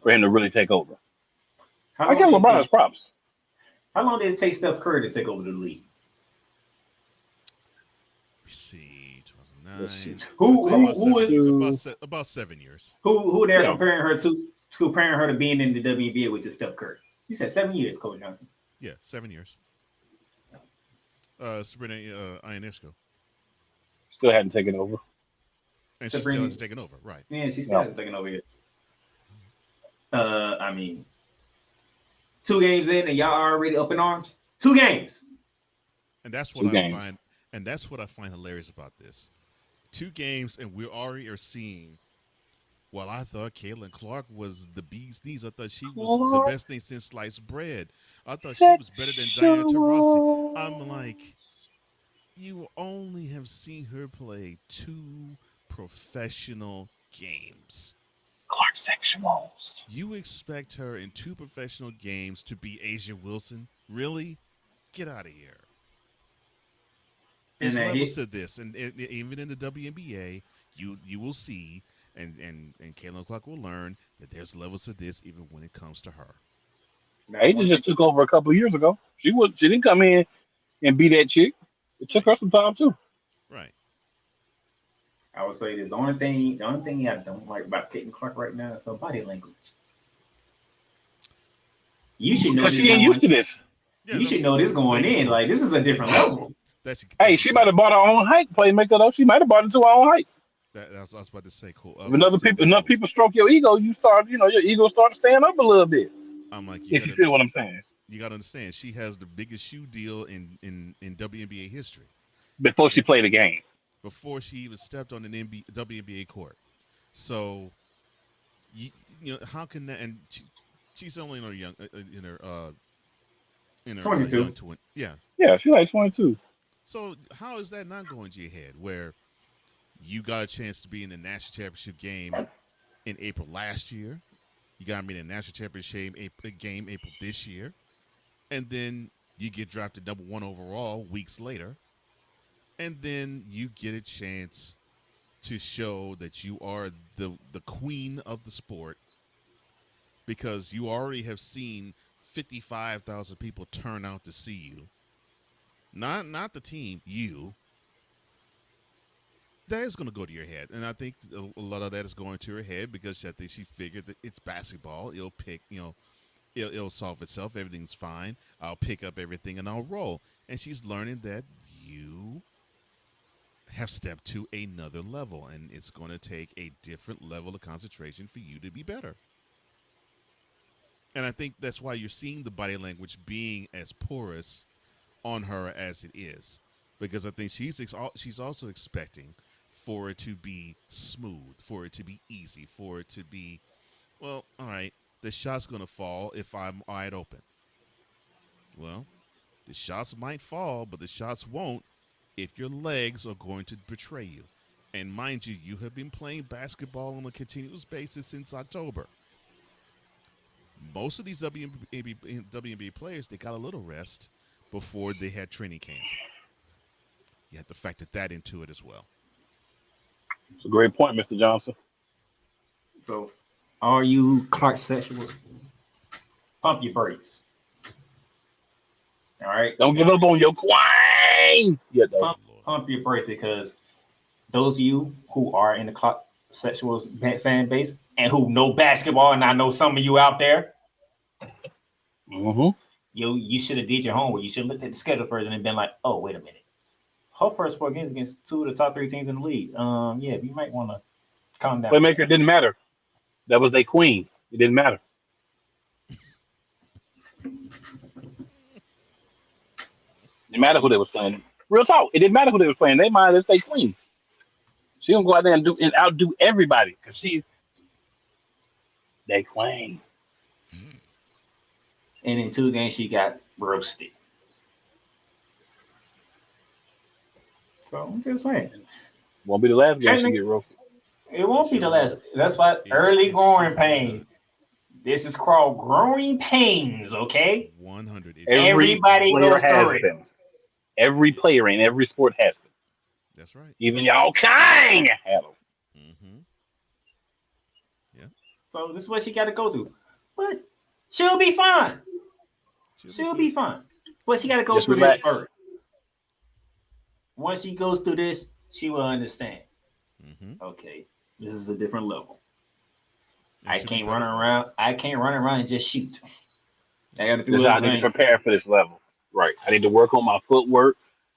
for him to really take over. I give LeBron his props. How long did it take Steph Curry to take over the league? We see 2009. Who is about 7 years? Who they're comparing her to being in the WNBA, which is Steph Curry. You said 7 years, Coach Johnson. Yeah, 7 years. Sabrina Ionescu still hadn't taken over, and she still hasn't taken over, right? Yeah, she still hasn't taken over yet. I mean, 2 games in, and y'all are already up in arms. 2 games, and that's what I find. And that's what I find hilarious about this. 2 games, and we already are seeing. Well, I thought Caitlin Clark was the bee's knees. I thought she was the best thing since sliced bread. I thought she was better than Diana Taurasi. I'm like, you only have seen her play 2 professional games. Clark sexuals. You expect her in 2 professional games to be Asia Wilson? Really? Get out of here. There's levels to this, and even in the WNBA, you will see, and Caitlin Clark will learn that there's levels to this, even when it comes to her. Asia just took over a couple of years ago. She didn't come in and be that chick. It took her some time too. Right. I would say this. The only thing I don't like about Caitlin Clark right now is her body language. You should know. Because she ain't used to this. You should know this going in. Like this is a different level. Hey, she might have bought her own height, Playmaker though. She might have bought it to her own height. I was about to say, cool. If enough people stroke your ego, your ego starts to stand up a little bit. I'm like, if you feel what I'm saying. You got to understand, she has the biggest shoe deal in WNBA history. Before she played a game. Before she even stepped on an WNBA court. So, you know, how can that? And she's only in her 22. Yeah, she's like 22. So how is that not going to your head? Where you got a chance to be in the national championship game in April last year, you got to be in the national championship game April this year, and then you get drafted number 1 overall weeks later, and then you get a chance to show that you are the queen of the sport because you already have seen 55,000 people turn out to see you. Not the team, you. That is going to go to your head, and I think a lot of that is going to her head because I think she figured that it's basketball. It'll pick, it'll solve itself. Everything's fine. I'll pick up everything and I'll roll. And she's learning that you have stepped to another level, and it's going to take a different level of concentration for you to be better. And I think that's why you're seeing the body language being as porous on her as it is, because I think she's also expecting for it to be smooth, for it to be easy, for it to be, well, all right, the shot's going to fall if I'm wide open. Well, the shots might fall, but the shots won't if your legs are going to betray you. And mind you, you have been playing basketball on a continuous basis since October. Most of these WNBA players, they got a little rest before they had training camp. You have to factor that into it as well. It's a great point, Mr. Johnson. So, all you Clark sexuals, pump your brakes. All right? Don't give up on your queen. Yeah, pump your brakes, because those of you who are in the Clark sexuals fan base and who know basketball, and I know some of you out there, you should have did your homework. You should have looked at the schedule first and then been like, oh, wait a minute. Her first 4 games against 2 of the top 3 teams in the league. Yeah, you might want to calm down. Playmaker, it didn't matter. That was a queen. It didn't matter. It didn't matter who they was playing. Real talk. It didn't matter who they was playing. They might as a queen. She gonna go out there and outdo everybody because she's They claim. And in 2 games, she got roasted. So I'm just saying. Won't be the last game she get roasted. It won't be the last. That's why early growing pain. This is called growing pains, okay? 100. Everybody goes through it. Them. Every player in every sport has them. That's right. Even y'all Kang have them. Mm-hmm. Yeah. So this is what she got to go through. But she'll be fine. She'll be fine. But she got to go through this first. Once she goes through this, she will understand. Mm-hmm. Okay, this is a different level. I can't run around and just shoot. I got to do I need to prepare for this level. Right. I need to work on my footwork.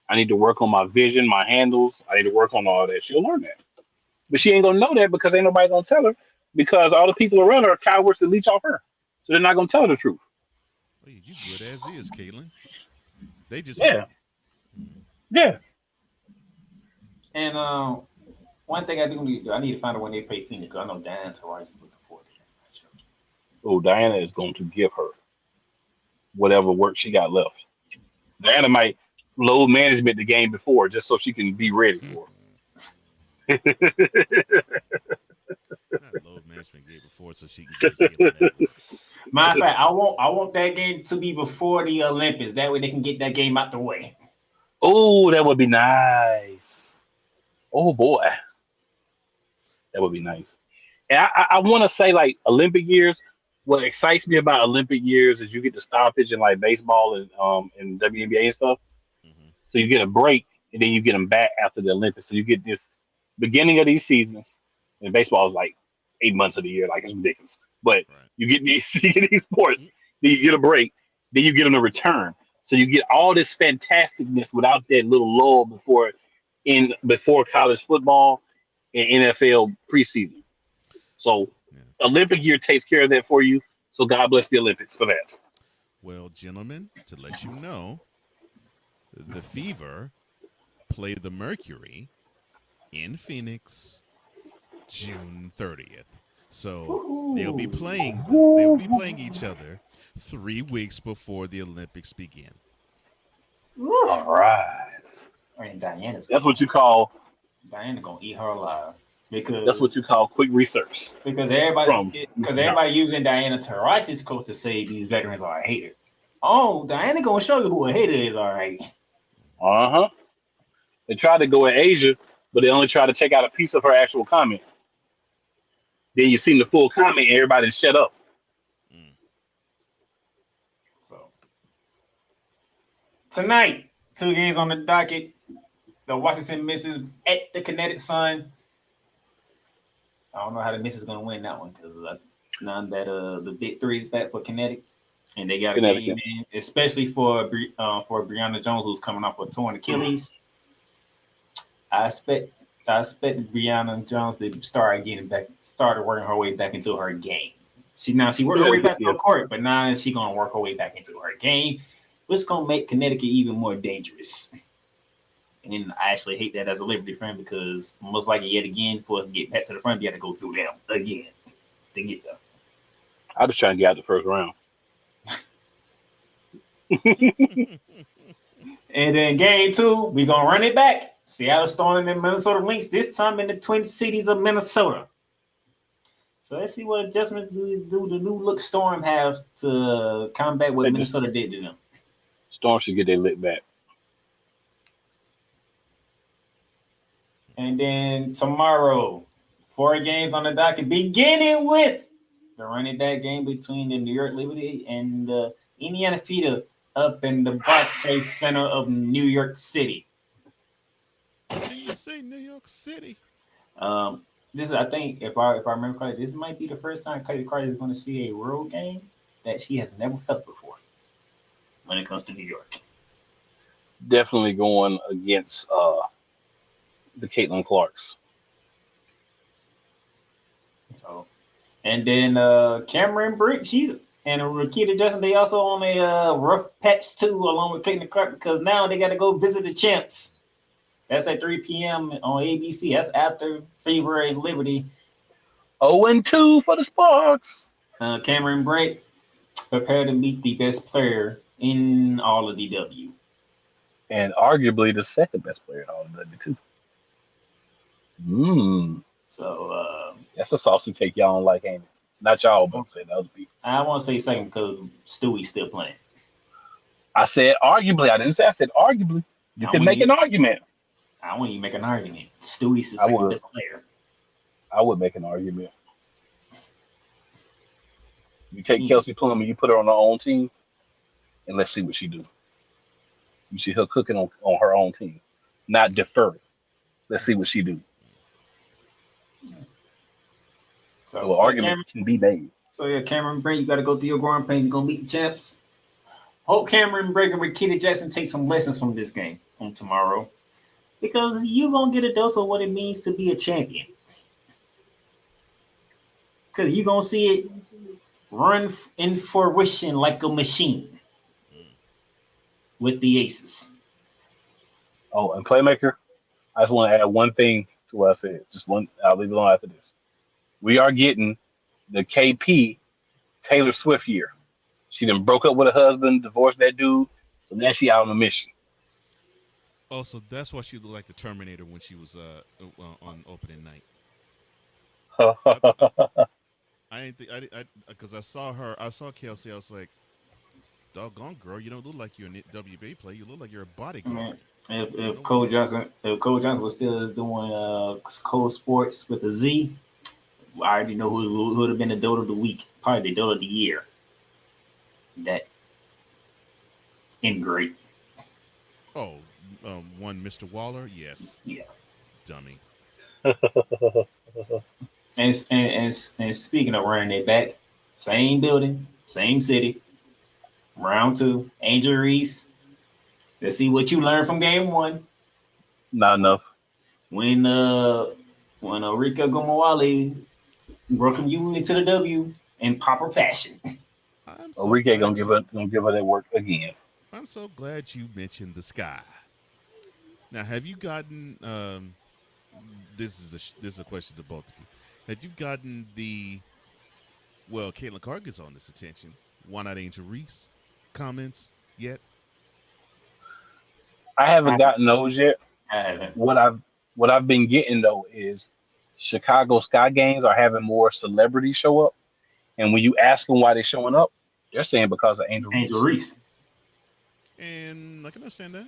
I need to work on my vision, my handles. I need to work on all that. She'll learn that. But she ain't gonna know that because ain't nobody gonna tell her, because all the people around her are cowards to leech off her. So they're not gonna tell her the truth. Well, you good as is, Caitlin. They just Yeah. And one thing I need to find out when they play Phoenix. I know Diana Taurasi is looking forward to that matchup. Oh, Diana is going to give her whatever work she got left. Diana might load management the game before just so she can be ready for it. Not load management game before so she can get that. Matter of fact, I want that game to be before the Olympics. That way they can get that game out the way. Oh, that would be nice. Oh boy, that would be nice. And I want to say, like, Olympic years. What excites me about Olympic years is you get the stoppage in like baseball and WNBA and stuff. Mm-hmm. So you get a break and then you get them back after the Olympics. So you get this beginning of these seasons, and baseball is like 8 months of the year, like it's ridiculous. But you get these sports, then you get a break, then you get them to return. So you get all this fantasticness without that little lull before college football and NFL preseason. So Olympic year takes care of that for you. So God bless the Olympics for that. Well, gentlemen, to let you know, the Fever play the Mercury in Phoenix June 30th. So they'll be playing each other 3 weeks before the Olympics begin. All right. I mean, Diana's that's what you call Diana gonna eat her alive. Because that's what you call quick research. Because everybody using Diana Taurasi's coach to say these veterans are a hater. Oh, Diana gonna show you who a hater is, all right. Uh-huh. They tried to go in Asia, but they only tried to take out a piece of her actual comment. Then you seen the full comment and everybody shut up. So tonight, 2 games on the docket. The Washington Misses at the Kinetic Sun. I don't know how the Misses going to win that one because none that the big 3 is back for Kinetic, and they got a game in, especially for Brianna Jones, who's coming off a torn Achilles. I expect Brianna Jones to started working her way back into her game. She worked her way back to the court, but now she's gonna work her way back into her game, which is gonna make Connecticut even more dangerous. And I actually hate that as a Liberty fan because most likely yet again for us to get back to the front, we have to go through them again to get them. I was trying to get out the first round. And then game 2, we're gonna run it back. Seattle Storm and Minnesota Lynx, this time in the Twin Cities of Minnesota. So let's see what adjustments do the new look Storm have to combat what Minnesota did to them. Storm should get their lit back. And then tomorrow, 4 games on the docket, beginning with the running back game between the New York Liberty and the Indiana Feeder up in the Barclays Center of New York City. What did you say, New York City? This is, I think, if I remember correctly, this might be the first time Cody Carter is going to see a road game that she has never felt before when it comes to New York. Definitely going against the Caitlin Clarks. So, and then Cameron Britt, she's and Rakita Justin, they also on a rough patch too, along with Caitlin Clark, because now they got to go visit the champs. That's at 3 p.m. on ABC. That's after Fever and Liberty. 0-2 for the Sparks. Cameron Brake, prepare to meet the best player in all of DW. And arguably the second best player in all of W2. So That's a saucy take y'all don't like, ain't it? Not y'all, but I'm saying the other people. I want to say second because Stewie's still playing. I said arguably. I didn't say. I said arguably. You can make an argument. I want you to make an argument. Stewie's the I second would. best player. I would make an argument. You take Kelsey Plum and you put her on her own team, and let's see what she do. You see her cooking on her own team, not deferring. Let's see what she do. So an argument can be made. So yeah, Cameron Brake, you got to go through your growing pain. You're gonna beat the champs. Hope Cameron Brake and Rakita Jackson take some lessons from this game on tomorrow, because you're gonna get a dose of what it means to be a champion. Because you're gonna see it run in fruition like a machine with the Aces. Oh, and Playmaker, I just want to add one thing to what I said. Just one. I'll leave it alone after this. We are getting the KP Taylor Swift year. She done broke up with her husband, divorced that dude, so now she out on a mission. Oh, so that's why she looked like the Terminator when she was on opening night. I didn't think I because I saw Kelsey. I was like, doggone girl, you don't look like you're a WNBA player. You look like you're a bodyguard. If Cole Johnson was still doing Cole Sports with a Z, I already know who would have been the Dote of the week, probably the Dote of the year. That great. Oh, one Mr. Waller, yes. Yeah. Dummy. And speaking of running it back, same building, same city. Round 2, Angel Reese. Let's see what you learned from game 1. Not enough. When Rika Gomawale welcome you into the W in proper fashion. Rika gonna give her that work again. I'm so glad you mentioned the sky. Now, have you gotten? This is a question to both of you. Have you gotten Caitlin Clark gets on this attention. Why not Angel Reese? Comments yet? I haven't gotten those yet. I haven't. What I've been getting though is Chicago Sky games are having more celebrities show up, and when you ask them why they're showing up, they're saying because of Angel Reese. And I can understand that.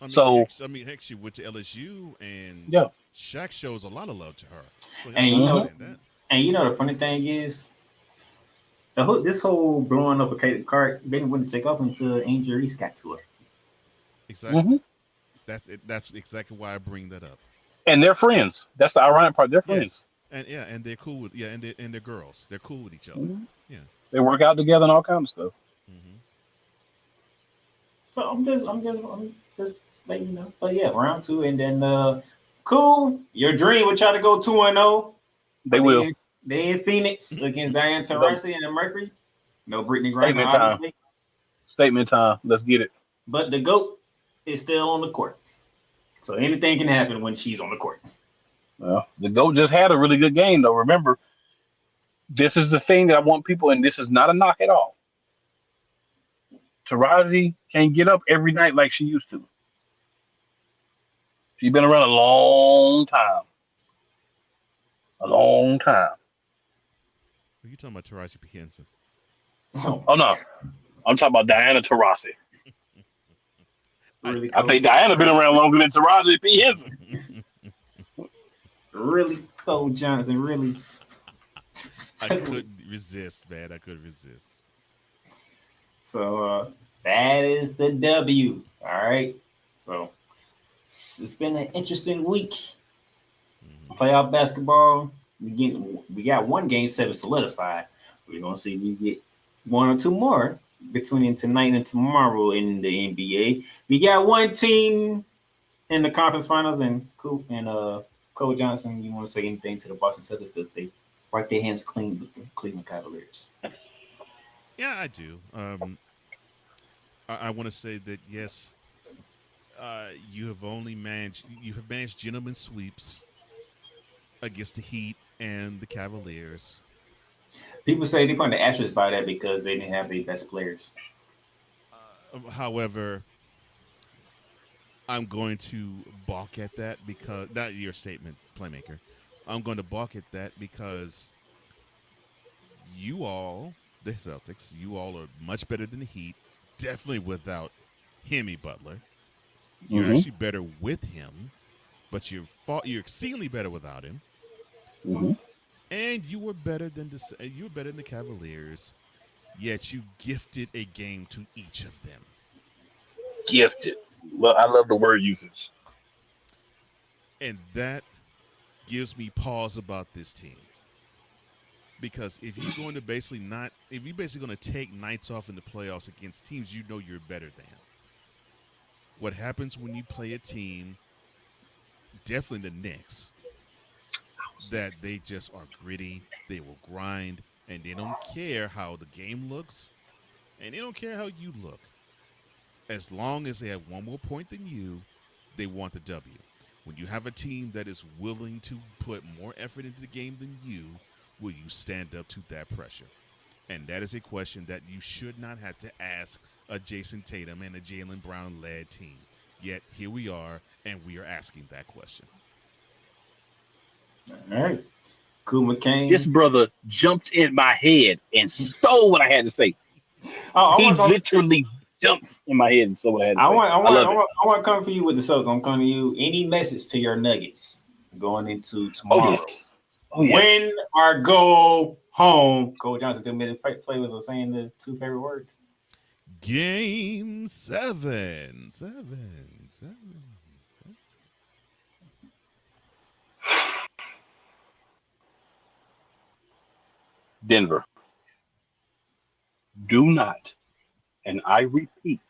Heck, she went to LSU, and Shaq shows a lot of love to her. So and you know the funny thing is, this whole blowing up of Kate Clark didn't want to take off until Angel Reese got to her. Exactly. That's it. That's exactly why I bring that up. And they're friends. That's the ironic part. They're friends. And and they're cool with and they're girls. They're cool with each other. Yeah. They work out together and all kinds of stuff. So I'm just letting you know. But yeah, round 2, and then cool. Your dream would try to go 2-0. They will. They in Phoenix against Diane Taurasi and the Mercury. No Brittany Griner, obviously. Statement time. Let's get it. But the GOAT is still on the court. So anything can happen when she's on the court. Well, the GOAT just had a really good game, though. Remember, this is the thing that I want people, and this is not a knock at all. Taurasi can't get up every night like she used to. She's been around a long time. A long time. Are you talking about Taurasi P. Henson? Oh, no. I'm talking about Diana Taurasi. Really I think Diana been around longer than Taurasi P. Henson. Really, Cole Johnson, really. I couldn't resist, man. I couldn't resist. So that is the W. All right. So it's been an interesting week. Playoff basketball. We got one game 7 solidified. We're gonna see if we get 1 or 2 more between tonight and tomorrow in the NBA. We got one team in the conference finals, and Cole Johnson. You want to say anything to the Boston Celtics because they wipe their hands clean with the Cleveland Cavaliers? Yeah, I do. I want to say that yes, you have managed gentlemen sweeps against the Heat and the Cavaliers. People say they put the asterisk by that because they didn't have the best players. However, I'm going to balk at that because not your statement, Playmaker. I'm going to balk at that because you all, the Celtics, you all are much better than the Heat. Definitely without Jimmy Butler. You're actually better with him, but you're exceedingly better without him. And you were better than the Cavaliers. Yet you gifted a game to each of them. Gifted. Well, I love the word usage. And that gives me pause about this team. Because if you're going to basically going to take nights off in the playoffs against teams you know you're better than, what happens when you play a team, definitely the Knicks, that they just are gritty, they will grind, and they don't care how the game looks, and they don't care how you look. As long as they have one more point than you, they want the W. When you have a team that is willing to put more effort into the game than you, will you stand up to that pressure? And that is a question that you should not have to ask a Jason Tatum and a Jaylen Brown-led team. Yet here we are, and we are asking that question. All right. Cool, McCain. This brother jumped in my head and stole what I had to say. He literally jumped in my head and stole what I had to say. I want to come for you with the Celtics. I'm coming to you. Any message to your Nuggets going into tomorrow? Oh, yes. Win or go home. Cole Johnson, the minute flavors are saying the two favorite words. Game 7. Denver. Do not, and I repeat,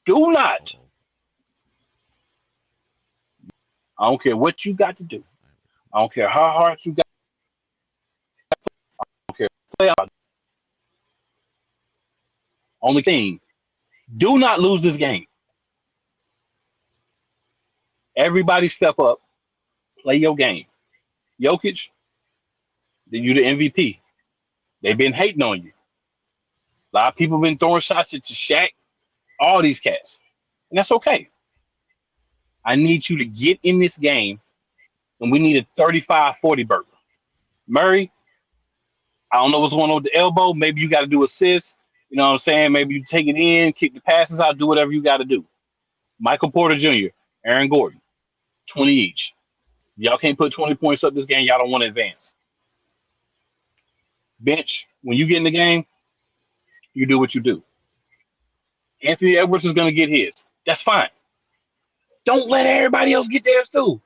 do not. I don't care what you got to do. I don't care how hard you got. I don't care. Play out. Only thing, do not lose this game. Everybody step up, play your game. Jokic, you the MVP. They've been hating on you. A lot of people have been throwing shots at Shaq, all these cats. And that's okay. I need you to get in this game, and we need a 35-40 burger. Murray, I don't know what's going on with the elbow. Maybe you got to do assists. You know what I'm saying? Maybe you take it in, kick the passes out, do whatever you got to do. Michael Porter Jr., Aaron Gordon, 20 each. Y'all can't put 20 points up this game. Y'all don't want to advance. Bench, when you get in the game, you do what you do. Anthony Edwards is going to get his. That's fine. Don't let everybody else get theirs too.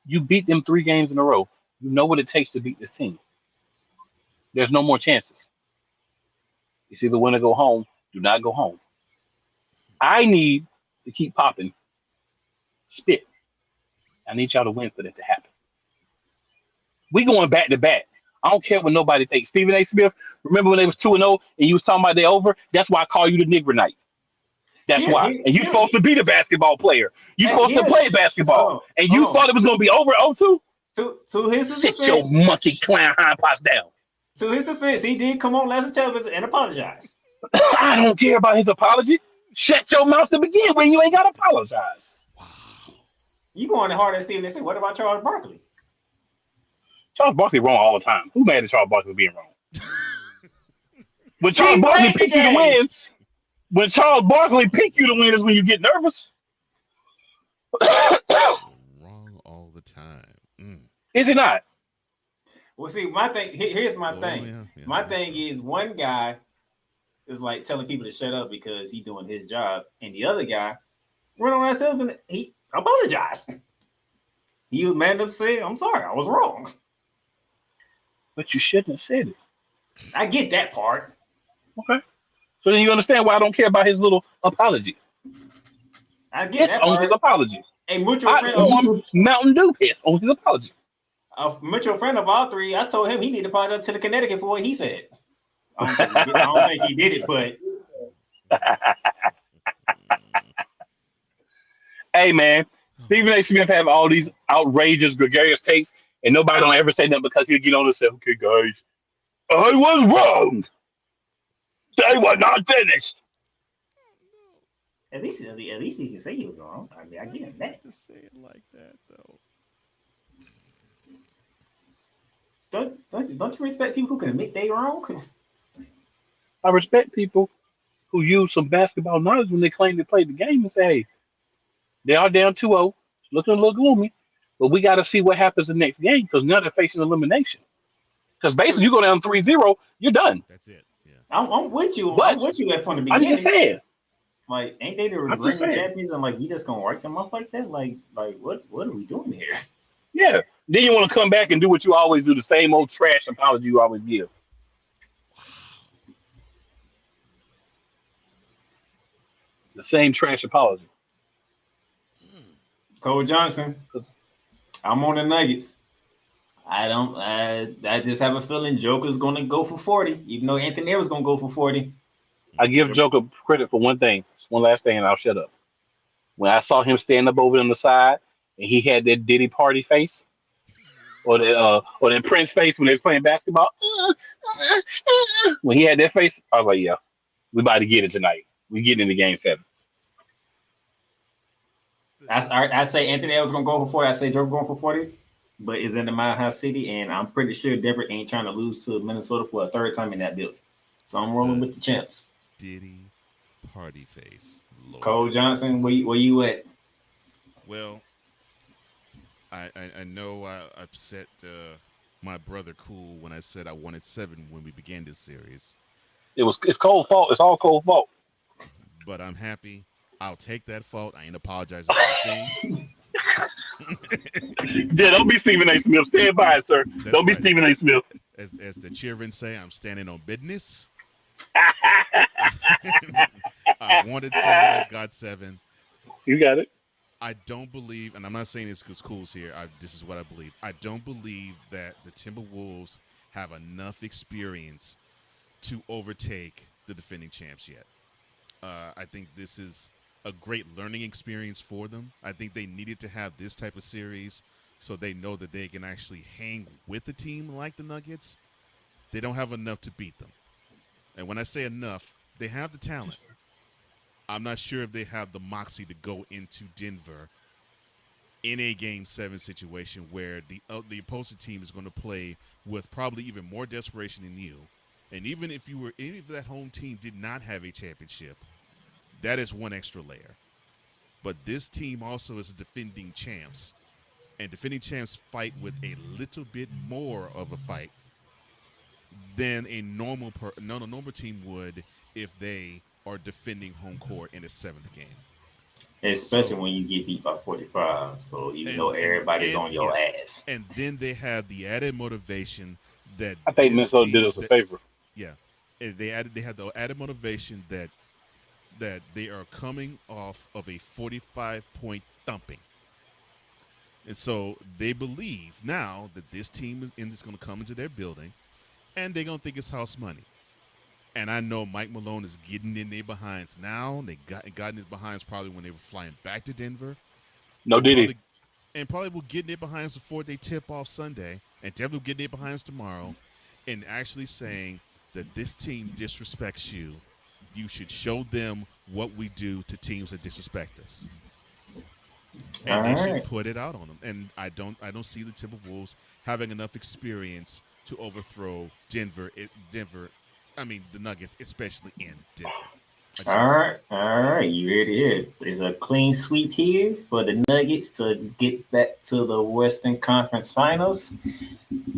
You beat them 3 games in a row. You know what it takes to beat this team. There's no more chances. It's either win or go home. Do not go home. I need to keep popping. Spit. I need y'all to win for that to happen. We going back to back. I don't care what nobody thinks. Stephen A. Smith, remember when they was 2-0 and you was talking about they over? That's why I call you the nigger night. That's why. And you're supposed to be the basketball player. You're supposed to play basketball. And you thought it was going to be over 0-2? To his defense, sit your monkey clown hind parts down. To his defense, he did come on national television and apologize. I don't care about his apology. Shut your mouth to begin when you ain't got to apologize. Wow. You going hard at Stephen A. What about Charles Barkley? Charles Barkley wrong all the time. Who mad at Charles Barkley for being wrong? When Charles Barkley pick you to win, when Charles Barkley pick you to win is when you get nervous. Wrong all the time. Is it not? Well, see, my thing. Here's my thing. Yeah, my thing is one guy is like telling people to shut up because he's doing his job, and the other guy run on that television. He apologized. He was man enough to say, "I'm sorry, I was wrong." But you shouldn't have said it. I get that part. Okay. So then you understand why I don't care about his little apology. I get that on part. His apology. A mutual friend of Mountain Dew pissed on his apology. A mutual friend of all three, I told him he needed to apologize to the Connecticut for what he said. I don't think he did it, but hey man, Stephen A. Smith have all these outrageous, gregarious takes, And nobody don't ever say nothing because he'll get on and say, okay, guys, I was wrong. They were not finished. At least he can say he was wrong. I mean, I get that. To say it like that, though. Don't you respect people who can admit they wrong? I respect people who use some basketball knowledge when they claim they played the game and say, hey, they are down 2-0, looking a little gloomy, but we got to see what happens the next game because now they're facing elimination. Because basically, you go down 3-0, you're done. That's it. Yeah. I'm with you. But I'm with you from the beginning. I'm just saying. Like, ain't they the reigning champions? And like, he just gonna work them up like that? Like what are we doing here? Yeah. Then you want to come back and do what you always do, the same old trash apology you always give. The same trash apology. Cole Johnson, I'm on the Nuggets. I just have a feeling Joker's gonna go for 40, even though Anthony was gonna go for 40. I give Joker credit for one thing. One last thing, and I'll shut up. When I saw him stand up over on the side, and he had that Diddy party face, or that Prince face when they was playing basketball. When he had that face, I was like, "Yeah, we about to get it tonight. We get into Game 7." I say Anthony was gonna go for 40. I say Joker going for 40, but it's in the Mile High City, and I'm pretty sure Denver ain't trying to lose to Minnesota for a third time in that building. So I'm rolling with the champs. Diddy party face. Lord. Cole Johnson, where you at? Well, I know I upset my brother Cool when I said I wanted 7 when we began this series. It's Cole's fault. It's all Cole's fault. But I'm happy. I'll take that fault. I ain't apologizing for a thing. Yeah, don't be Stephen A. Smith. Stand by it, sir. That's Don't be right. Stephen A. Smith. As the children say, I'm standing on business. I wanted 7. I got 7. You got it. I don't believe, and I'm not saying this because Cool's here. This is what I believe. I don't believe that the Timberwolves have enough experience to overtake the defending champs yet. I think this is a great learning experience for them. I think they needed to have this type of series so they know that they can actually hang with a team like the Nuggets. They don't have enough to beat them. And when I say enough, they have the talent. I'm not sure if they have the moxie to go into Denver in a Game 7 situation where the opposing team is going to play with probably even more desperation than you. And even if that home team did not have a championship, that is one extra layer. But this team also is defending champs, and defending champs fight with a little bit more of a fight than a normal team would if they are defending home court in a 7th game. Especially when you get beat by 45, so you know everybody's on your ass. And then they have the added motivation that I think Minnesota did us a favor. Yeah, and they had the added motivation that they are coming off of a 45-point thumping. And so they believe now that this team is going to come into their building, and they're going to think it's house money. And I know Mike Malone is getting in their behinds now. They got in his behinds probably when they were flying back to Denver. No, did he? And probably will get in their behinds before they tip off Sunday, and definitely will get in their behinds tomorrow, and actually saying that this team disrespects you. You should show them what we do to teams that disrespect us. And they should put it out on them. And I don't see the Timberwolves having enough experience to overthrow the Nuggets, especially in Denver. All right. You heard it here. There's a clean sweep here for the Nuggets to get back to the Western Conference Finals.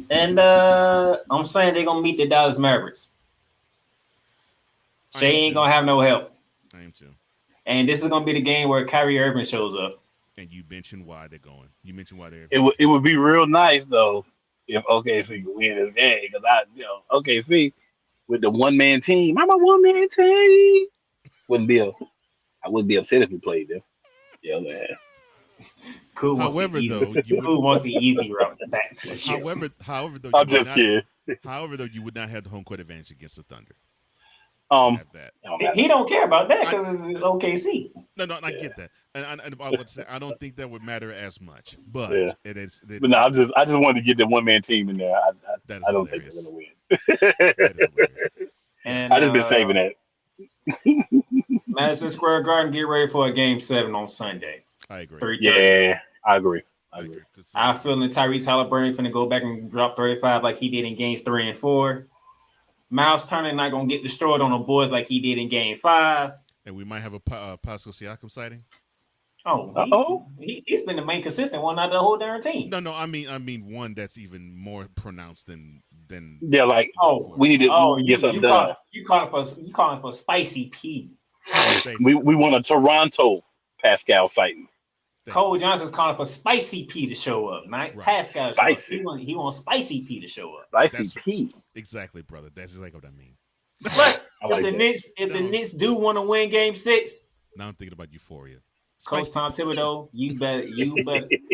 And I'm saying they're going to meet the Dallas Mavericks. Shea ain't going to have no help. I am too. And this is going to be the game where Kyrie Irving shows up. And you mentioned why they're going. You mentioned why they're. It would be real nice though if OKC could win this game because OKC with the 1-man team. I'm a 1-man team. I wouldn't be upset if we played them. Yeah, man. Cool. However, Cool wants the easy route back to the chip. However, though, I'm just kidding. However, though, you would not have the home court advantage against the Thunder. have that. He don't care about that because it's OKC. No, I get that, and I would say I don't think that would matter as much, but it is. But no, I just wanted to get the 1-man team in there. I don't think they're gonna win. That is hilarious. And I just been saving that. Madison Square Garden, get ready for a Game 7 on Sunday. I agree. 3:30. Yeah, I agree. I feel that Tyrese Halliburton finna go back and drop 35 like he did in Games 3 and 4. Miles Turner not gonna get destroyed on the boards like he did in Game 5. And we might have a Pascal Siakam sighting. He's been the main consistent one out of the whole darn team. No, I mean one that's even more pronounced than. Yeah, like we need to get something done. You calling for Spicy P? We want a Toronto Pascal sighting. Cole Johnson's calling for Spicy P to show up, not Pascal. Spicy. He wants Spicy P to show up. Spicy P. Exactly, brother. That's exactly what I mean. But if the Knicks do want to win Game 6, now I'm thinking about euphoria. Coach Tom Thibodeau, you better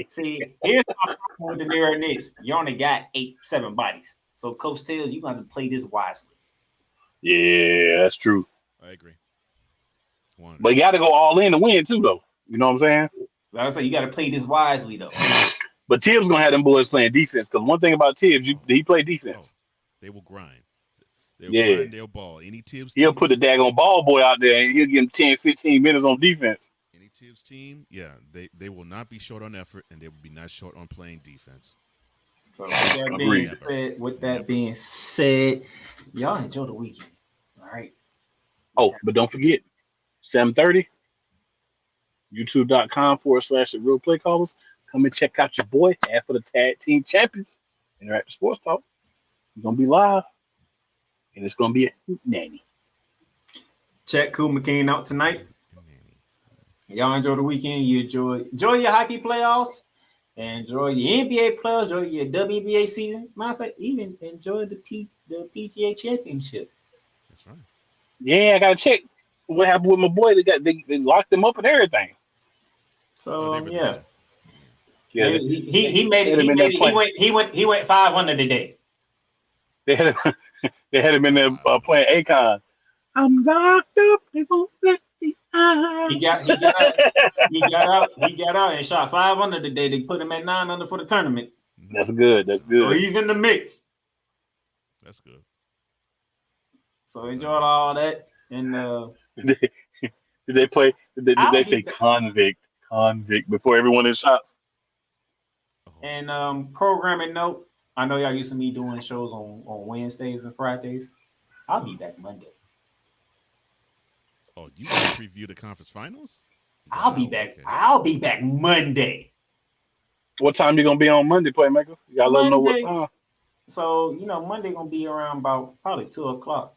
see. Here's my problem with the New York Knicks. You only got 7 bodies, so Coach Taylor, you got to play this wisely. Yeah, that's true. I agree. But you got to go all in to win too, though. You know what I'm saying? Like I say, you got to play this wisely, though. But Tibbs gonna have them boys playing defense because one thing about Tibbs, he play defense. They will grind. Grind, they'll ball. Any Tibbs he'll put the daggone ball boy out there and he'll give him 10, 15 minutes on defense. Any Tibbs team, they will not be short on effort and they will be not short on playing defense. So with that being said, y'all enjoy the weekend. All right. Oh, but don't forget, 7:30, youtube.com/The Real Play Callers. Come and check out your boy, half of the tag team champions, Interactive Sports Talk. We're gonna be live, and it's gonna be a nanny. Check Cool McCain out tonight. Y'all enjoy the weekend. You enjoy your hockey playoffs, enjoy your NBA playoffs, enjoy your WNBA season. Matter of fact, even enjoy the PGA Championship. That's right. Yeah, I gotta check what happened with my boy. They locked him up and everything. So he made it. He went 500 today. They had him in there playing Akon. I'm locked up. They won't let me out. He got out and shot 500 today. They put him at 900 for the tournament. That's good. So he's in the mix. That's good. So enjoy all that. And did they play? Did they say convict before everyone is shots? And programming note, I know y'all used to me doing shows on Wednesdays and Fridays. I'll be back Monday. Oh, you want to preview the conference finals? I'll be back. Okay. I'll be back Monday. What time you gonna be on Monday, Playmaker? You gotta let them know what time. So Monday gonna be around about probably 2:00.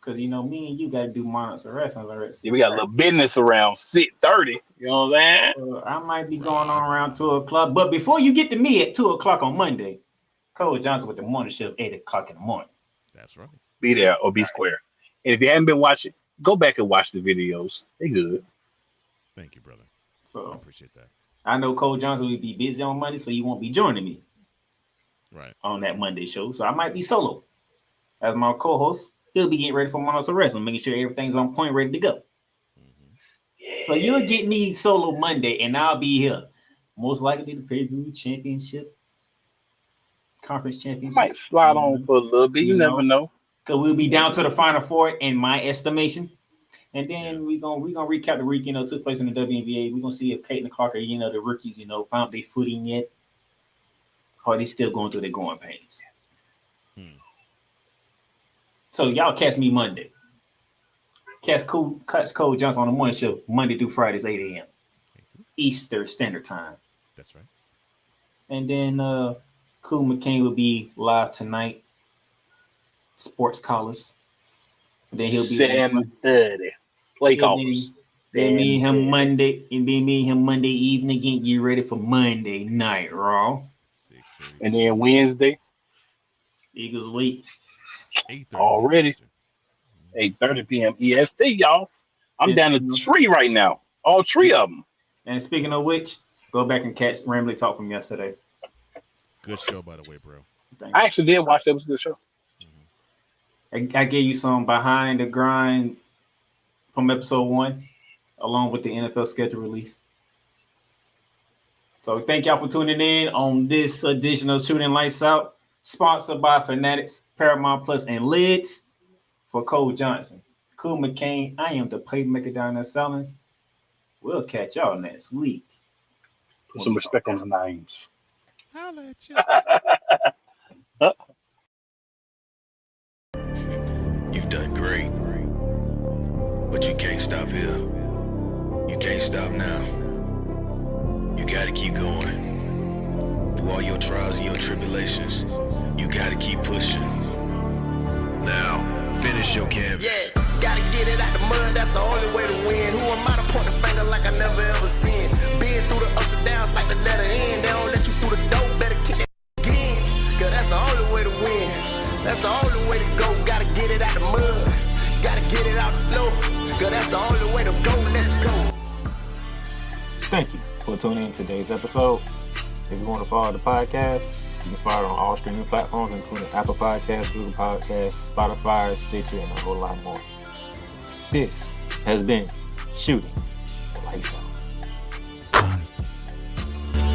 Because me and you got to do Monarchs and Wrestling. Yeah, we got a little business around 6:30. You know what I'm saying? I might be going on around 2:00. But before you get to me at 2:00 on Monday, Cole Johnson with the morning show 8:00 in the morning. That's right. Be there or be square. And if you haven't been watching, go back and watch the videos. They good. Thank you, brother. So I appreciate that. I know Cole Johnson will be busy on Monday, so you won't be joining me. Right. On that Monday show. So I might be solo as my co-host. He'll be getting ready for Monarchs of Wrestling, making sure everything's on point, ready to go. Mm-hmm. Yeah. So you'll get me solo Monday, and I'll be here. Most likely to preview championship, conference championship. Might slide on for a little bit. You never know. Because we'll be down to the Final Four, in my estimation. And then we're gonna recap the weekend that took place in the WNBA. We're gonna see if Caitlin Clark or the rookies, found their footing yet, or they still going through their growing pains. So y'all catch me Monday. Catch Cole Johnson on the morning show Monday through Fridays 8 a.m. Eastern Standard Time. That's right. And then Cool McCain will be live tonight. Sports Callers. Then he'll be 7:30. Play callers. Then me and him Monday evening again. Get ready for Monday night Raw. And then Wednesday. Eagles Elite. Already. 8:30 p.m. EST, y'all. I'm down to 3 right now. All 3 of them. And speaking of which, go back and catch Rambly Talk from yesterday. Good show, by the way, bro. I actually did watch that. It was a good show. I gave you some behind the grind from episode 1, along with the NFL schedule release. So thank y'all for tuning in on this edition of Shooting Lights Out, sponsored by Fanatics, Paramount Plus, and Lids. For Cole Johnson, Cool McCain, I am the Playmaker down there, Sellers. We'll catch y'all next week. Put some respect on the names. I'll let you. You've done great, but you can't stop here. You can't stop now. You gotta keep going. Through all your trials and your tribulations, you gotta keep pushing. Now, finish your canvas. Yeah, gotta get it out the mud, that's the only way to win. Who am I to point the finger like I never ever seen? Been through the ups and downs like the letter N. They don't let you through the door, better kick that again. Cause that's the only way to win. That's the only way to go. Gotta get it out the mud. Gotta get it out the floor. Cause that's the only way to go. Let's go. Thank you for tuning in to today's episode. If you want to follow the podcast, you can follow it on all streaming platforms, including Apple Podcasts, Google Podcasts, Spotify, Stitcher, and a whole lot more. This has been Shooting Lights Out.